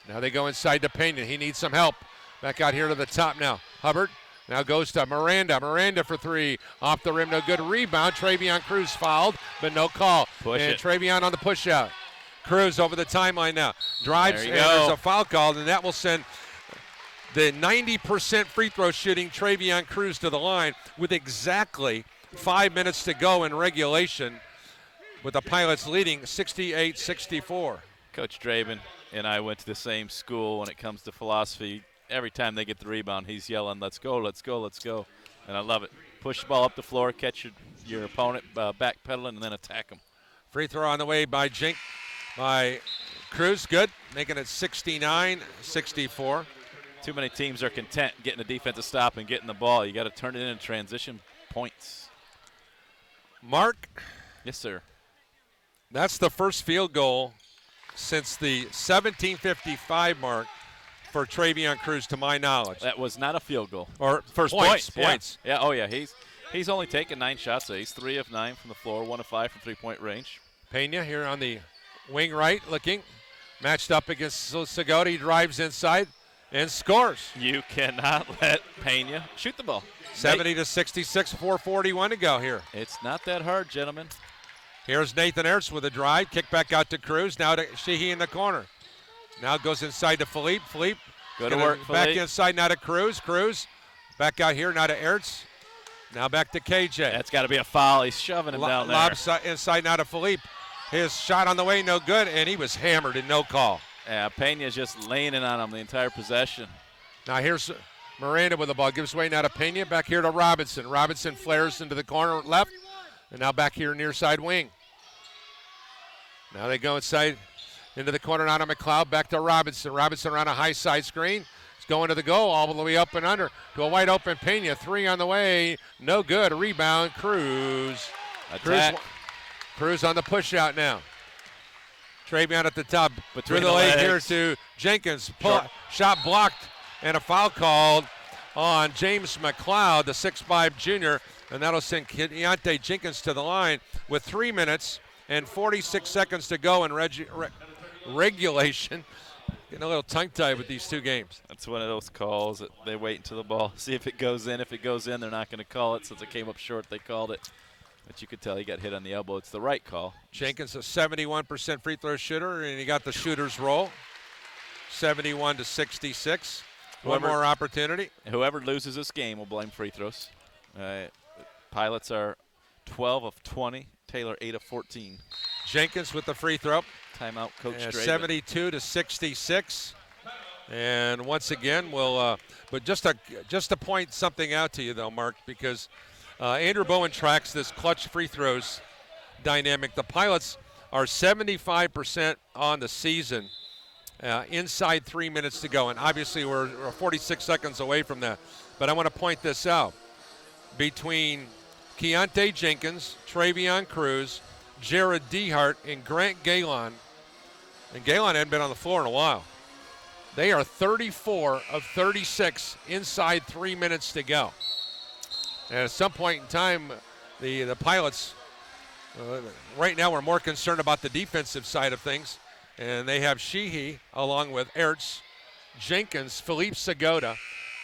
Now they go inside to Pena. He needs some help. Back out here to the top now. Hubbard now goes to Miranda. Miranda for 3. Off the rim, no good. Rebound. Travion Cruz fouled, but no call. And Travion on the push out. Cruz over the timeline now. Drives, and there's a foul called, and that will send the 90% free throw shooting Travion Cruz to the line with exactly 5 minutes to go in regulation, with the Pilots leading 68-64. Coach Draven and I went to the same school when it comes to philosophy. Every time they get the rebound, he's yelling, let's go, let's go, let's go. And I love it. Push the ball up the floor, catch your opponent backpedaling, and then attack him. Free throw on the way by Cruz. Good, making it 69-64. Too many teams are content getting a defensive stop and getting the ball. You got to turn it into transition points. Mark? Yes, sir. That's the first field goal since the 17:55 mark for Travion Cruz, to my knowledge. That was not a field goal. Or first points. Yeah. Oh, yeah. He's only taken 9 shots. So he's 3 of 9 from the floor, 1 of 5 from three-point range. Pena here on the wing right, looking. Matched up against Segota. He drives inside and scores. You cannot let Pena shoot the ball. 70-66, 4:41 to go here. It's not that hard, gentlemen. Here's Nathan Ertz with a drive. Kick back out to Cruz. Now to Sheehy in the corner. Now goes inside to Philippe. Philippe. Go to work, Back Philippe. inside now to Cruz. Cruz. Back out here now to Ertz. Now back to KJ. That's got to be a foul. He's shoving him down there. Lob inside now to Philippe. His shot on the way, no good, and he was hammered and no call. Yeah, Pena's just laying it on him the entire possession. Now here's Miranda with the ball. Gives way now to Pena. Back here to Robinson. Robinson flares into the corner left. And now back here near side wing. Now they go inside into the corner now to McLeod. Back to Robinson. Robinson around a high side screen. He's going to the goal all the way up and under to a wide open Pena. 3 on the way. No good. A rebound. Cruz. Attack. Cruz on the push out now. Travion at the top. Between Through the lane here to Jenkins. Shot blocked and a foul called on James McLeod, the 6'5 junior. And that'll send Keontae Jenkins to the line with 3 minutes and 46 seconds to go in regulation. Getting a little tongue-tied with these two games. That's one of those calls that they wait until the ball, see if it goes in. If it goes in, they're not going to call it. Since it came up short, they called it. But you could tell he got hit on the elbow. It's the right call. Jenkins a 71% free throw shooter, and he got the shooter's roll. 71 to 66. One more opportunity. Whoever loses this game will blame free throws. Pilots are 12 of 20. Taylor 8 of 14. Jenkins with the free throw. Timeout, Coach Draven. 72 to 66. And once again, we'll. But just to point something out to you, though, Mark, because Andrew Bowen tracks this clutch free throws dynamic. The Pilots are 75% on the season inside 3 minutes to go. And obviously we're 46 seconds away from that. But I want to point this out. Between Keontae Jenkins, Travion Cruz, Jared Dehart, and Grant Galen, and Galen hadn't been on the floor in a while. They are 34 of 36 inside 3 minutes to go. And at some point in time, the Pilots, right now we're more concerned about the defensive side of things. And they have Sheehy along with Ertz, Jenkins, Philippe Segota,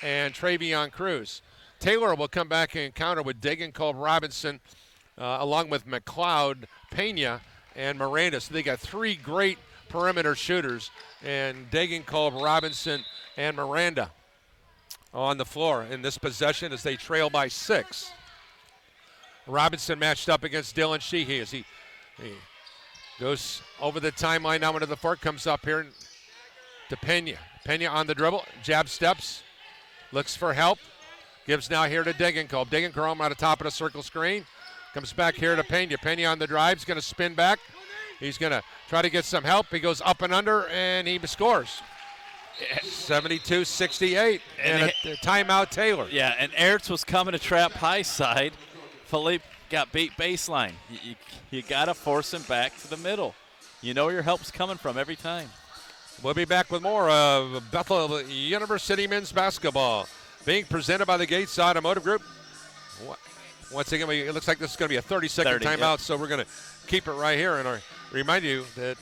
and Travion Cruz. Taylor will come back and counter with Degenkolb Robinson along with McLeod, Pena, and Miranda. So they got 3 great perimeter shooters, and Degenkolb, Robinson, and Miranda on the floor in this possession as they trail by 6. Robinson matched up against Dylan Sheehy as he goes over the timeline now into the fork, comes up here to Pena. Pena on the dribble, jab steps, looks for help, gives now here to Degenkolb. Degenkolb on the top of the circle screen, comes back here to Pena. Pena on the drive, he's going to spin back. He's going to try to get some help. He goes up and under, and he scores. 72-68, and a timeout Taylor. Yeah, and Ertz was coming to trap high side. Philippe got beat baseline. You got to force him back to the middle. You know where your help's coming from every time. We'll be back with more of Bethel University men's basketball being presented by the Gates Automotive Group. Once again, it looks like this is going to be a 30-second timeout, so we're going to keep it right here. And I remind you that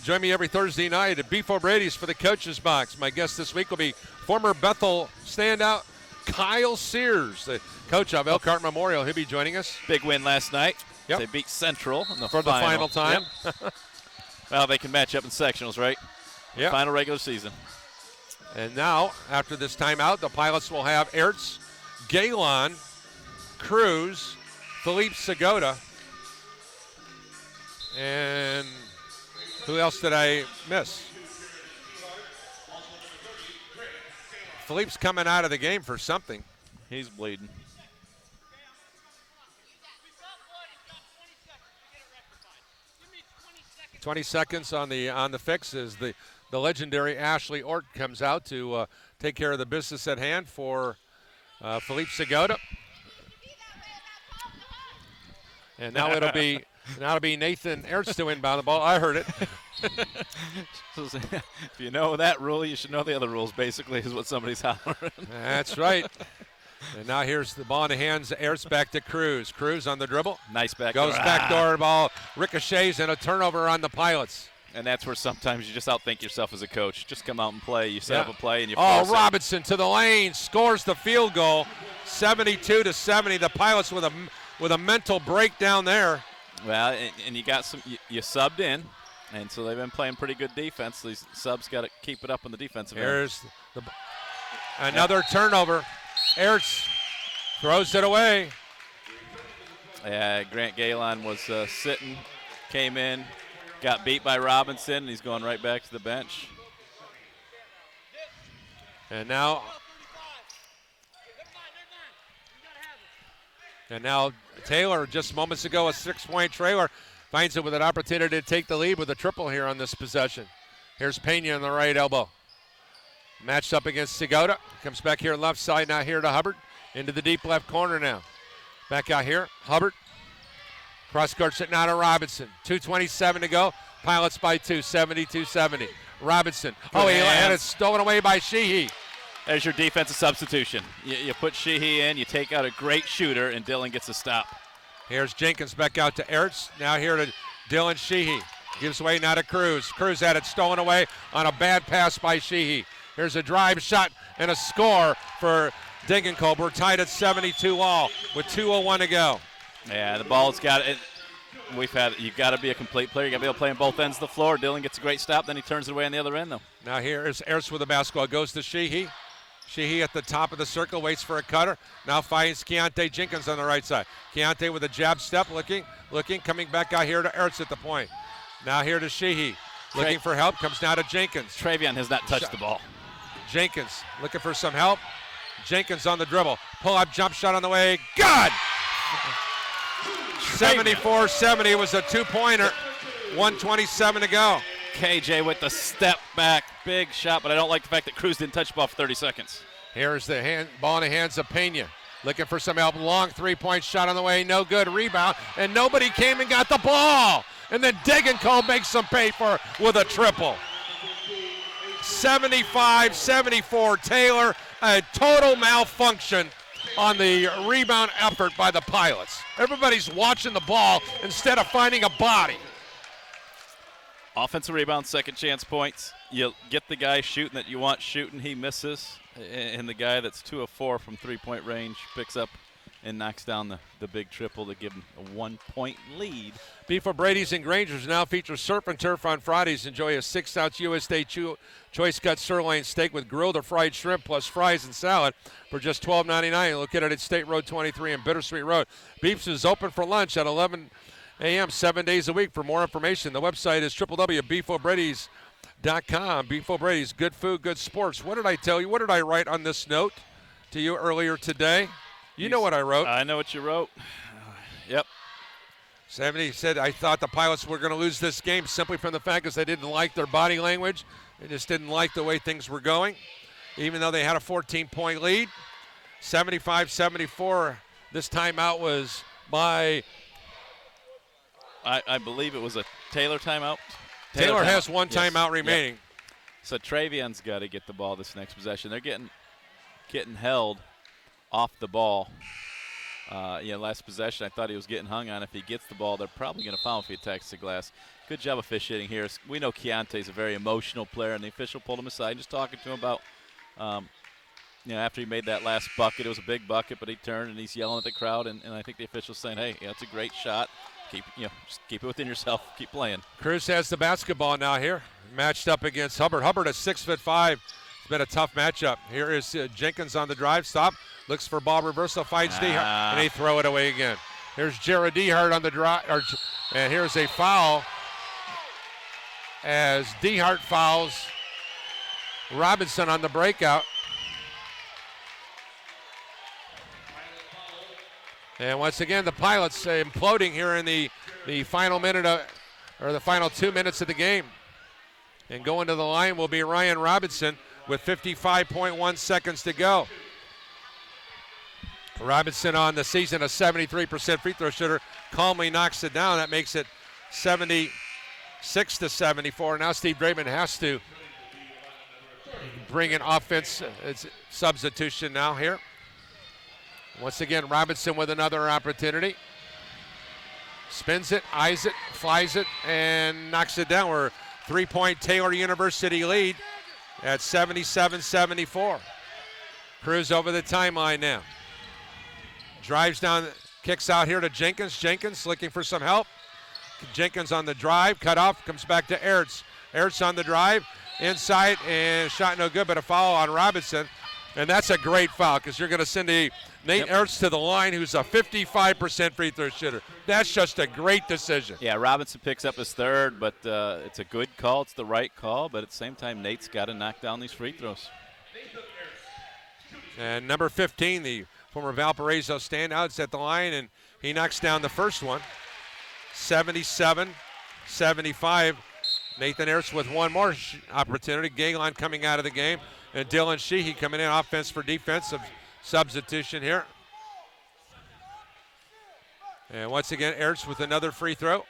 join me every Thursday night at Beef O'Brady's for the Coach's Box. My guest this week will be former Bethel standout Kyle Sears, the coach of Elkhart Memorial. He'll be joining us. Big win last night. Yep. They beat Central in the final time. Yep. Well, they can match up in sectionals, right? Yeah. Final regular season. And now, after this timeout, the Pilots will have Ertz, Galen, Cruz, Philippe Segota, and who else did I miss? Philippe's coming out of the game for something. He's bleeding. "20 seconds on the fix as the legendary Ashley Ort comes out to take care of the business at hand for Philippe Segota. And now it'll be Nathan Ertz to inbound the ball. I heard it. If you know that rule, you should know the other rules, basically, is what somebody's hollering. That's right. And now here's the ball in the hands of Ertz, back to Cruz. Cruz on the dribble. Nice back Goes door. backdoor ball, ricochets, and a turnover on the Pilots. And that's where sometimes you just outthink yourself as a coach. Just come out and play. You set up a play and you force force it. Robinson to the lane, scores the field goal, 72-70. The Pilots with a mental breakdown there. Well, and you got you subbed in, and so they've been playing pretty good defense. These subs got to keep it up on the defensive end. Here's another turnover. Ertz throws it away. Yeah, Grant Galen was sitting, came in, got beat by Robinson, and he's going right back to the bench. And now Taylor, just moments ago, a 6-point trailer, finds it with an opportunity to take the lead with a triple here on this possession. Here's Pena on the right elbow. Matched up against Segota. Comes back here left side, now here to Hubbard. Into the deep left corner now. Back out here, Hubbard. Cross court sitting out of Robinson. 2:27 to go. Pilots by 2, 72-70. Robinson. He had it stolen away by Sheehy. There's your defensive substitution. You put Sheehy in, you take out a great shooter, and Dillon gets a stop. Here's Jenkins back out to Ertz. Now here to Dylan Sheehy. Gives away now to Cruz. Cruz had it stolen away on a bad pass by Sheehy. Here's a drive shot and a score for Degenkolb. We're tied at 72 all with 2:01 to go. Yeah, the ball's got it. You've got to be a complete player. You got to be able to play on both ends of the floor. Dillon gets a great stop, then he turns it away on the other end, though. Now here is Ertz with the basketball. Goes to Sheehy. Sheehy at the top of the circle, waits for a cutter. Now finds Keontae Jenkins on the right side. Keontae with a jab step, looking, coming back out here to Ertz at the point. Now here to Sheehy, looking for help, comes now to Jenkins. Travion has not touched the ball. Jenkins looking for some help. Jenkins on the dribble. Pull-up jump shot on the way. Good! 74-70. It was a two-pointer. 1:27 to go. KJ with the step back. Big shot, but I don't like the fact that Cruz didn't touch the ball for 30 seconds. Here's the ball in the hands of Pena. Looking for some help. Long three-point shot on the way. No good. Rebound. And nobody came and got the ball. And then Degenkolb makes them pay for with a triple. 75-74 Taylor. A total malfunction on the rebound effort by the Pilots. Everybody's watching the ball instead of finding a body. Offensive rebound, second chance points. You get the guy shooting that you want shooting, he misses. And the guy that's 2 of 4 from three-point range picks up and knocks down the big triple to give him a 1-point lead. Beef O'Brady's and Granger's now features surf and turf on Fridays. Enjoy a 6-ounce USA choice cut sirloin steak with grilled or fried shrimp plus fries and salad for just $12.99. Located at State Road 23 and Bittersweet Road. Beef's is open for lunch at 11 a.m. 7 days a week. For more information, the website is www.beefobradys.com. Beef O'Brady's, good food, good sports. What did I tell you? What did I write on this note to you earlier today? You know what I wrote. I know what you wrote. Yep. 70 said, I thought the Pilots were going to lose this game simply from the fact that they didn't like their body language. They just didn't like the way things were going, even though they had a 14-point lead. 75-74. This timeout was by... I believe it was a Taylor timeout. Taylor has one timeout remaining. Yep. So Travion's got to get the ball this next possession. They're getting held off the ball. Last possession, I thought he was getting hung on. If he gets the ball, they're probably going to foul if he attacks the glass. Good job officiating here. We know Keontae's a very emotional player, and the official pulled him aside, just talking to him about, after he made that last bucket. It was a big bucket, but he turned and he's yelling at the crowd, and I think the official's saying, hey, it's a great shot. Just keep it within yourself. Keep playing. Cruz has the basketball now here, matched up against Hubbard. Hubbard is 6'5". It's been a tough matchup. Here is Jenkins on the drive. Stop. Looks for ball reversal. Finds Dehart. And they throw it away again. Here's Jared Dehart on the drive. And here's a foul as Dehart fouls Robinson on the breakout. And once again, the Pilots imploding here in the final minute or the final 2 minutes of the game. And going to the line will be Ryan Robinson with 55.1 seconds to go. Robinson on the season, a 73% free throw shooter, calmly knocks it down. That makes it 76-74. Now Steve Draymond has to bring in offense. It's substitution now here. Once again, Robinson with another opportunity. Spins it, eyes it, flies it, and knocks it down. We're 3-point Taylor University lead at 77-74. Cruz over the timeline now. Drives down, kicks out here to Jenkins. Jenkins looking for some help. Jenkins on the drive, cut off, comes back to Ertz. Ertz on the drive, inside, and shot no good, but a foul on Robinson. And that's a great foul because you're going to send Nate Ertz to the line, who's a 55% free throw shooter. That's just a great decision. Yeah, Robinson picks up his third, but it's a good call. It's the right call, but at the same time, Nate's got to knock down these free throws. And number 15, the former Valparaiso standout, is at the line, and he knocks down the first one. 77-75. Nathan Ertz with one more opportunity. Galen coming out of the game. And Dylan Sheehy coming in, offense for defensive substitution here. And once again, Ertz with another free throw.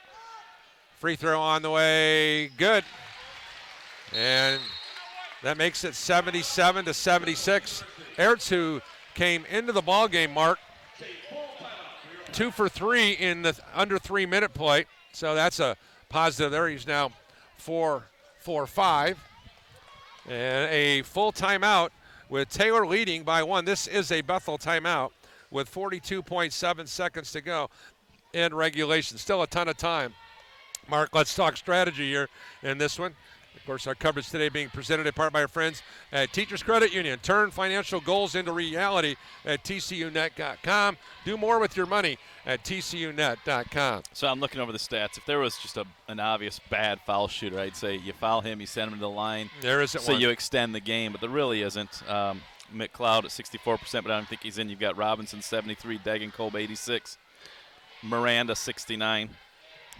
Free throw on the way, good. And that makes it 77-76. Ertz, who came into the ball game, Mark, 2 for 3 in the under 3-minute play. So that's a positive there. He's now 4 for 5. And a full timeout with Taylor leading by 1. This is a Bethel timeout with 42.7 seconds to go in regulation. Still a ton of time. Mark, let's talk strategy here in this one. Of course, our coverage today being presented in part by our friends at Teachers Credit Union. Turn financial goals into reality at tcunet.com. Do more with your money at tcunet.com. So I'm looking over the stats. If there was just an obvious bad foul shooter, I'd say you foul him, you send him to the line. There isn't so one. You extend the game, but there really isn't. McLeod at 64%, but I don't think he's in. You've got Robinson 73, Degenkolb 86, Miranda 69,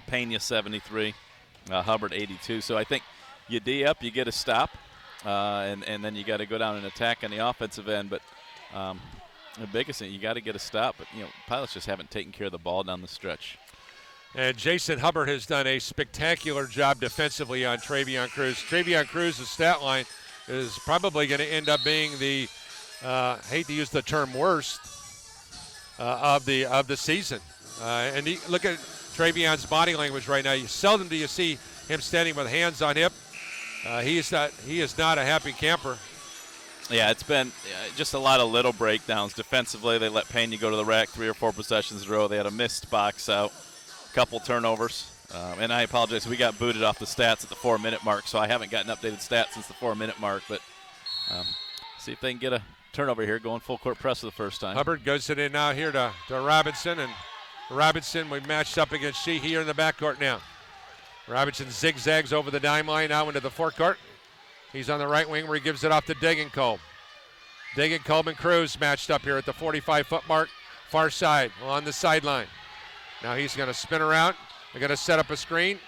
Pena 73, Hubbard 82. So I think you D up, you get a stop, and then you got to go down and attack on the offensive end. But the biggest thing, you got to get a stop. But Pilots just haven't taken care of the ball down the stretch. And Jason Hubbard has done a spectacular job defensively on Travion Cruz. Travion Cruz's stat line is probably going to end up being the, hate to use the term worst, of the season. And look at Travion's body language right now. Seldom do you see him standing with hands on hip. He is not a happy camper. Yeah, it's been just a lot of little breakdowns. Defensively, they let Pena go to the rack 3 or 4 possessions in a row. They had a missed box out, a couple turnovers. And I apologize, we got booted off the stats at the 4-minute mark, so I haven't gotten updated stats since the 4-minute mark. But see if they can get a turnover here, going full court press for the first time. Hubbard goes it in now here to Robinson, and Robinson, we matched up against Sheehy here in the backcourt now. Robinson zigzags over the dime line now into the forecourt. He's on the right wing where he gives it off to Degenkolb. Degenkolb and Cruz matched up here at the 45-foot mark, far side, on the sideline. Now he's going to spin around. They're going to set up a screen.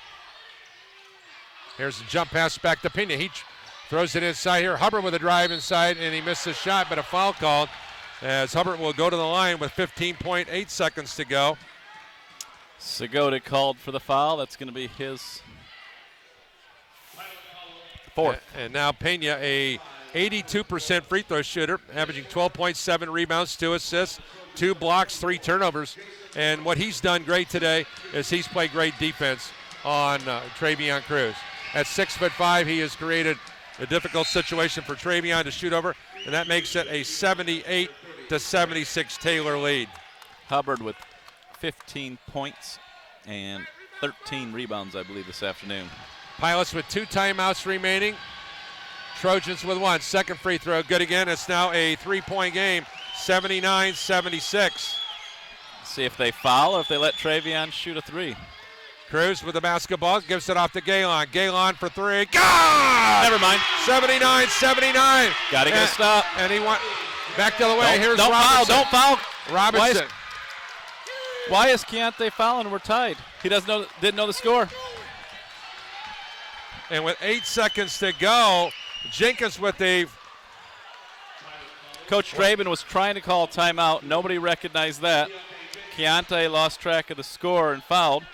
Here's a jump pass back to Pena. He throws it inside here. Hubbard with a drive inside, and he missed the shot, but a foul called as Hubbard will go to the line with 15.8 seconds to go. Segota called for the foul. That's going to be his fourth. And now Pena, a 82% free throw shooter, averaging 12.7 rebounds, 2 assists, 2 blocks, 3 turnovers. And what he's done great today is he's played great defense on Travion Cruz. At 6'5", he has created a difficult situation for Travion to shoot over, and that makes it a 78-76 Taylor lead. Hubbard with 15 points and 13 rebounds, I believe, this afternoon. Pilots with 2 timeouts remaining. Trojans with 1. Second free throw, good again. It's now a 3-point game, 79-76. See if they foul or if they let Travion shoot a 3. Cruz with the basketball, gives it off to Galen. Galen for 3. God! Never mind. 79-79. Got to get a stop. And he went back the other way. Here's don't Robinson. Don't foul. Robinson. Why is Keontae fouling? We're tied. He didn't know the score. And with 8 seconds to go, Jenkins with the... Coach Draben was trying to call a timeout. Nobody recognized that. Keontae lost track of the score and fouled.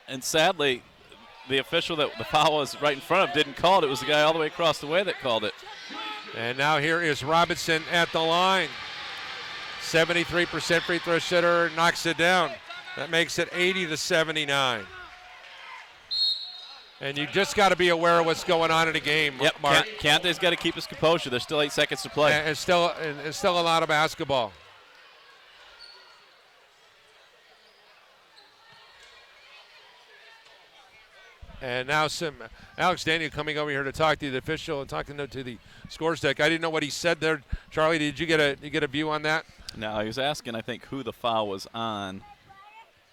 And sadly, the official that the foul was right in front of didn't call it. It was the guy all the way across the way that called it. And now here is Robinson at the line. 73% free throw shooter, knocks it down. That makes it 80-79. And you just got to be aware of what's going on in a game, Yep, Mark. Keontae's got to keep his composure. There's still 8 seconds to play. And it's still a lot of basketball. And now Alex Daniel coming over here to talk to the official and talking to the scores deck. I didn't know what he said there. Charlie, did you get a view on that? No, he was asking, I think, who the foul was on.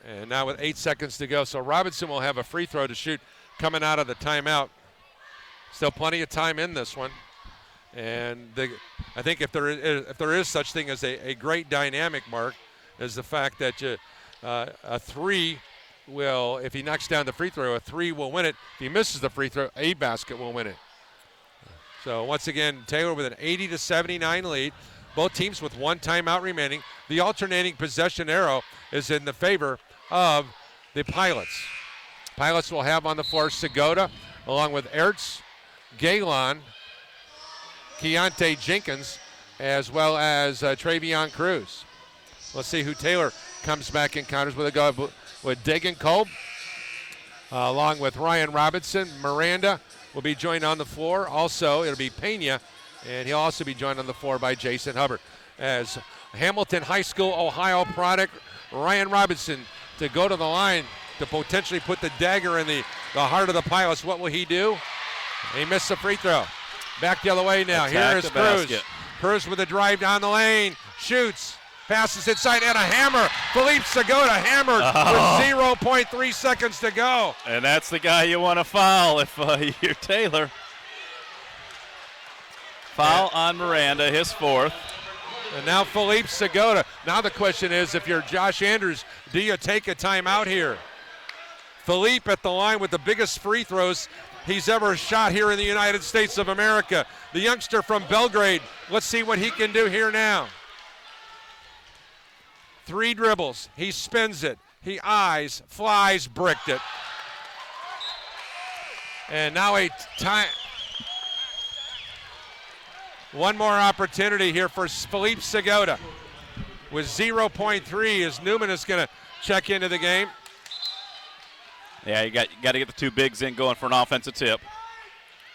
And now with 8 seconds to go, so Robinson will have a free throw to shoot coming out of the timeout. Still plenty of time in this one. And I think if there is such thing as a great dynamic, Mark, is the fact that a three will, if he knocks down the free throw, a three will win it. If he misses the free throw, a basket will win it. So once again, Taylor with an 80-79 lead. Both teams with one timeout remaining. The alternating possession arrow is in the favor of the Pilots. Pilots will have on the floor Segota along with Ertz, Galen, Keontae Jenkins, as well as Travion Cruz. Let's see who Taylor comes back encounters with. A go with Dagan Kolb, along with Ryan Robinson. Miranda will be joined on the floor. Also, it'll be Pena, and he'll also be joined on the floor by Jason Hubbard. As Hamilton High School, Ohio product, Ryan Robinson to go to the line to potentially put the dagger in the heart of the Pilots. What will he do? He missed the free throw. Back the other way now. Attack Here is the Cruz. basket. Cruz with a drive down the lane. Shoots. Passes inside and a hammer. Philippe Segota hammered with 0.3 seconds to go. And that's the guy you want to foul if you're Taylor. Foul on Miranda, his fourth. And now Philippe Segota. Now the question is, if you're Josh Andrews, do you take a timeout here? Philippe at the line with the biggest free throws he's ever shot here in the United States of America. The youngster from Belgrade. Let's see what he can do here now. 3 dribbles. He spins it. He eyes, flies, bricked it. And now one more opportunity here for Philippe Segota. With 0.3 as Newman is going to check into the game. Yeah, you got to get the two bigs in going for an offensive tip.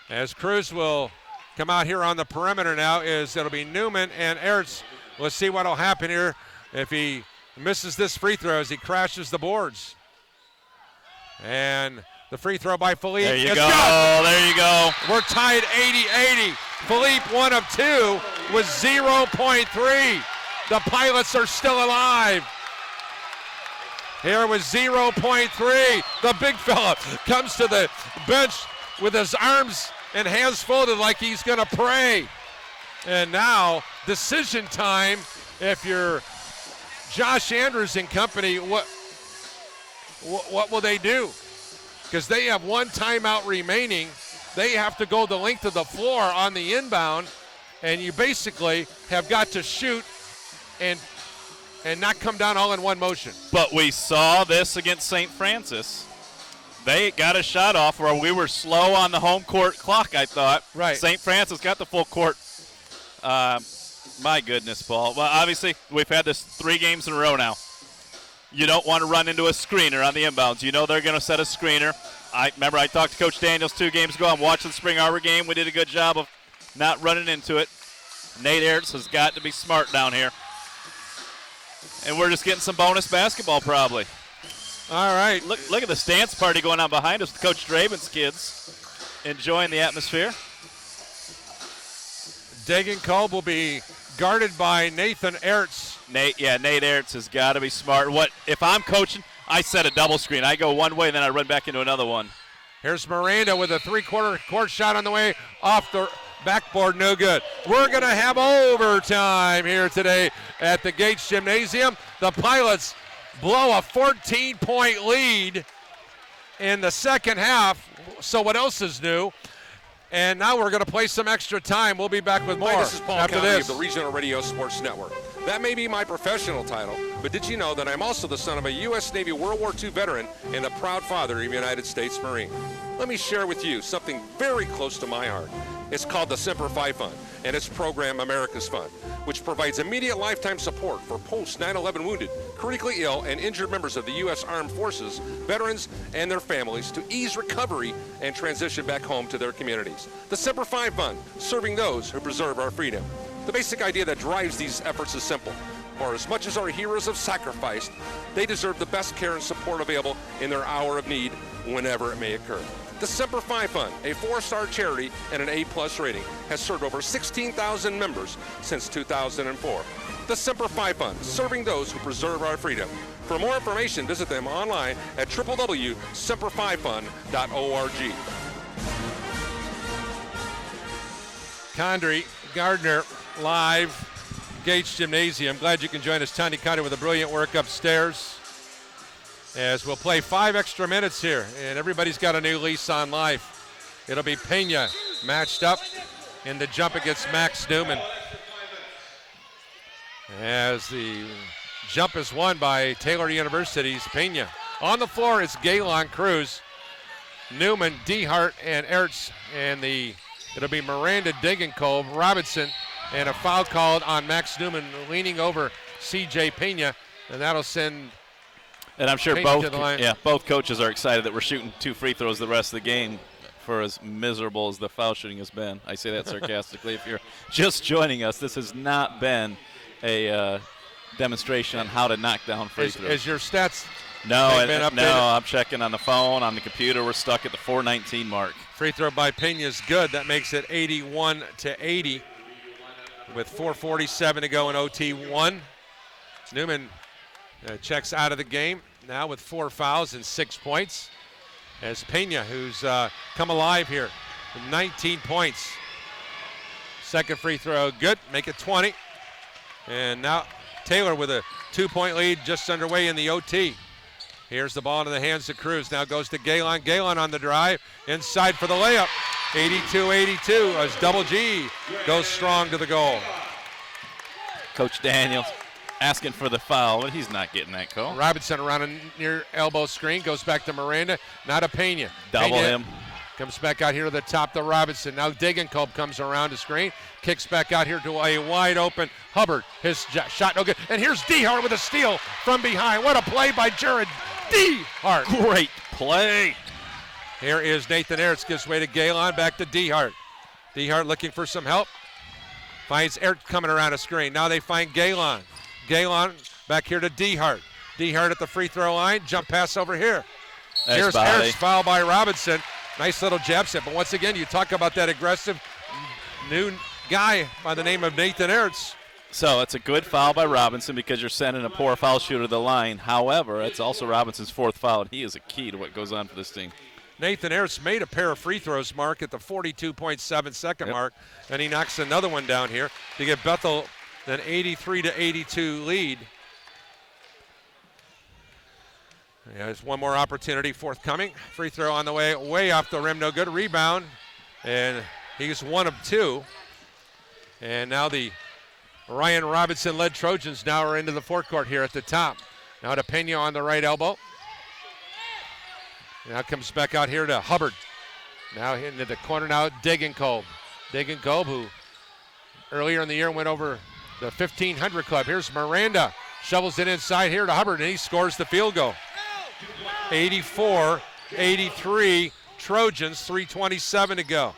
As Cruz will come out here on the perimeter now, it'll be Newman and Ertz. Let's see what will happen here if he misses this free throw as he crashes the boards. And the free throw by Philippe. There you go. Good. There you go. We're tied 80-80. Philippe 1 of 2 with 0.3. The Pilots are still alive. Here with 0.3. The big fella comes to the bench with his arms and hands folded like he's going to pray. And now decision time. If you're Josh Andrews and company, what will they do? Because they have one timeout remaining. They have to go the length of the floor on the inbound, and you basically have got to shoot and not come down all in one motion. But we saw this against St. Francis. They got a shot off where we were slow on the home court clock, I thought. Right. St. Francis got the full court. My goodness, Paul. Well, obviously, we've had this 3 games in a row now. You don't want to run into a screener on the inbounds. You know they're going to set a screener. I remember I talked to Coach Daniels 2 games ago. I'm watching the Spring Arbor game. We did a good job of not running into it. Nate Ertz has got to be smart down here. And we're just getting some bonus basketball probably. All right. Look at the stance party going on behind us with Coach Draven's kids enjoying the atmosphere. Dagan Kolb will be guarded by Nathan Ertz. Nate Ertz has got to be smart. If I'm coaching, I set a double screen. I go one way, then I run back into another one. Here's Miranda with a 3/4 court shot on the way off the backboard, no good. We're going to have overtime here today at the Gates Gymnasium. The Pilots blow a 14-point lead in the second half. So what else is new? And now we're going to play some extra time. We'll be back with more Hi, this is Paul after County this. of the Regional Radio Sports Network. That may be my professional title, but did you know that I'm also the son of a U.S. Navy World War II veteran and the proud father of a United States Marine? Let me share with you something very close to my heart. It's called the Semper Fi Fund, and its program America's Fund, which provides immediate lifetime support for post-9/11 wounded, critically ill, and injured members of the U.S. Armed Forces, veterans, and their families to ease recovery and transition back home to their communities. The Semper Fi Fund, serving those who preserve our freedom. The basic idea that drives these efforts is simple. For as much as our heroes have sacrificed, they deserve the best care and support available in their hour of need, whenever it may occur. The Semper Fi Fund, a 4-star charity and an A+ rating, has served over 16,000 members since 2004. The Semper Fi Fund, serving those who preserve our freedom. For more information, visit them online at www.semperfifund.org. Condrey, Gardner, live, Gates Gymnasium. Glad you can join us. Tanya Condrey with a brilliant work upstairs. As we'll play 5 extra minutes here, and everybody's got a new lease on life. It'll be Pena matched up in the jump against Max Newman. As the jump is won by Taylor University's Pena. On the floor, it's Galen Cruz, Newman, Dehart, and Ertz, and it'll be Miranda Degenkolb, Robinson, and a foul called on Max Newman leaning over C.J. Pena, and that'll send. And I'm sure Pena to the line. both coaches are excited that we're shooting 2 free throws the rest of the game, for as miserable as the foul shooting has been. I say that sarcastically. If you're just joining us, this has not been a demonstration on how to knock down free throws. As your stats No, been updated? no, I'm checking on the phone, on the computer. We're stuck at the 4:19 mark. Free throw by Pena is good. That makes it 81-80 with 4:47 to go in OT1. Newman checks out of the game now with 4 fouls and 6 points. As Pena, who's come alive here, with 19 points. Second free throw, good. Make it 20. And now Taylor with a 2-point lead just underway in the OT. Here's the ball into the hands of Cruz. Now goes to Galen. Galen on the drive. Inside for the layup. 82-82 as Double G goes strong to the goal. Coach Daniels asking for the foul, but he's not getting that call. Robinson around a near elbow screen. Goes back to Miranda. Now to Pena. Double Pena him. Comes back out here to the top to Robinson. Now Degenkolb comes around the screen. Kicks back out here to a wide open Hubbard. His shot no good. And here's Dehart with a steal from behind. What a play by Jared Dehart. Great play. Here is Nathan Ertz. Gives way to Galen. Back to Dehart. Dehart looking for some help. Finds Ertz coming around a screen. Now they find Galen. Galen back here to Dehart. Dehart at the free throw line. Jump pass over here. Nice Here's body. Ertz, foul by Robinson. Nice little jab step. But once again, you talk about that aggressive new guy by the name of Nathan Ertz. So it's a good foul by Robinson because you're sending a poor foul shooter to the line. However, it's also Robinson's 4th foul, and he is a key to what goes on for this team. Nathan Ertz made a pair of free throws, Mark, at the 42.7-second mark, and he knocks another one down here to give Bethel an 83-82 lead. Yeah, there's one more opportunity forthcoming. Free throw on the way off the rim, no good. Rebound, and he's 1 of 2. And now the Ryan Robinson-led Trojans now are into the forecourt here at the top. Now to Pena on the right elbow. Now comes back out here to Hubbard. Now into the corner now, Degenkolb. Degenkolb, who earlier in the year went over the 1,500 club. Here's Miranda. Shovels it inside here to Hubbard, and he scores the field goal. 84-83, Trojans, 3:27 to go.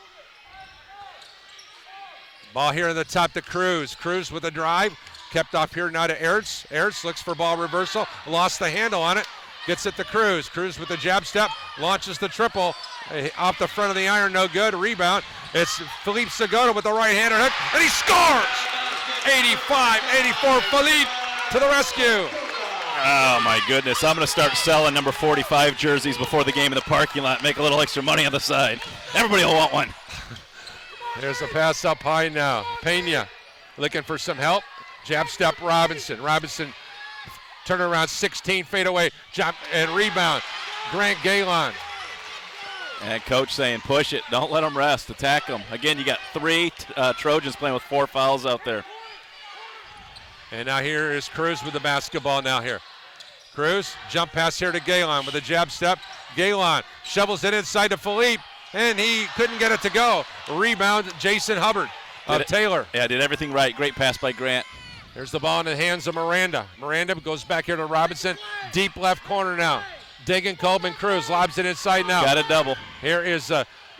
Ball here in the top to Cruz. Cruz with a drive. Kept off here now to Ertz. Ertz looks for ball reversal. Lost the handle on it. Gets it to Cruz. Cruz with the jab step. Launches the triple. Off the front of the iron, no good. Rebound. It's Philippe Segota with the right-hander hook, and he scores! 85-84, Philippe to the rescue. Oh, my goodness. I'm going to start selling number 45 jerseys before the game in the parking lot. Make a little extra money on the side. Everybody will want one. There's a pass up high now. Pena looking for some help. Jab step Robinson. Robinson turn around 16, fade away, jump and rebound. Grant Galen. And coach saying push it. Don't let them rest. Attack them. Again, you got 3 Trojans playing with 4 fouls out there. And now here is Cruz with the basketball now here. Cruz, jump pass here to Galen with a jab step. Galen shovels it inside to Philippe, and he couldn't get it to go. Rebound, Jason Hubbard of Taylor. Yeah, did everything right. Great pass by Grant. There's the ball in the hands of Miranda. Miranda goes back here to Robinson. Deep left corner now. Degenkolb and Cruz lobs it inside now. Got a double. Here is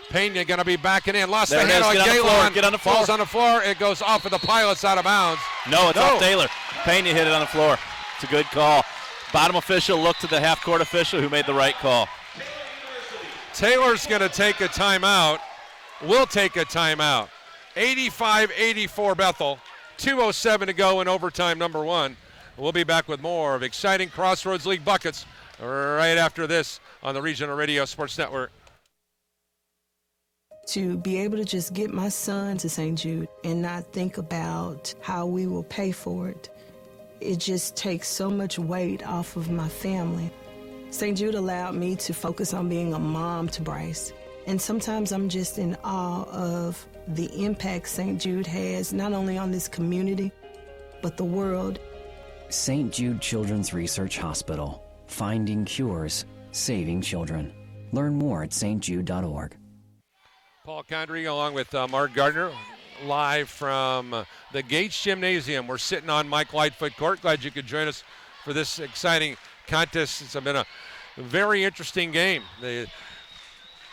Pena going to be backing in. Lost There the it handle is. on Galen. Get on the floor. Falls on the floor. It goes off of the pilots out of bounds. No, it's off Taylor. Pena hit it on the floor. It's a good call. Bottom official looked to the half-court official who made the right call. Taylor's going to take a timeout. We'll take a timeout. 85-84 Bethel. 2:07 to go in overtime number 1. We'll be back with more of exciting Crossroads League buckets right after this on the Regional Radio Sports Network. To be able to just get my son to St. Jude and not think about how we will pay for it, it just takes so much weight off of my family. St. Jude allowed me to focus on being a mom to Bryce. And sometimes I'm just in awe of the impact St. Jude has, not only on this community, but the world. St. Jude Children's Research Hospital. Finding cures, saving children. Learn more at stjude.org. Paul Condry along with Mark Gardner, live from the Gates Gymnasium. We're sitting on Mike Lightfoot Court. Glad you could join us for this exciting contest. It's been a very interesting game. The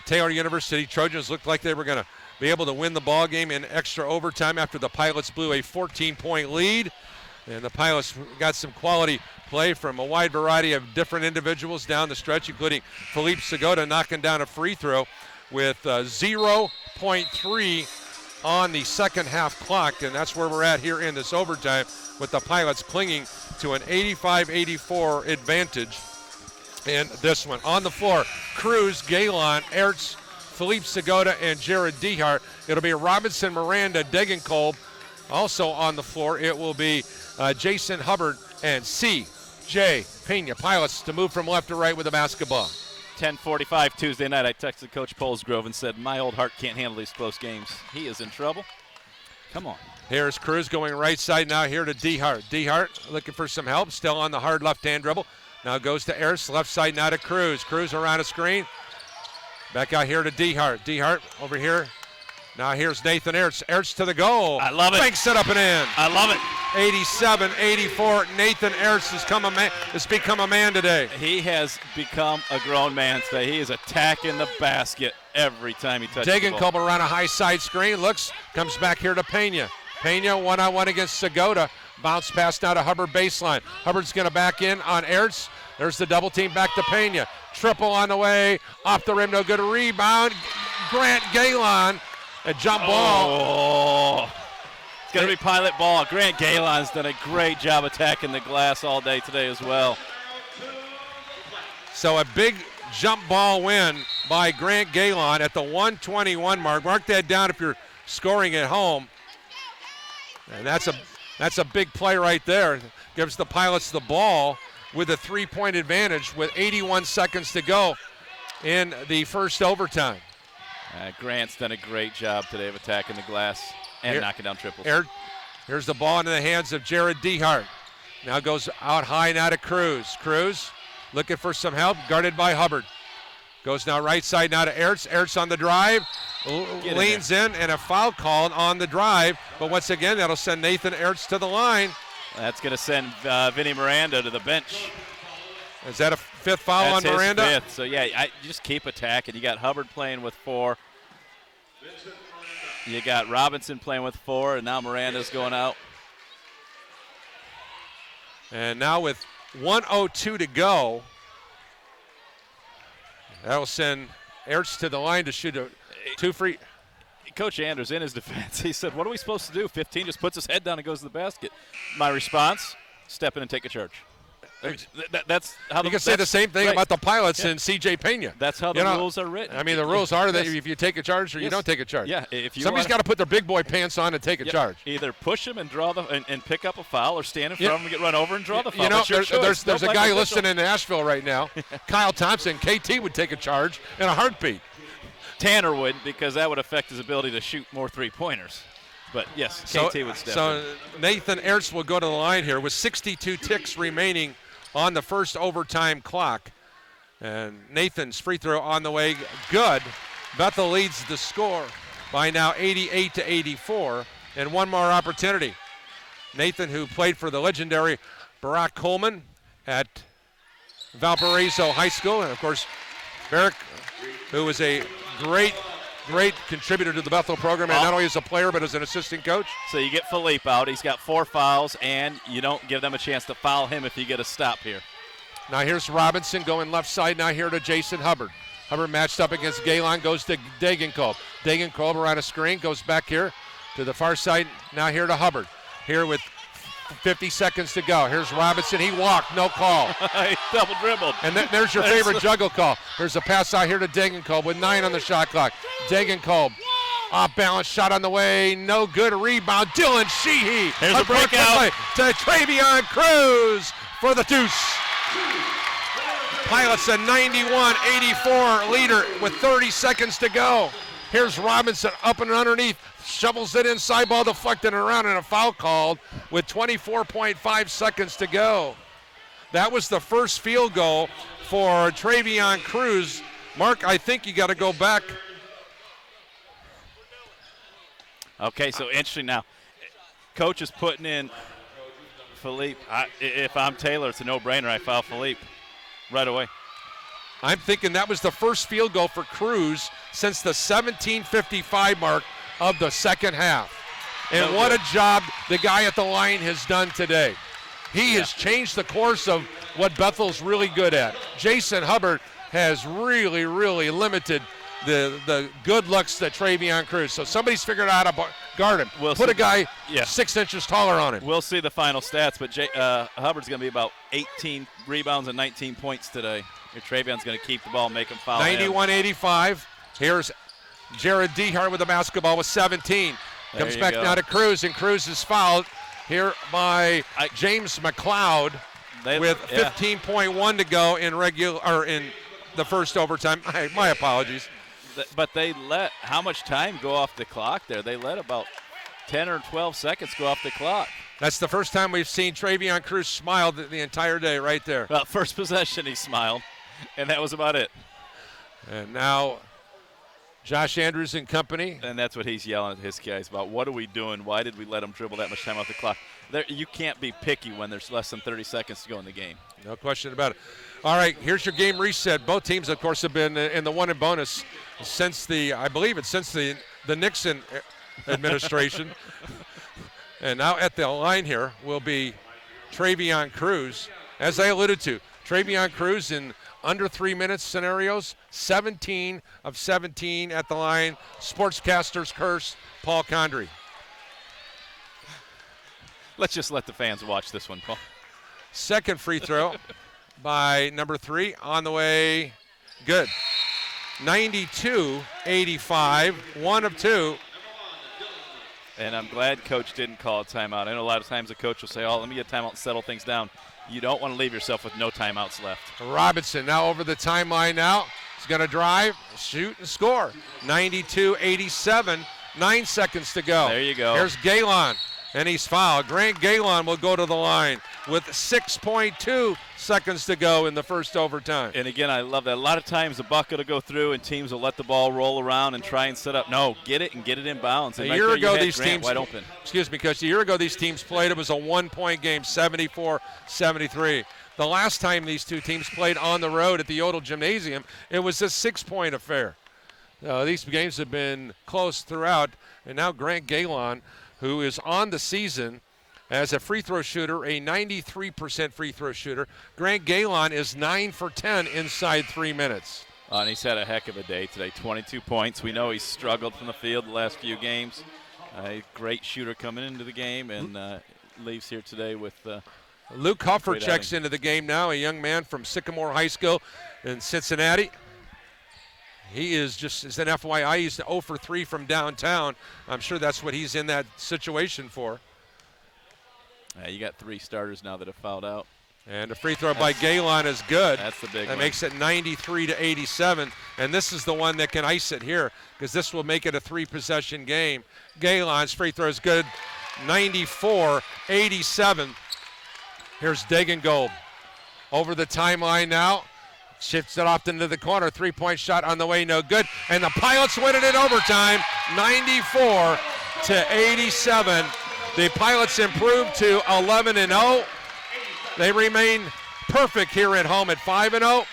Taylor University Trojans looked like they were going to be able to win the ball game in extra overtime after the Pilots blew a 14-point lead. And the Pilots got some quality play from a wide variety of different individuals down the stretch, including Philippe Segota knocking down a free throw with 0.3 on the second half clock. And that's where we're at here in this overtime, with the Pilots clinging to an 85-84 advantage in this one. On the floor, Cruz, Galen, Ertz, Philippe Segota, and Jared Dehart. It'll be Robinson, Miranda, Degenkolb. Also on the floor, it will be Jason Hubbard and C.J. Pena. Pilots to move from left to right with the basketball. 10:45 Tuesday night. I texted Coach Polsgrove and said, my old heart can't handle these close games. He is in trouble. Come on. Here's Cruz going right side now here to Dehart. Dehart looking for some help, still on the hard left-hand dribble. Now goes to Ertz, left side now to Cruz. Cruz around a screen. Back out here to Dehart. Dehart over here. Now here's Nathan Ertz. Ertz to the goal. I love it. Banks it up and in. I love it. 87-84. Nathan Ertz has become a man today. He has become a grown man today. He is attacking the basket every time he touches the ball. Degenkolb around a high side screen. Looks, comes back here to Pena. Pena one-on-one against Segota. Bounce pass now to Hubbard baseline. Hubbard's going to back in on Ertz. There's the double team back to Pena. Triple on the way. Off the rim, no good. Rebound. Grant Galen. A jump ball. Oh. It's going to be pilot ball. Grant Galen's done a great job attacking the glass all day today as well. So a big jump ball win by Grant Galen at the 121 mark. Mark that down if you're scoring at home. And that's a big play right there. Gives the Pilots the ball with a 3-point advantage with 81 seconds to go in the first overtime. Grant's done a great job today of attacking the glass and knocking down triples. Here's the ball into the hands of Jared Dehart. Now goes out high now to Cruz. Cruz looking for some help, guarded by Hubbard. Goes now right side now to Ertz. Ertz on the drive, leans in, and a foul called on the drive. But once again, that'll send Nathan Ertz to the line. That's going to send Vinny Miranda to the bench. Is that a fifth foul on Miranda? That's his fifth. So, yeah, you just keep attacking. You got Hubbard playing with 4. You got Robinson playing with 4, and now Miranda's going out. And now with 1:02 to go, that'll send Ertz to the line to shoot 2 free. Coach Andrews, in his defense, he said, what are we supposed to do? 15 just puts his head down and goes to the basket. My response, step in and take a charge. That's how you can say the same thing about the Pilots and C.J. Pena. That's how the rules are written. I mean, the rules are that if you take a charge or you don't take a charge. Yeah, if you somebody's got to put their big boy pants on and take a charge. Either push him and draw and pick up a foul, or stand in front of him and get run over and draw the foul. You know, there's a guy listening in Nashville right now, Kyle Thompson. KT would take a charge in a heartbeat. Tanner wouldn't, because that would affect his ability to shoot more three-pointers. But, yes, KT would step in. So Nathan Ertz will go to the line here with 62 ticks remaining on the first overtime clock. And Nathan's free throw on the way, good. Bethel leads the score by now 88-84. And one more opportunity. Nathan, who played for the legendary Barack Coleman at Valparaiso High School. And, of course, Barack, who was a great contributor to the Bethel program, and not only as a player but as an assistant coach. So you get Philippe out. He's got 4 fouls, and you don't give them a chance to foul him if you get a stop here. Now here's Robinson going left side now here to Jason Hubbard. Hubbard matched up against Galen, goes to Degenkolb. Degenkolb around a screen, goes back here to the far side. Now here to Hubbard. Here with 50 seconds to go. Here's Robinson. He walked, no call. He double dribbled. And there's your favorite juggle call. There's a pass out here to Degenkolb with 9 on the shot clock. Degenkolb, off balance, shot on the way, no good. Rebound, Dylan Sheehy. Here's a breakout to Travion Cruz for the deuce. Pilots a 91-84 leader with 30 seconds to go. Here's Robinson up and underneath, shovels it inside, ball deflected and around, and a foul called with 24.5 seconds to go. That was the first field goal for Travion Cruz. Mark, I think you got to go back. Okay, so interesting now. Coach is putting in Philippe. If I'm Taylor, it's a no-brainer. I foul Philippe right away. I'm thinking that was the first field goal for Cruz since the 17:55 mark of the second half. And what a job the guy at the line has done today. He has changed the course of what Bethel's really good at. Jason Hubbard has really, really limited the good looks that Travion Cruz. So somebody's figured out how to guard him. Put a guy 6 inches taller on him. We'll see the final stats, but Hubbard's going to be about 18 rebounds and 19 points today. Travion's going to keep the ball and make him foul. 91-85. Here's Jared Dehart with the basketball with 17. Comes back now to Cruz, and Cruz is fouled here by James McLeod with 15.1 to go in in the first overtime. My apologies. But they let how much time go off the clock there? They let about 10 or 12 seconds go off the clock. That's the first time we've seen Travion Cruz smile the entire day right there. Well, first possession he smiled, and that was about it. And now Josh Andrews and company. And that's what he's yelling at his guys about. What are we doing? Why did we let them dribble that much time off the clock? You can't be picky when there's less than 30 seconds to go in the game. No question about it. All right, here's your game reset. Both teams, of course, have been in the one and bonus since the Nixon administration. And now at the line here will be Travion Cruz. As I alluded to, Travion Cruz in under 3 minutes scenarios, 17 of 17 at the line. Sportscaster's curse, Paul Condry. Let's just let the fans watch this one, Paul. Second free throw by number 3 on the way. Good. 92-85, 1 of 2. And I'm glad Coach didn't call a timeout. I know a lot of times the coach will say, let me get a timeout and settle things down. You don't want to leave yourself with no timeouts left. Robinson now over the timeline now. He's going to drive, shoot, and score. 92-87, 9 seconds to go. There you go. Here's Galen, and he's fouled. Grant Galen will go to the line with 6.2 seconds to go in the first overtime. And again, I love that. A lot of times the bucket will go through and teams will let the ball roll around and try and set up. No, get it and get it in bounds. And a year ago, these Grant teams wide open. Excuse me, Coach. A year ago, these teams played. It was a 1-point game, 74-73. The last time these two teams played on the road at the Yodel Gymnasium, it was a 6-point affair. These games have been close throughout. And now Grant Galen, who is on the season as a free throw shooter, a 93% free throw shooter. Grant Galen is 9 for 10 inside 3 minutes. And he's had a heck of a day today, 22 points. We know he's struggled from the field the last few games. A great shooter coming into the game and leaves here today with Luke Huffer checks into the game now, a young man from Sycamore High School in Cincinnati. He is just, as an FYI, he's 0 for 3 from downtown. I'm sure that's what he's in that situation for. You got 3 starters now that have fouled out. And a free throw by Galen is good. That's the big one. That makes it 93-87. And this is the one that can ice it here because this will make it a 3-possession game. Galen's free throw is good, 94-87. Here's Degenkolb over the timeline now. Shifts it off into the corner. 3-point shot on the way, no good. And the Pilots win it in overtime, 94-87. The Pilots improved to 11-0. They remain perfect here at home at 5-0.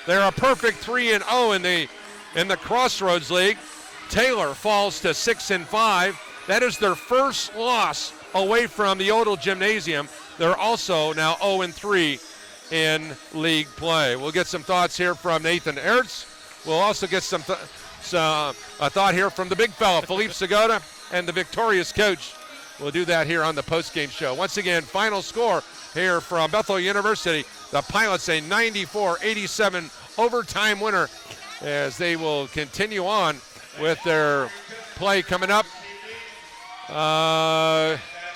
They're a perfect 3-0 in the Crossroads League. Taylor falls to 6-5. That is their first loss away from the Yodel Gymnasium. They're also now 0-3 in league play. We'll get some thoughts here from Nathan Ertz We'll also get some a thought here from the big fella, Philippe Segota, and the victorious coach. We'll do that here on the post-game show. Once again, final score here from Bethel University. The Pilots a 94-87 overtime winner as they will continue on with their play coming up.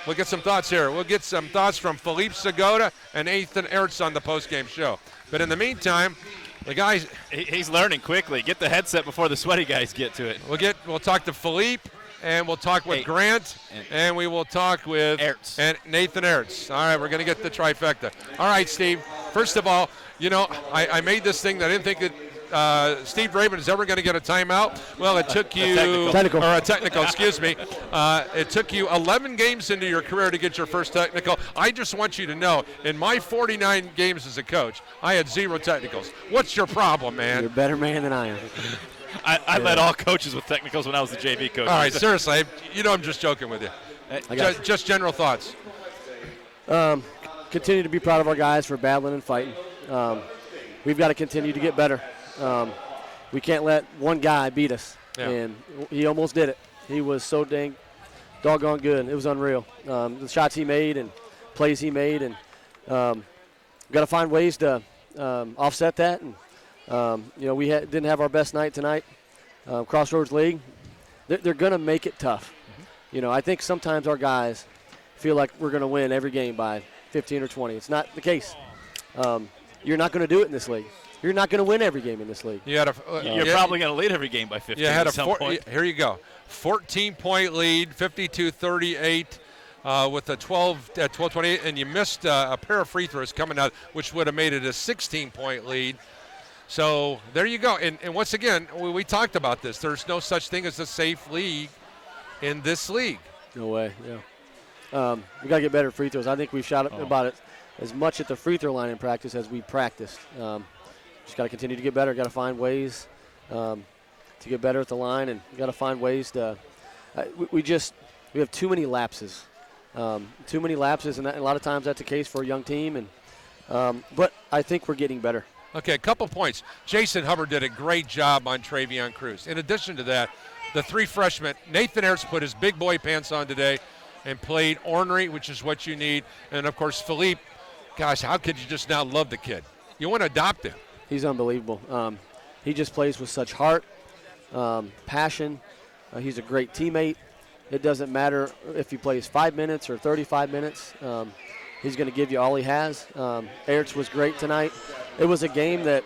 We'll get some thoughts here. We'll get some thoughts from Philippe Segota and Ethan Ertz on the post-game show. But in the meantime, the guys... He's learning quickly. Get the headset before the sweaty guys get to it. We'll talk to Philippe, and we'll talk with Grant, and we will talk with Ertz. And Nathan Ertz. All right, we're going to get the trifecta. All right, Steve. First of all, I made this thing that I didn't think that Steve Raven is ever going to get a timeout. Well, it took you a technical, excuse me. It took you 11 games into your career to get your first technical. I just want you to know, in my 49 games as a coach, I had 0 technicals. What's your problem, man? You're a better man than I am. I led all coaches with technicals when I was the JV coach. All right, seriously, I'm just joking with you. Just general thoughts. Continue to be proud of our guys for battling and fighting. We've got to continue to get better. We can't let one guy beat us, and he almost did it. He was so doggone good. It was unreal. The shots he made and plays he made, and got to find ways to offset that. And we didn't have our best night tonight. Crossroads League, they're going to make it tough. I think sometimes our guys feel like we're going to win every game by 15 or 20. It's not the case. You're not going to do it in this league. You're not going to win every game in this league. You're probably going to lead every game by 15 at some point. Here you go. 14-point lead, 52-38 with a 12-28, and you missed a pair of free throws coming out, which would have made it a 16-point lead. So there you go. And once again, we talked about this. There's no such thing as a safe league in this league. No way, yeah. We got to get better at free throws. I think we've shot about it as much at the free throw line in practice as we practiced. Just got to continue to get better. Got to find ways to get better at the line, and got to find ways to. We have too many lapses, and a lot of times that's the case for a young team. And but I think we're getting better. Okay, a couple points. Jason Hubbard did a great job on Travion Cruz. In addition to that, the 3 freshmen, Nathan Ertz put his big boy pants on today and played ornery, which is what you need. And of course, Philippe. Gosh, how could you just now love the kid? You want to adopt him. He's unbelievable. He just plays with such heart, passion. He's a great teammate. It doesn't matter if he plays 5 minutes or 35 minutes. He's going to give you all he has. Ertz was great tonight. It was a game that,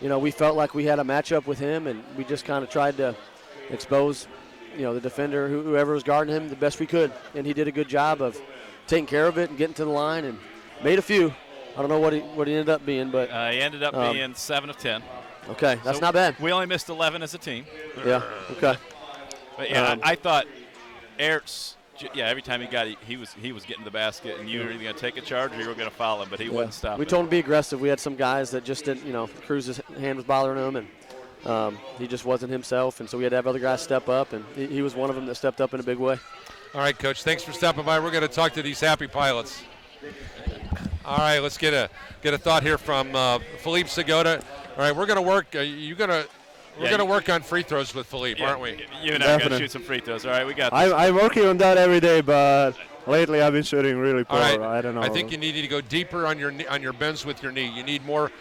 we felt like we had a matchup with him, and we just kind of tried to expose, the defender, whoever was guarding him, the best we could. And he did a good job of taking care of it and getting to the line and made a few. I don't know what he ended up being, but he ended up being 7 of 10. Okay, that's not bad. We only missed 11 as a team. Yeah. Okay. But yeah, I thought Ertz. Yeah, every time he got it, he was getting the basket, and you were either going to take a charge or you were going to foul him, but he wouldn't stop. We told him to be aggressive. We had some guys that just didn't. Cruz's hand was bothering him, and he just wasn't himself, and so we had to have other guys step up, and he was one of them that stepped up in a big way. All right, Coach. Thanks for stopping by. We're going to talk to these happy pilots. All right, let's get a thought here from Philippe Segota. All right, we're going to work. We're going to work on free throws with Philippe, aren't we? You and I are going to shoot some free throws. All right, we got this. I'm working on that every day, but lately I've been shooting really poor. All right. I don't know. I think you need to go deeper on your bends with your knee. You need more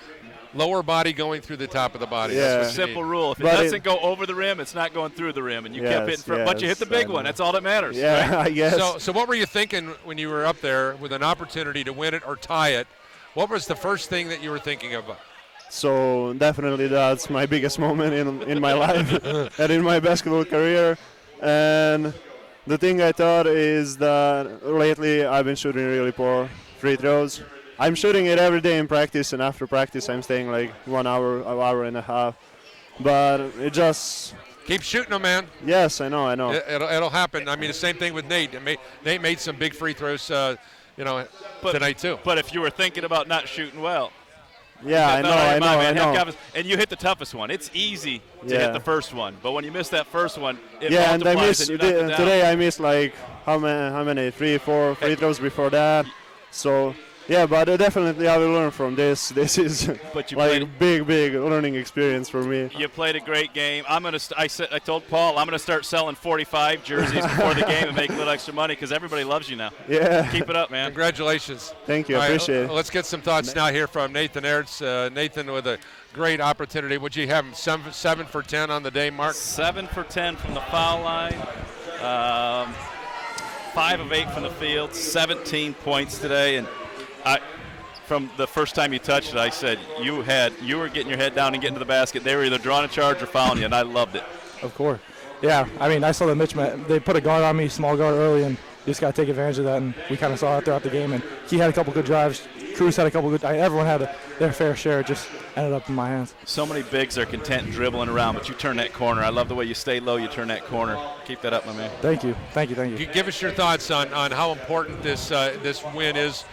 lower body going through the top of the body. Yeah. That's a simple rule. If it doesn't go over the rim, it's not going through the rim, and you kept hitting front. But you hit the big one. That's all that matters. Yeah, right? I guess. So what were you thinking when you were up there with an opportunity to win it or tie it? What was the first thing that you were thinking of? So definitely that's my biggest moment in my life and in my basketball career. And the thing I thought is that lately I've been shooting really poor free throws. I'm shooting it every day in practice, and after practice I'm staying like 1 hour, an hour and a half. But it just... Keep shooting them, man. Yes, I know. It'll happen. I mean, the same thing with Nate. Nate made some big free throws tonight too. But if you were thinking about not shooting well. Yeah, I know. And you hit the toughest one. It's easy to hit the first one, but when you miss that first one, it multiplies. And I missed today. I missed like how many 3-4 free throws before that. So Yeah, but definitely I will learn from this. This is But you like big learning experience for me. You played a great game. I told Paul I'm gonna start selling 45 jerseys before the game and make a little extra money because everybody loves you now. Yeah. Keep it up, man. Congratulations. Thank you. I All right, appreciate it. Let's get some thoughts now here from Nathan Ertz. Nathan with a great opportunity. Would you have him 7 for 10 on the day, Mark? 7 for 10 from the foul line. 5 of 8 from the field. 17 points today, and from the first time you touched it, I said you were getting your head down and getting to the basket. They were either drawing a charge or fouling you, and I loved it. Of course. Yeah, I mean, I saw the mismatch. They put a guard on me, small guard early, and you just got to take advantage of that, and we kind of saw it throughout the game. And he had a couple good drives. Cruz had a couple good. Everyone had their fair share. It just ended up in my hands. So many bigs are content dribbling around, but you turn that corner. I love the way you stay low, you turn that corner. Keep that up, my man. Thank you. Give us your thoughts on how important this win is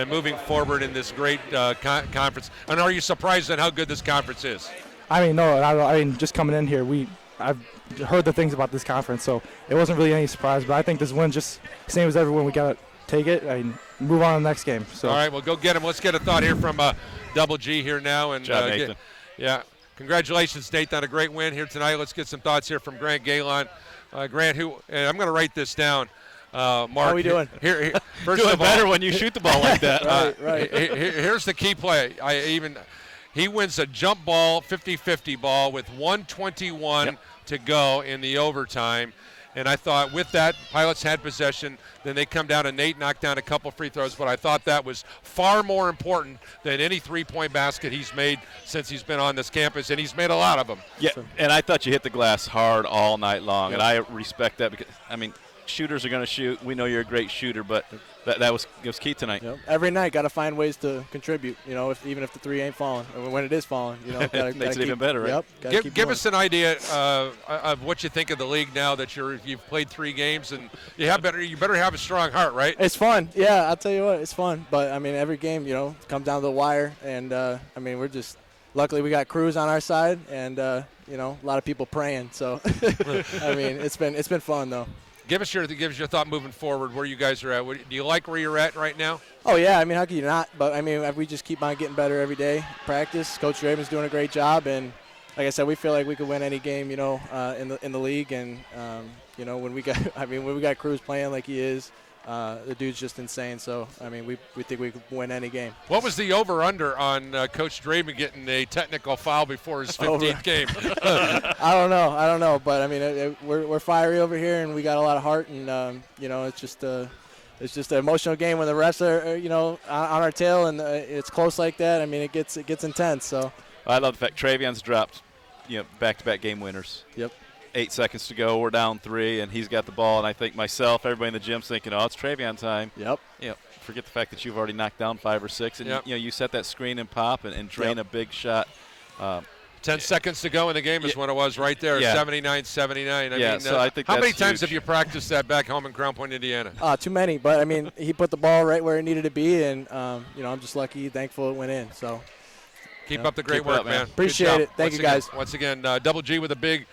moving forward in this great conference. And are you surprised at how good this conference is? I mean, no. I mean, just coming in here, I've heard the things about this conference, so it wasn't really any surprise. But I think this win, just same as everyone, we got to take it and move on to the next game. So. All right, well, go get him. Let's get a thought here from Double G here now. And job, Nathan. Congratulations, Nathan, on a great win here tonight. Let's get some thoughts here from Grant Galon. Grant, and I'm going to write this down. Mark, how are we doing? Here, first doing of all, better when you shoot the ball like that. right. Here's the key play. He wins a jump ball, 50-50 ball with 1:21 to go in the overtime. And I thought with that, Pilots had possession. Then they come down and Nate knocked down a couple free throws. But I thought that was far more important than any three-point basket he's made since he's been on this campus, and he's made a lot of them. Yeah, and I thought you hit the glass hard all night long, and I respect that because, I mean, shooters are going to shoot. We know you're a great shooter, but it was key tonight. Yep. Every night, got to find ways to contrip. Even if the three ain't falling, or when it is falling, makes it even better, right? Yep. Give us an idea of what you think of the league now that you've played 3 games, and you better have a strong heart, right? It's fun. Yeah, I'll tell you what, it's fun. But I mean, every game, comes down to the wire, and I mean, we're just luckily we got Cruz on our side, and a lot of people praying. So I mean, it's been fun though. Give us your thought moving forward, where you guys are at. Do you like where you're at right now? Oh, yeah. I mean, how could you not? But, I mean, if we just keep on getting better every day, practice. Coach Draven's doing a great job. And, like I said, we feel like we could win any game, in the league. And, when we got Cruz playing like he is, the dude's just insane. So, I mean, we think we could win any game. What was the over-under on Coach Draven getting a technical foul before his 15th game? I don't know. But, I mean, we're fiery over here, and we got a lot of heart. And, it's just an emotional game when the refs are, on our tail, and it's close like that. I mean, it gets intense. So I love the fact Travion's dropped, back-to-back game winners. Yep. 8 seconds to go, we're down 3, and he's got the ball. And I think myself, everybody in the gym's thinking, oh, it's Travion time. Yep. Forget the fact that you've already knocked down 5 or 6, and you set that screen and pop and drain a big shot. 10 seconds to go in the game is when it was right there, 79-79. So I think how that's many times huge. have you practiced that back home in Crown Point, Indiana? Too many. But, I mean, he put the ball right where it needed to be, and, I'm just lucky, thankful it went in. So keep up the great work, man. Appreciate it. Thank you, guys. Once again, Double G with a big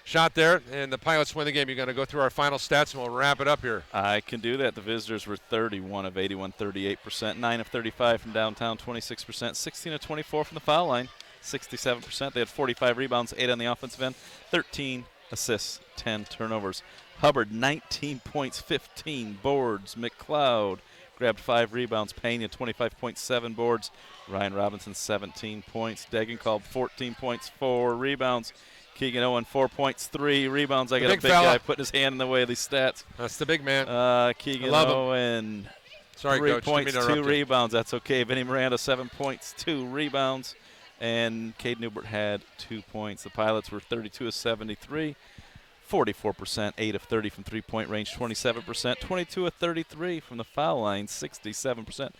shot there, and the Pilots win the game. You're going to go through our final stats, and we'll wrap it up here. I can do that. The visitors were 31 of 81, 38%, 9 of 35 from downtown, 26%, 16 of 24 from the foul line, 67%. They had 45 rebounds, 8 on the offensive end, 13 assists, 10 turnovers. Hubbard, 19 points, 15 boards. McLeod grabbed 5 rebounds. Pena, 25.7 boards. Ryan Robinson, 17 points. Degenkolb, 14 points, 4 rebounds. Keegan Owen, 4 points, 3 rebounds. I got a big guy putting his hand in the way of these stats. That's the big man. Keegan Owen, Sorry, 3 Coach, points, didn't mean to 2 rebounds. That's okay. Vinny Miranda, 7 points, 2 rebounds. And Cade Newbert had 2 points. The Pilots were 32 of 73, 44%, 8 of 30 from three-point range, 27%, 22 of 33 from the foul line, 67%,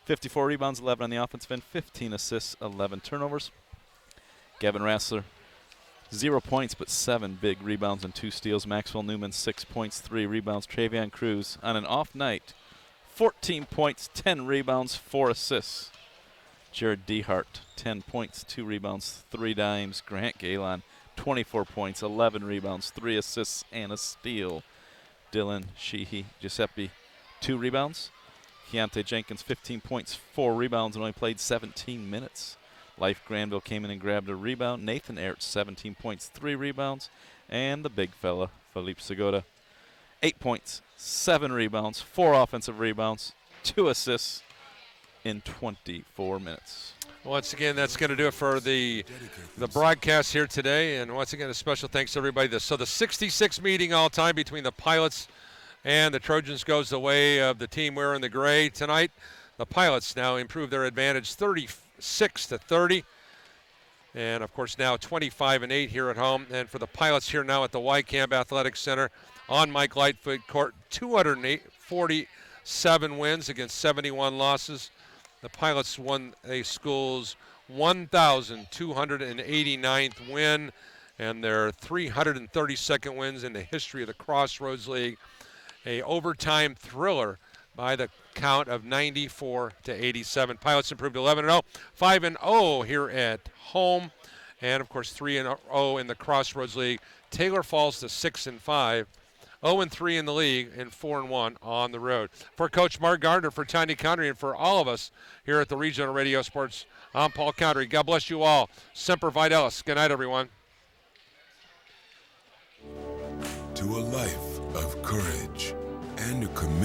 54 rebounds, 11 on the offensive end, 15 assists, 11 turnovers. Gavin Rassler, 0 points, but 7 big rebounds and 2 steals. Maxwell Newman, 6 points, 3 rebounds. Travion Cruz, on an off night, 14 points, 10 rebounds, 4 assists. Jared Dehart, 10 points, 2 rebounds, 3 dimes. Grant Galon, 24 points, 11 rebounds, 3 assists, and a steal. Dylan Sheehy Giuseppe, 2 rebounds, Keontae Jenkins, 15 points, 4 rebounds, and only played 17 minutes. Life Granville came in and grabbed a rebound. Nathan Ertz, 17 points, 3 rebounds. And the big fella, Felipe Segura, 8 points, 7 rebounds, 4 offensive rebounds, 2 assists in 24 minutes. Once again, that's going to do it for the broadcast here today. And once again, a special thanks to everybody. So the 66 meeting all time between the Pilots and the Trojans goes the way of the team wearing the gray tonight. The Pilots now improve their advantage 36-30. And, of course, now 25-8 here at home. And for the Pilots here now at the Camp Athletics Center on Mike Lightfoot Court, 247 wins against 71 losses. The Pilots won a school's 1,289th win and their 332nd wins in the history of the Crossroads League. A overtime thriller by the count of 94-87. Pilots improved 11-0, 5-0 here at home, and of course 3-0 in the Crossroads League. Taylor falls to 6-5, 0-3 in the league, and 4-1 on the road. For Coach Mark Gardner, for Tiny Country, and for all of us here at the Regional Radio Sports, I'm Paul Country. God bless you all. Semper Fidelis. Good night, everyone. To a life of courage and a commitment